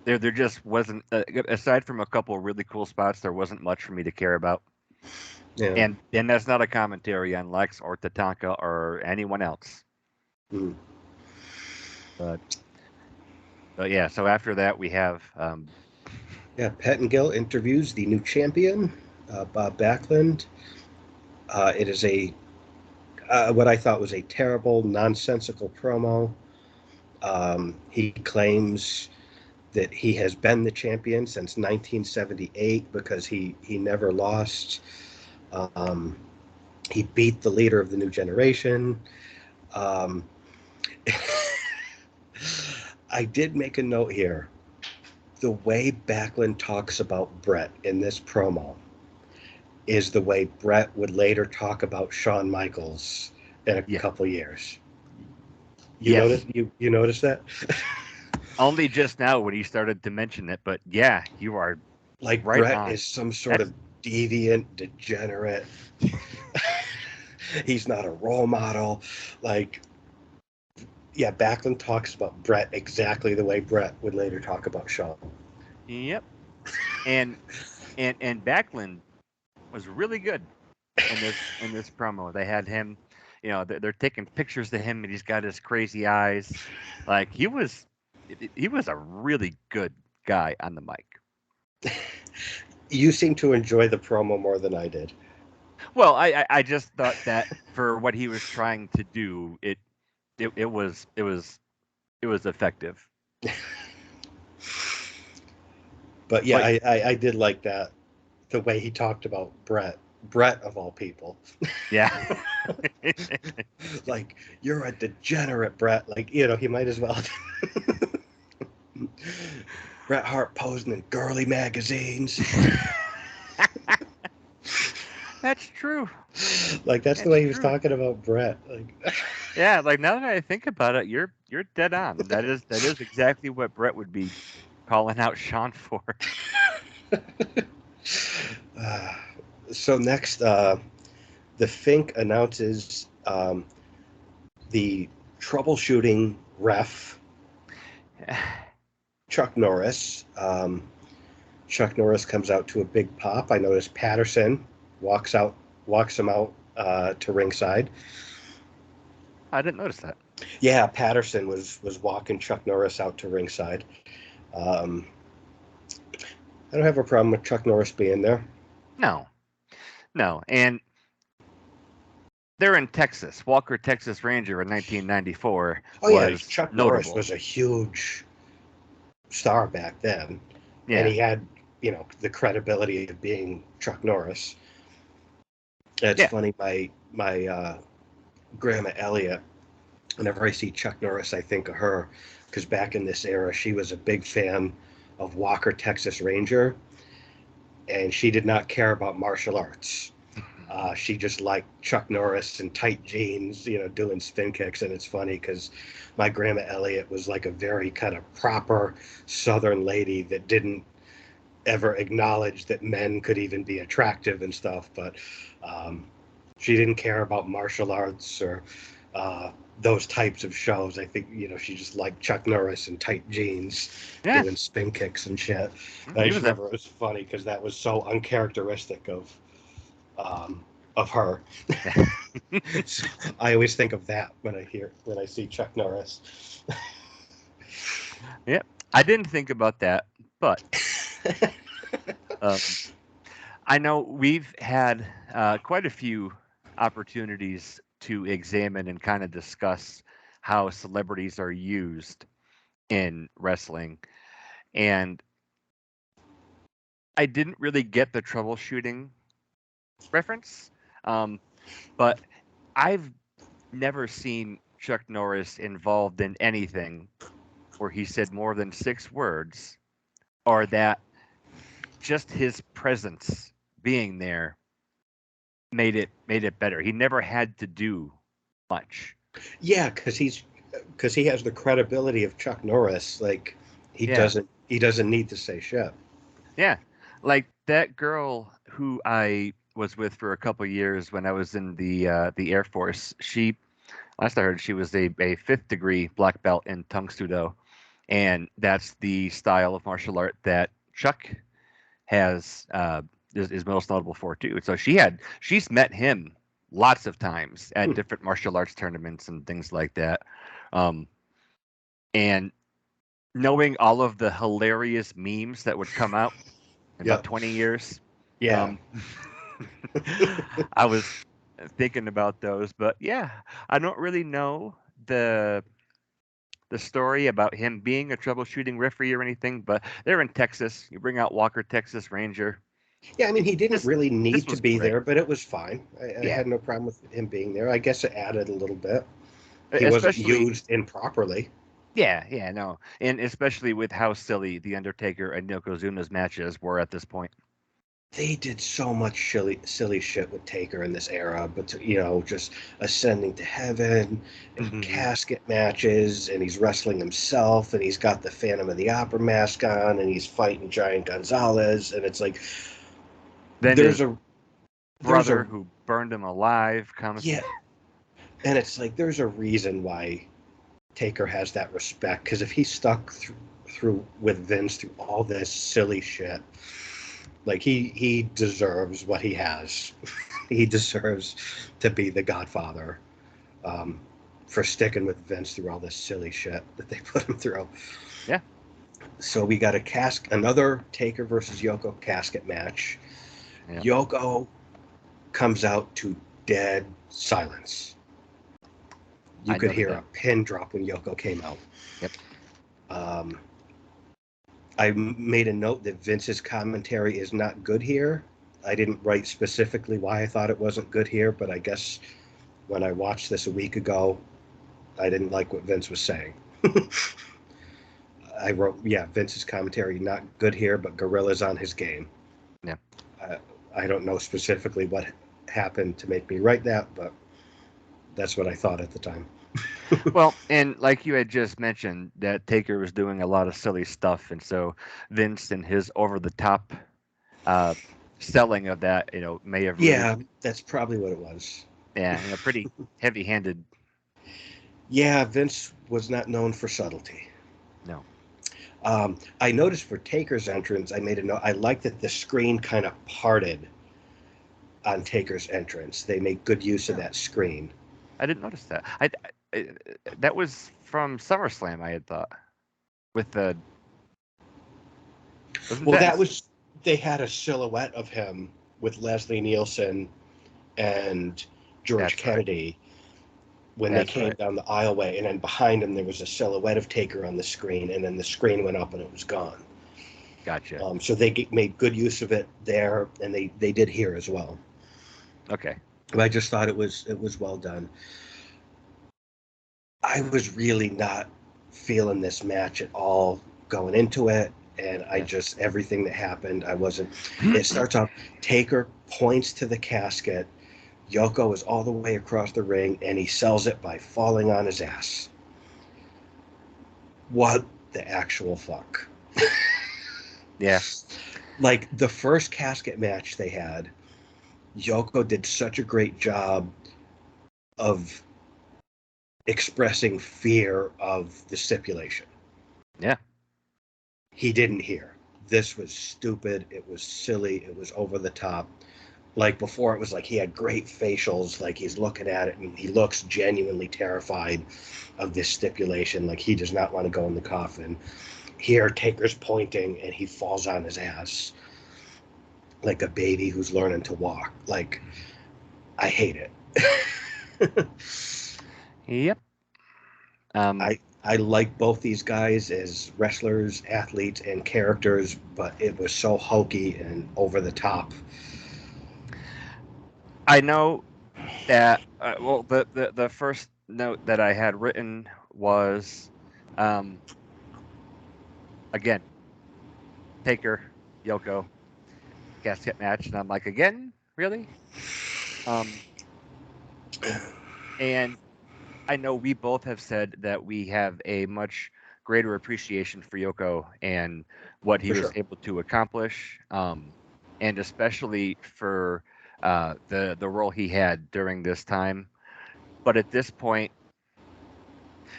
there just wasn't aside from a couple of really cool spots, there wasn't much for me to care about. Yeah. And that's not a commentary on Lex or Tatanka or anyone else. But yeah, so after that we have Yeah, Pettengill interviews the new champion, Bob Backlund. It is a what I thought was a terrible, nonsensical promo. He claims that he has been the champion since 1978 because he never lost. Um, he beat the leader of the new generation. Um, I did make a note here. The way Backlund talks about Brett in this promo is the way Brett would later talk about Shawn Michaels in a yeah, couple years. You notice yes, you notice that? only just now when he started to mention it, but yeah, you are Like right Brett on. is some sort That's of deviant, degenerate. He's not a role model. Like, yeah, Backlund talks about Brett exactly the way Brett would later talk about Shawn. yep. And and Backlund was really good in this promo. They had him, you know, they're taking pictures of him, and he's got his crazy eyes. Like he was a really good guy on the mic. You seem to enjoy the promo more than I did. Well, I just thought that for what he was trying to do, it was effective. But yeah, But I did like that the way he talked about Brett. Brett of all people. yeah, Like, you're a degenerate, Brett. Like, you know, he might as well. Bret Hart posing in girly magazines. that's true. Like, that's the That's way he was true. talking about Brett. Like, Yeah, like now that I think about it, you're dead on. That is exactly what Brett would be calling out Sean for. uh, so next, the Fink announces the troubleshooting ref, Chuck Norris. Chuck Norris comes out to a big pop. I noticed Patterson walks out, walks him out to ringside. I didn't notice that. Yeah, Patterson was walking Chuck Norris out to ringside. Um, I don't have a problem with Chuck Norris being there. No, no, and they're in Texas. Walker Texas Ranger in 1994 Oh yeah, was Chuck Norris notable. was a huge star back then, and Yeah, he had the credibility of being Chuck Norris. It's yeah, funny, my grandma Elliot. Whenever I see Chuck Norris, I think of her because back in this era, she was a big fan of Walker Texas Ranger, and she did not care about martial arts. She just liked Chuck Norris and tight jeans, doing spin kicks. And it's funny because my grandma Elliot was like a very kind of proper Southern lady that didn't ever acknowledge that men could even be attractive and stuff. But um, she didn't care about martial arts or uh, those types of shows. I think, she just liked Chuck Norris and tight jeans yeah. doing spin kicks and shit. And I He just was a remember it was funny because that was so uncharacteristic of her. So I always think of that when I see Chuck Norris. yeah. I didn't think about that, but um, I know we've had quite a few opportunities to examine and kind of discuss how celebrities are used in wrestling, and I didn't really get the troubleshooting reference. Um, but I've never seen Chuck Norris involved in anything where he said more than 6 words, or that just his presence being there made it better. He never had to do much. Yeah, because he has the credibility of Chuck Norris. Like he Yeah, doesn't need to say shit. yeah. Like that girl who I was with for a couple years when I was in the Air Force. She last I heard she was a fifth degree black belt in Tung Sudo, and that's the style of martial art that Chuck has is most notable for too. So she's met him lots of times at Hmm. different martial arts tournaments and things like that. Um, And knowing all of the hilarious memes that would come out in about Yep. 20 years, Yeah. um, I was thinking about those. But yeah, I don't really know the the story about him being a troubleshooting referee or anything, but they're in Texas. You bring out Walker, Texas Ranger. Yeah, I mean, he didn't This really this need to was be great. there, but it was fine. I Yeah, had no problem with him being there. I guess it added a little bit. He wasn't especially used improperly. yeah, no, and especially with how silly the Undertaker and Yokozuna's matches were at this point. They did so much silly shit with Taker in this era, but just ascending to heaven and Mhm. casket matches, and he's wrestling himself, and he's got the Phantom of the Opera mask on, and he's fighting Giant Gonzalez, and it's like Then there's his a there's brother, a who burned him alive, comes. yeah, and it's like there's a reason why Taker has that respect, because if he stuck through with Vince through all this silly shit, like he deserves what he has. He deserves to be the Godfather, um, for sticking with Vince through all this silly shit that they put him through. Yeah, So we got another Taker versus Yoko casket match. yeah, Yoko comes out to dead silence. You I could noted hear that. a pin drop when Yoko came out. Yep. Um, I made a note that Vince's commentary is not good here. I didn't write specifically why I thought it wasn't good here, but I guess when I watched this a week ago, I didn't like what Vince was saying. I wrote, yeah, Vince's commentary not good here, but Gorilla's on his game. Yeah. Uh, I don't know specifically what happened to make me write that, but that's what I thought at the time. Well, and like you had just mentioned, that Taker was doing a lot of silly stuff, and so Vince and his over the top uh, selling of that, may have really, Yeah, that's probably what it was. yeah, pretty heavy handed. Yeah, Vince was not known for subtlety. No, I noticed for Taker's entrance, I made a note. I like that the screen kind of parted on Taker's entrance. They made good use of no, that screen. I didn't notice that. I that was from SummerSlam. I had thought with the wasn't Well, that? that was they had a silhouette of him with Leslie Nielsen and George That's right. Kennedy when they That's came right. down the aisleway, and then behind him there was a silhouette of Taker on the screen, and then the screen went up and it was gone. Gotcha. So they made good use of it there, and they did here as well. Okay. But I just thought it was well done. I was really not feeling this match at all going into it, and I Yeah. just everything that happened, I wasn't. It starts off. Taker points to the casket. Yoko is all the way across the ring, and he sells it by falling on his ass. What the actual fuck? Yeah. Like the first casket match they had, Yoko did such a great job of expressing fear of the stipulation. Yeah. He didn't hear. This was stupid. It was silly. It was over the top. Like before, it was like he had great facials, like he's looking at it and he looks genuinely terrified of this stipulation. Like he does not want to go in the coffin. Here, Taker's pointing and he falls on his ass like a baby who's learning to walk. Like, I hate it. Yep. Um. I like both these guys as wrestlers, athletes, and characters, but it was so hokey and over the top. I know that. Well, the first note that I had written was, um, again, Taker, Yoko, casket match, and I'm like, again, really? Um, and I know we both have said that we have a much greater appreciation for Yoko and what he For was sure. able to accomplish, and especially for the role he had during this time. But at this point,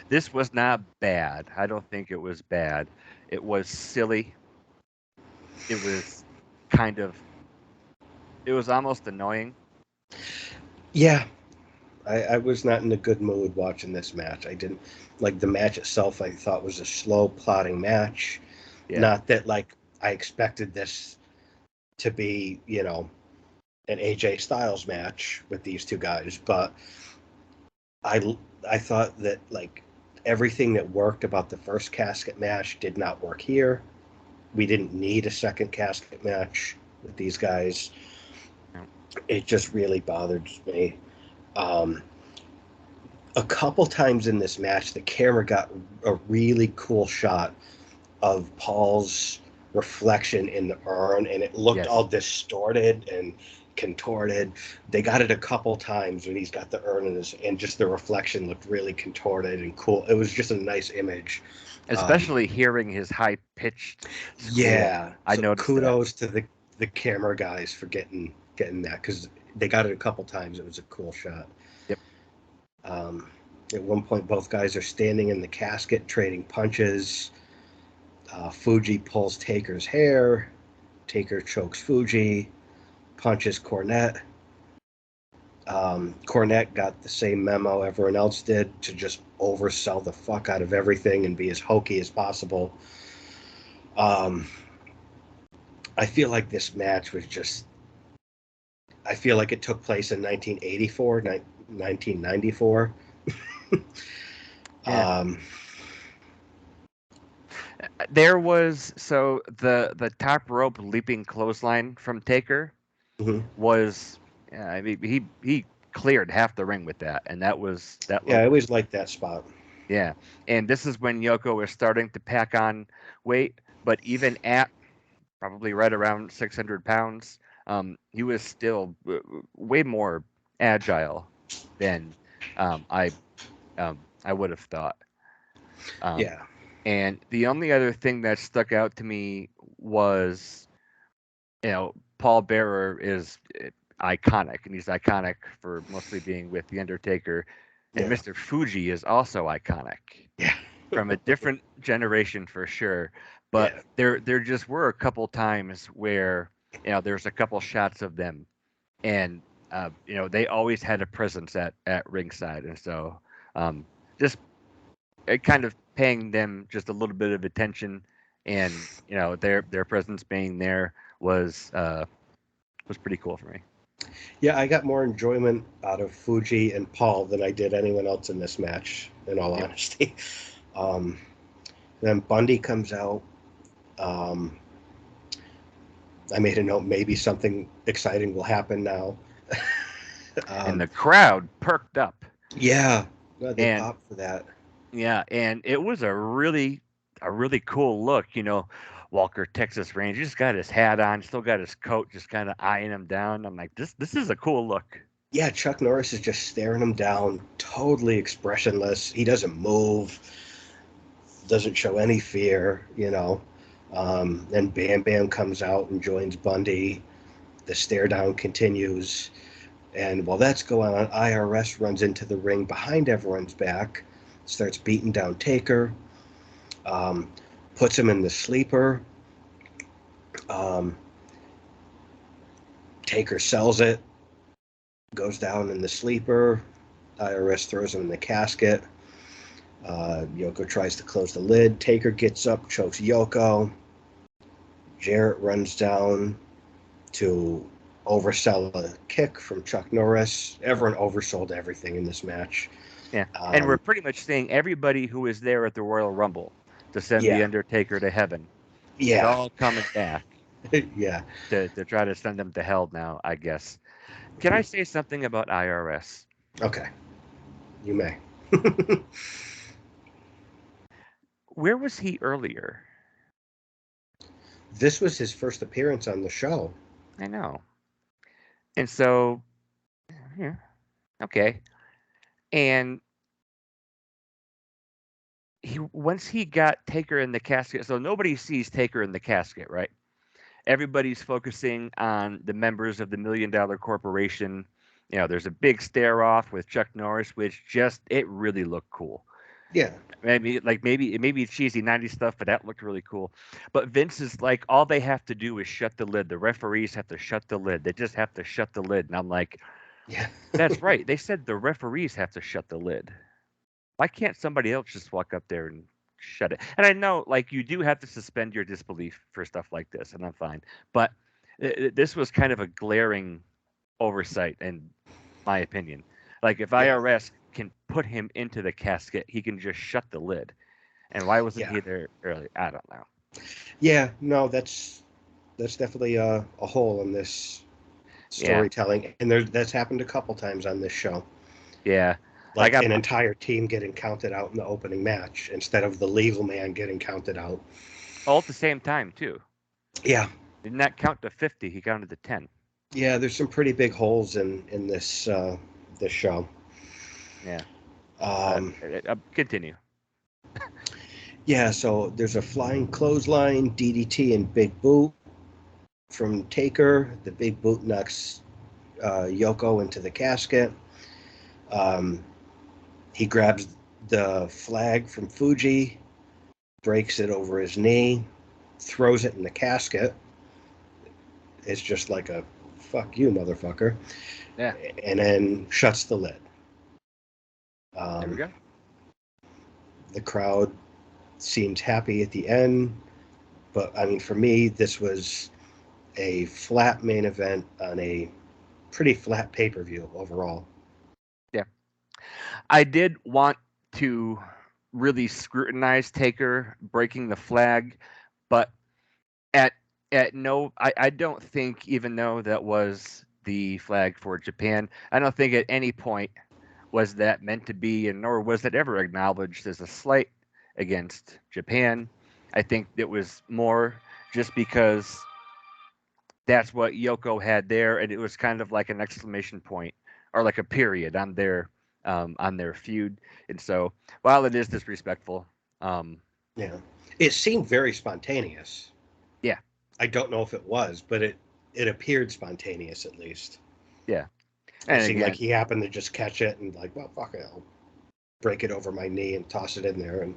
this was not bad. I don't think it was bad. It was silly. It was kind of. It was almost annoying. Yeah, I was not in a good mood watching this match. I didn't like the match itself. I thought was a slow, plodding match. Yeah. Not that like I expected this to be, an AJ Styles match with these two guys, but I thought that like everything that worked about the first casket match did not work here. We didn't need a second casket match with these guys. Yeah. It just really bothered me. Um, a couple times in this match, the camera got a really cool shot of Paul's reflection in the urn, and it looked all Yes. distorted and contorted. They got it a couple times when he's got the urn in his, and just the reflection looked really contorted and cool. It was just a nice image. Um, Especially hearing his high pitched squeal. yeah, I so noticed that. kudos to the camera guys for getting that, because they got it a couple times. It was a cool shot. Yep. Um, at one point, both guys are standing in the casket trading punches. Fuji pulls Taker's hair. Taker chokes Fuji, punches Cornette. Cornette got the same memo everyone else did, to just oversell the fuck out of everything and be as hokey as possible. Um, I feel like this match was just. I feel like it took place in 1984, 1994. Yeah. um, There was the top rope leaping clothesline from Taker mhm. was, yeah, I mean, he cleared half the ring with that, and that Yeah, I looked, always liked that spot. yeah. And this is when Yoko was starting to pack on weight, but even at probably right around 600 pounds, he was still way more agile than um, I I would have thought. Um, Yeah, and the only other thing that stuck out to me was, Paul Bearer is iconic, and he's iconic for mostly being with the Undertaker, and yeah, Mr. Fuji is also iconic yeah, from a different generation for sure. But yeah, there just were a couple times where, there's a couple shots of them, and they always had a presence at ringside, and so just kind of paying them just a little bit of attention, and their presence being there was pretty cool for me. yeah. I got more enjoyment out of Fuji and Paul than I did anyone else in this match, in all Yep. honesty. Um, then Bundy comes out. Um, I made a note. Maybe something exciting will happen now. And um, the crowd perked up, yeah, no, they and popped for that. yeah, and it was a really cool look. Walker Texas Ranger just got his hat on, still got his coat, just kind of eyeing him down. I'm like, this is a cool look. Yeah, Chuck Norris is just staring him down, totally expressionless. He doesn't move, doesn't show any fear. Then Bam Bam comes out and joins Bundy. The stare down continues. And while that's going on, IRS runs into the ring behind everyone's back, starts beating down Taker, um, puts him in the sleeper. Um, Taker sells it, goes down in the sleeper. IRS throws him in the casket. Yoko tries to close the lid. Taker gets up, chokes Yoko. Jarrett runs down to oversell a kick from Chuck Norris. Everyone oversold everything in this match. Yeah, and we're Um, pretty much seeing everybody who was there at the Royal Rumble to send the yeah, Undertaker to heaven is yeah, all coming back yeah. to try to send them to hell now, I guess. Can I say something about IRS? Okay, you may. Where was he earlier? This was his first appearance on the show. I know. And so, yeah, okay. And once he got Taker in the casket, so nobody sees Taker in the casket, right? Everybody's focusing on the members of the $1 million corporation. There's a big stare off with Chuck Norris, which just it really looked cool. Yeah, Maybe it's cheesy '90s stuff, but that looked really cool. But Vince is like, all they have to do is shut the lid. The referees have to shut the lid. They just have to shut the lid. And I'm like, Yeah. That's right. They said the referees have to shut the lid. Why can't somebody else just walk up there and shut it? And I know, like, you do have to suspend your disbelief for stuff like this, and I'm fine. But this was kind of a glaring oversight, in my opinion. Like, if Yeah. IRS can put him into the casket, he can just shut the lid. And why wasn't Yeah. he there earlier? I don't know. Yeah. No, that's definitely a hole in this Yeah, storytelling, and that's happened a couple times on this show. yeah. Like, Like an entire team getting counted out in the opening match instead of the legal man getting counted out. all at the same time too. Yeah. Did not count to 50. He counted to 10. Yeah, there's some pretty big holes in this show. Yeah. But Um, continue. yeah, so there's a flying clothesline, DDT, and big boot from Taker. The big boot knocks Yoko into the casket. Um, he grabs the flag from Fuji, breaks it over his knee, throws it in the casket. It's just like a fuck you, motherfucker, Yeah. and then shuts the lid. There we Um, go. the crowd seemed happy at the end, but I mean, for me, this was a flat main event on a pretty flat pay per view overall. Yeah. I did want to really scrutinize Taker breaking the flag, but at no, I don't think, even though that was the flag for Japan, I don't think at any point was that meant to be, and nor was it ever acknowledged as a slight against Japan. I think it was more just because that's what Yoko had there, and it was kind of like an exclamation point or like a period on their feud. And so, while it is disrespectful, um, Yeah, it seemed very spontaneous. yeah, I don't know if it was, but it appeared spontaneous at least. yeah, It and seemed like again, he happened to just catch it and like, well, fuck it, I'll break it over my knee and toss it in there. And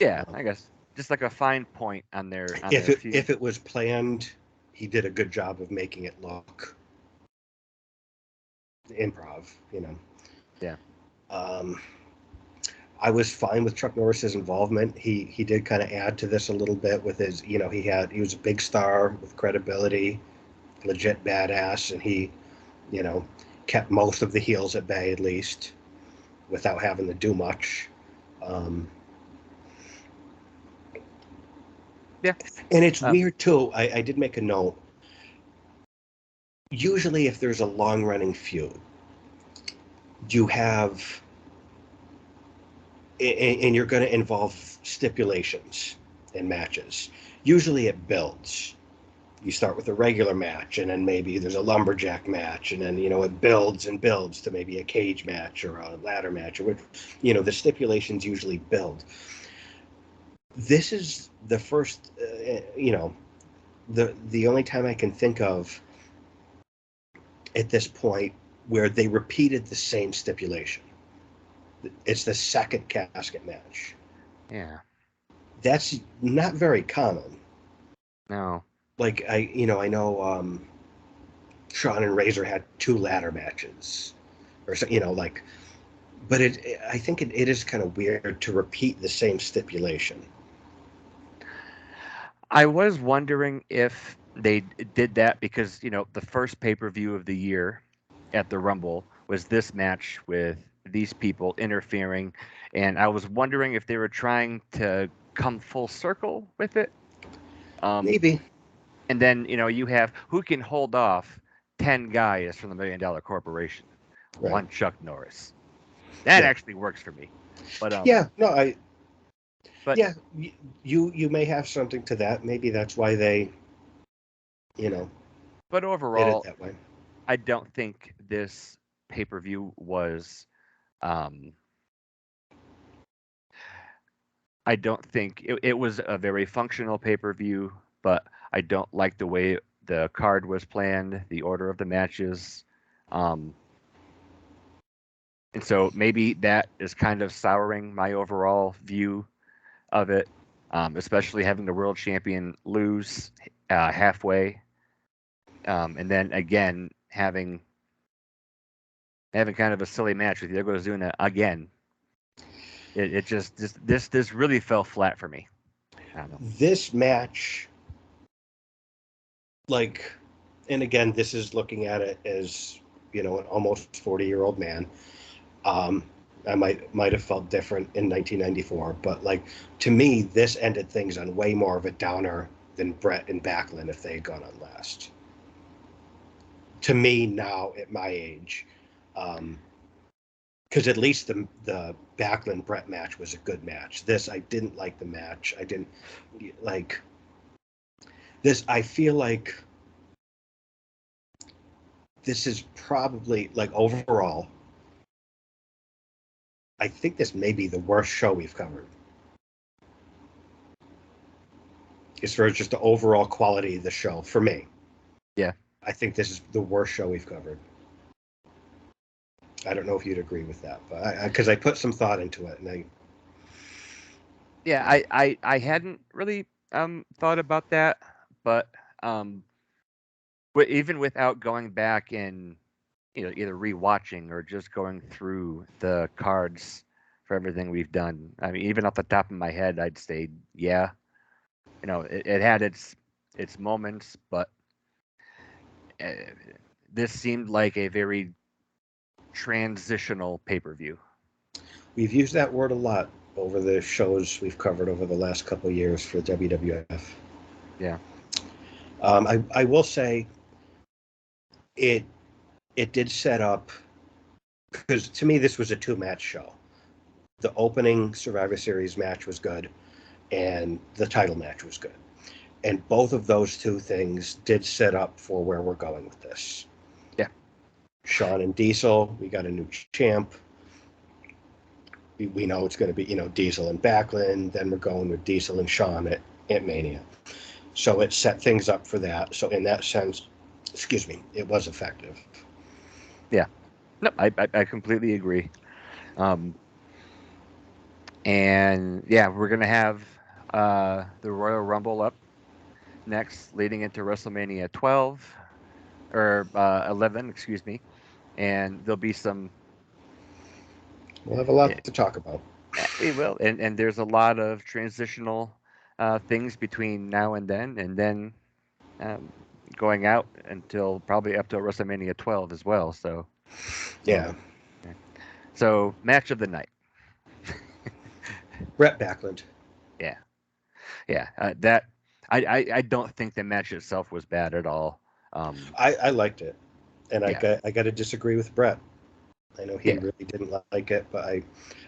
yeah, um, I guess just like a fine point on if their it feud. if it was planned, he did a good job of making it look improv. You know. Yeah, Um, I was fine with Chuck Norris's involvement. He did kind of add to this a little bit with his, he was a big star with credibility, legit badass, and he, you know, kept most of the heels at bay at least without having to do much. Um, yeah, and it's um, weird too. I did make a note. Usually, if there's a long running feud, you have, and you're going to involve stipulations in matches. Usually, it builds. You start with a regular match, and then maybe there's a lumberjack match, and then it builds and builds to maybe a cage match or a ladder match, or the stipulations usually build. This is the first, the only time I can think of at this point where they repeated the same stipulation. It's the second casket match. yeah, That's not very common. no, Like I know Sean and Razor had two ladder matches, or so, like. But I think it is kind of weird to repeat the same stipulation. I was wondering if they did that because the first pay per view of the year at the Rumble was this match with these people interfering, and I was wondering if they were trying to come full circle with it. Um, Maybe. and then you have who can hold off 10 guys from the $1 Million Corporation. Right. One Chuck Norris. That Yeah. actually works for me. But Yeah. No. but Yeah. You may have something to that. Maybe that's why they, you know, but did it overall, that way. I don't think this pay per view was. Um, I don't think it was a very functional pay per view, but I don't like the way the card was planned, the order of the matches. Um, and so maybe that is kind of souring my overall view of it, especially having the world champion lose halfway. And then again, having having kind of a silly match with Yokozuna again. It just this really fell flat for me. I don't know. This match, like, and again, this is looking at it as, an almost 40-year-old man. I might have felt different in 1994, but like, to me, this ended things on way more of a downer than Brett and Backlund if they had gone on last. To me, now at my age, because at least the Backlund Brett match was a good match. This, I didn't like the match. I didn't like this. I feel like this is probably, like, overall, I think this may be the worst show we've covered. As far as just the overall quality of the show, for me. Yeah. I think this is the worst show we've covered. I don't know if you'd agree with that, but because I put some thought into it, and I hadn't really thought about that, but even without going back and either rewatching or just going through the cards for everything we've done, I mean, even off the top of my head, I'd say yeah, it had its moments, but uh, this seemed like a very transitional pay-per-view. we've used that word a lot over the shows we've covered over the last couple of years for WWF. Yeah. I will say it did set up, because to me this was a 2-match show. The opening Survivor Series match was good, and the title match was good. And both of those two things did set up for where we're going with this. Yeah. Shawn and Diesel, we got a new champ. We know it's going to be, Diesel and Backlund. Then we're going with Diesel and Shawn at Mania. So it set things up for that. So in that sense, it was effective. Yeah. No, I completely agree. And yeah, we're gonna have the Royal Rumble up next, leading into WrestleMania 12 or 11, excuse me. And there'll be some. We'll have a lot to talk about. We will, and there's a lot of transitional things between now and then going out until probably up to WrestleMania 12 as well. So yeah. So match of the night. Brett Backlund. Yeah. That I don't think the match itself was bad at all. I liked it, and yeah. I got to disagree with Brett. I know he Yeah. really didn't like it, but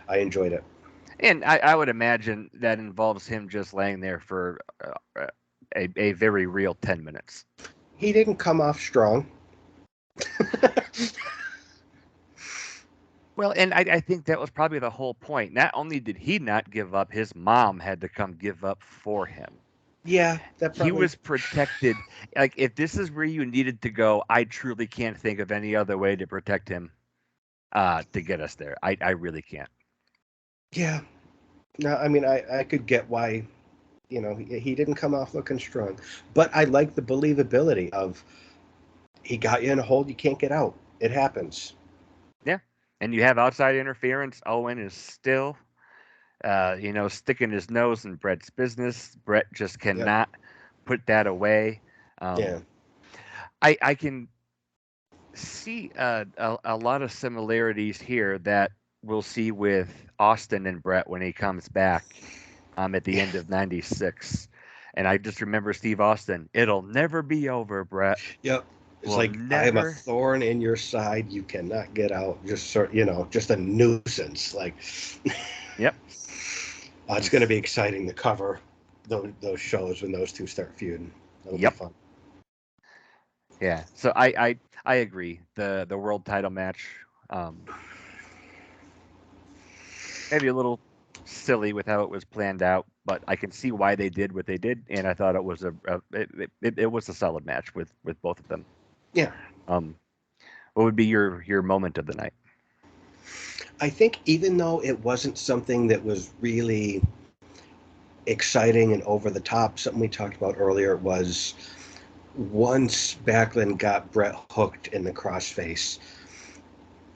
I enjoyed it. And I would imagine that involves him just laying there for a very real 10 minutes. He didn't come off strong. Well, and I think that was probably the whole point. Not only did he not give up, his mom had to come give up for him. Yeah, that probably... He was protected. Like, if this is where you needed to go, I truly can't think of any other way to protect him to get us there. I really can't. Yeah. No, I mean, I could get why, he didn't come off looking strong. But I like the believability of, he got you in a hole you can't get out. It happens. Yeah. And you have outside interference. Owen is still, sticking his nose in Brett's business. Brett just cannot put that away. Yeah. I can see a lot of similarities here that we'll see with Austin and Brett when he comes back at the end of '96. And I just remember Steve Austin. It'll never be over, Brett. Yep. It's we'll like, never... I am a thorn in your side. You cannot get out. Just just a nuisance. Like, yep. It's going to be exciting to cover those shows when those two start feuding. That'll be fun. Yeah. So I agree. The world title match, maybe a little silly with how it was planned out, but I can see why they did what they did, and I thought it was it was a solid match with both of them. Yeah. What would be your moment of the night? I think even though it wasn't something that was really exciting and over the top, something we talked about earlier was once Backlund got Brett hooked in the crossface,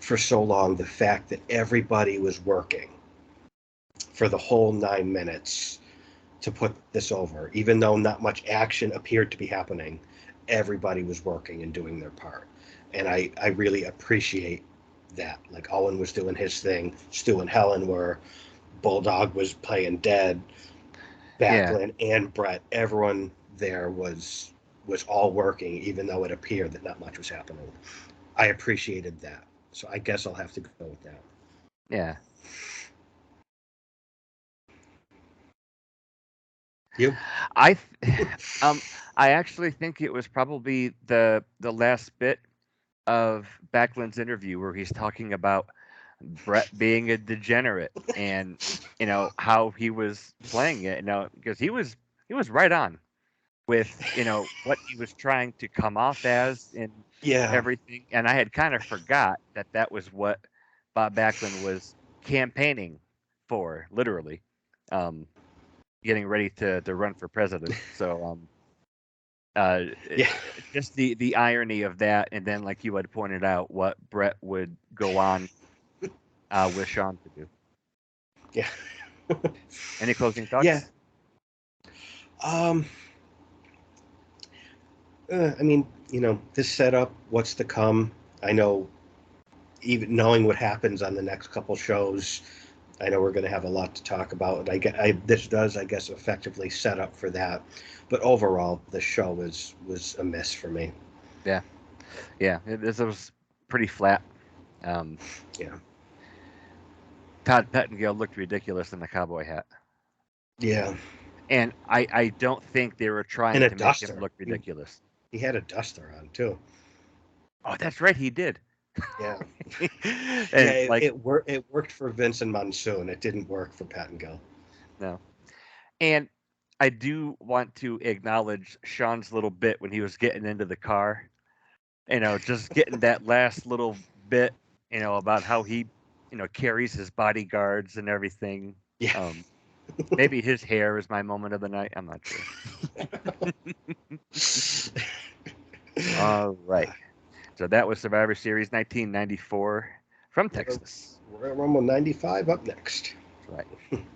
for so long, the fact that everybody was working for the whole 9 minutes to put this over, even though not much action appeared to be happening, everybody was working and doing their part. And I really appreciate that. Like Owen was doing his thing, Stu and Helen were, Bulldog was playing dead, Yeah. Backlund and Brett, everyone there was all working, even though it appeared that not much was happening. I appreciated that. So I guess I'll have to go with that. Yeah. You? I um I actually think it was probably the last bit of Backlund's interview where he's talking about Brett being a degenerate and how he was playing it. Because he was right on with what he was trying to come off as and Yeah. everything. And I had kind of forgot that that was what Bob Backlund was campaigning for, literally, um, getting ready to run for president. So uh, Yeah. just the irony of that, and then like you had pointed out, what Brett would go on with Sean to do. Yeah. Any closing Yeah. thoughts? Um, I mean, this setup, what's to come. I know, even knowing what happens on the next couple shows, I know we're going to have a lot to talk about. This does, I guess, effectively set up for that. But overall, the show was a miss for me. Yeah, yeah. This was pretty flat. Um, Yeah. Todd Pettengill looked ridiculous in the cowboy hat, Yeah. and I don't think they were And trying a to make him duster. look ridiculous. He had a duster on too. Oh, that's right, he did. Yeah. Yeah. And like, It worked for Vince and Monsoon. It didn't work for Pettengill. no. And I do want to acknowledge Sean's little bit when he was getting into the car. Just getting that last little bit, about how he, carries his bodyguards and everything. Yeah. Um, Maybe his hair is my moment of the night. I'm not sure. All right. So that was Survivor Series 1994 from Texas. Royal Rumble 95 up next. That's right.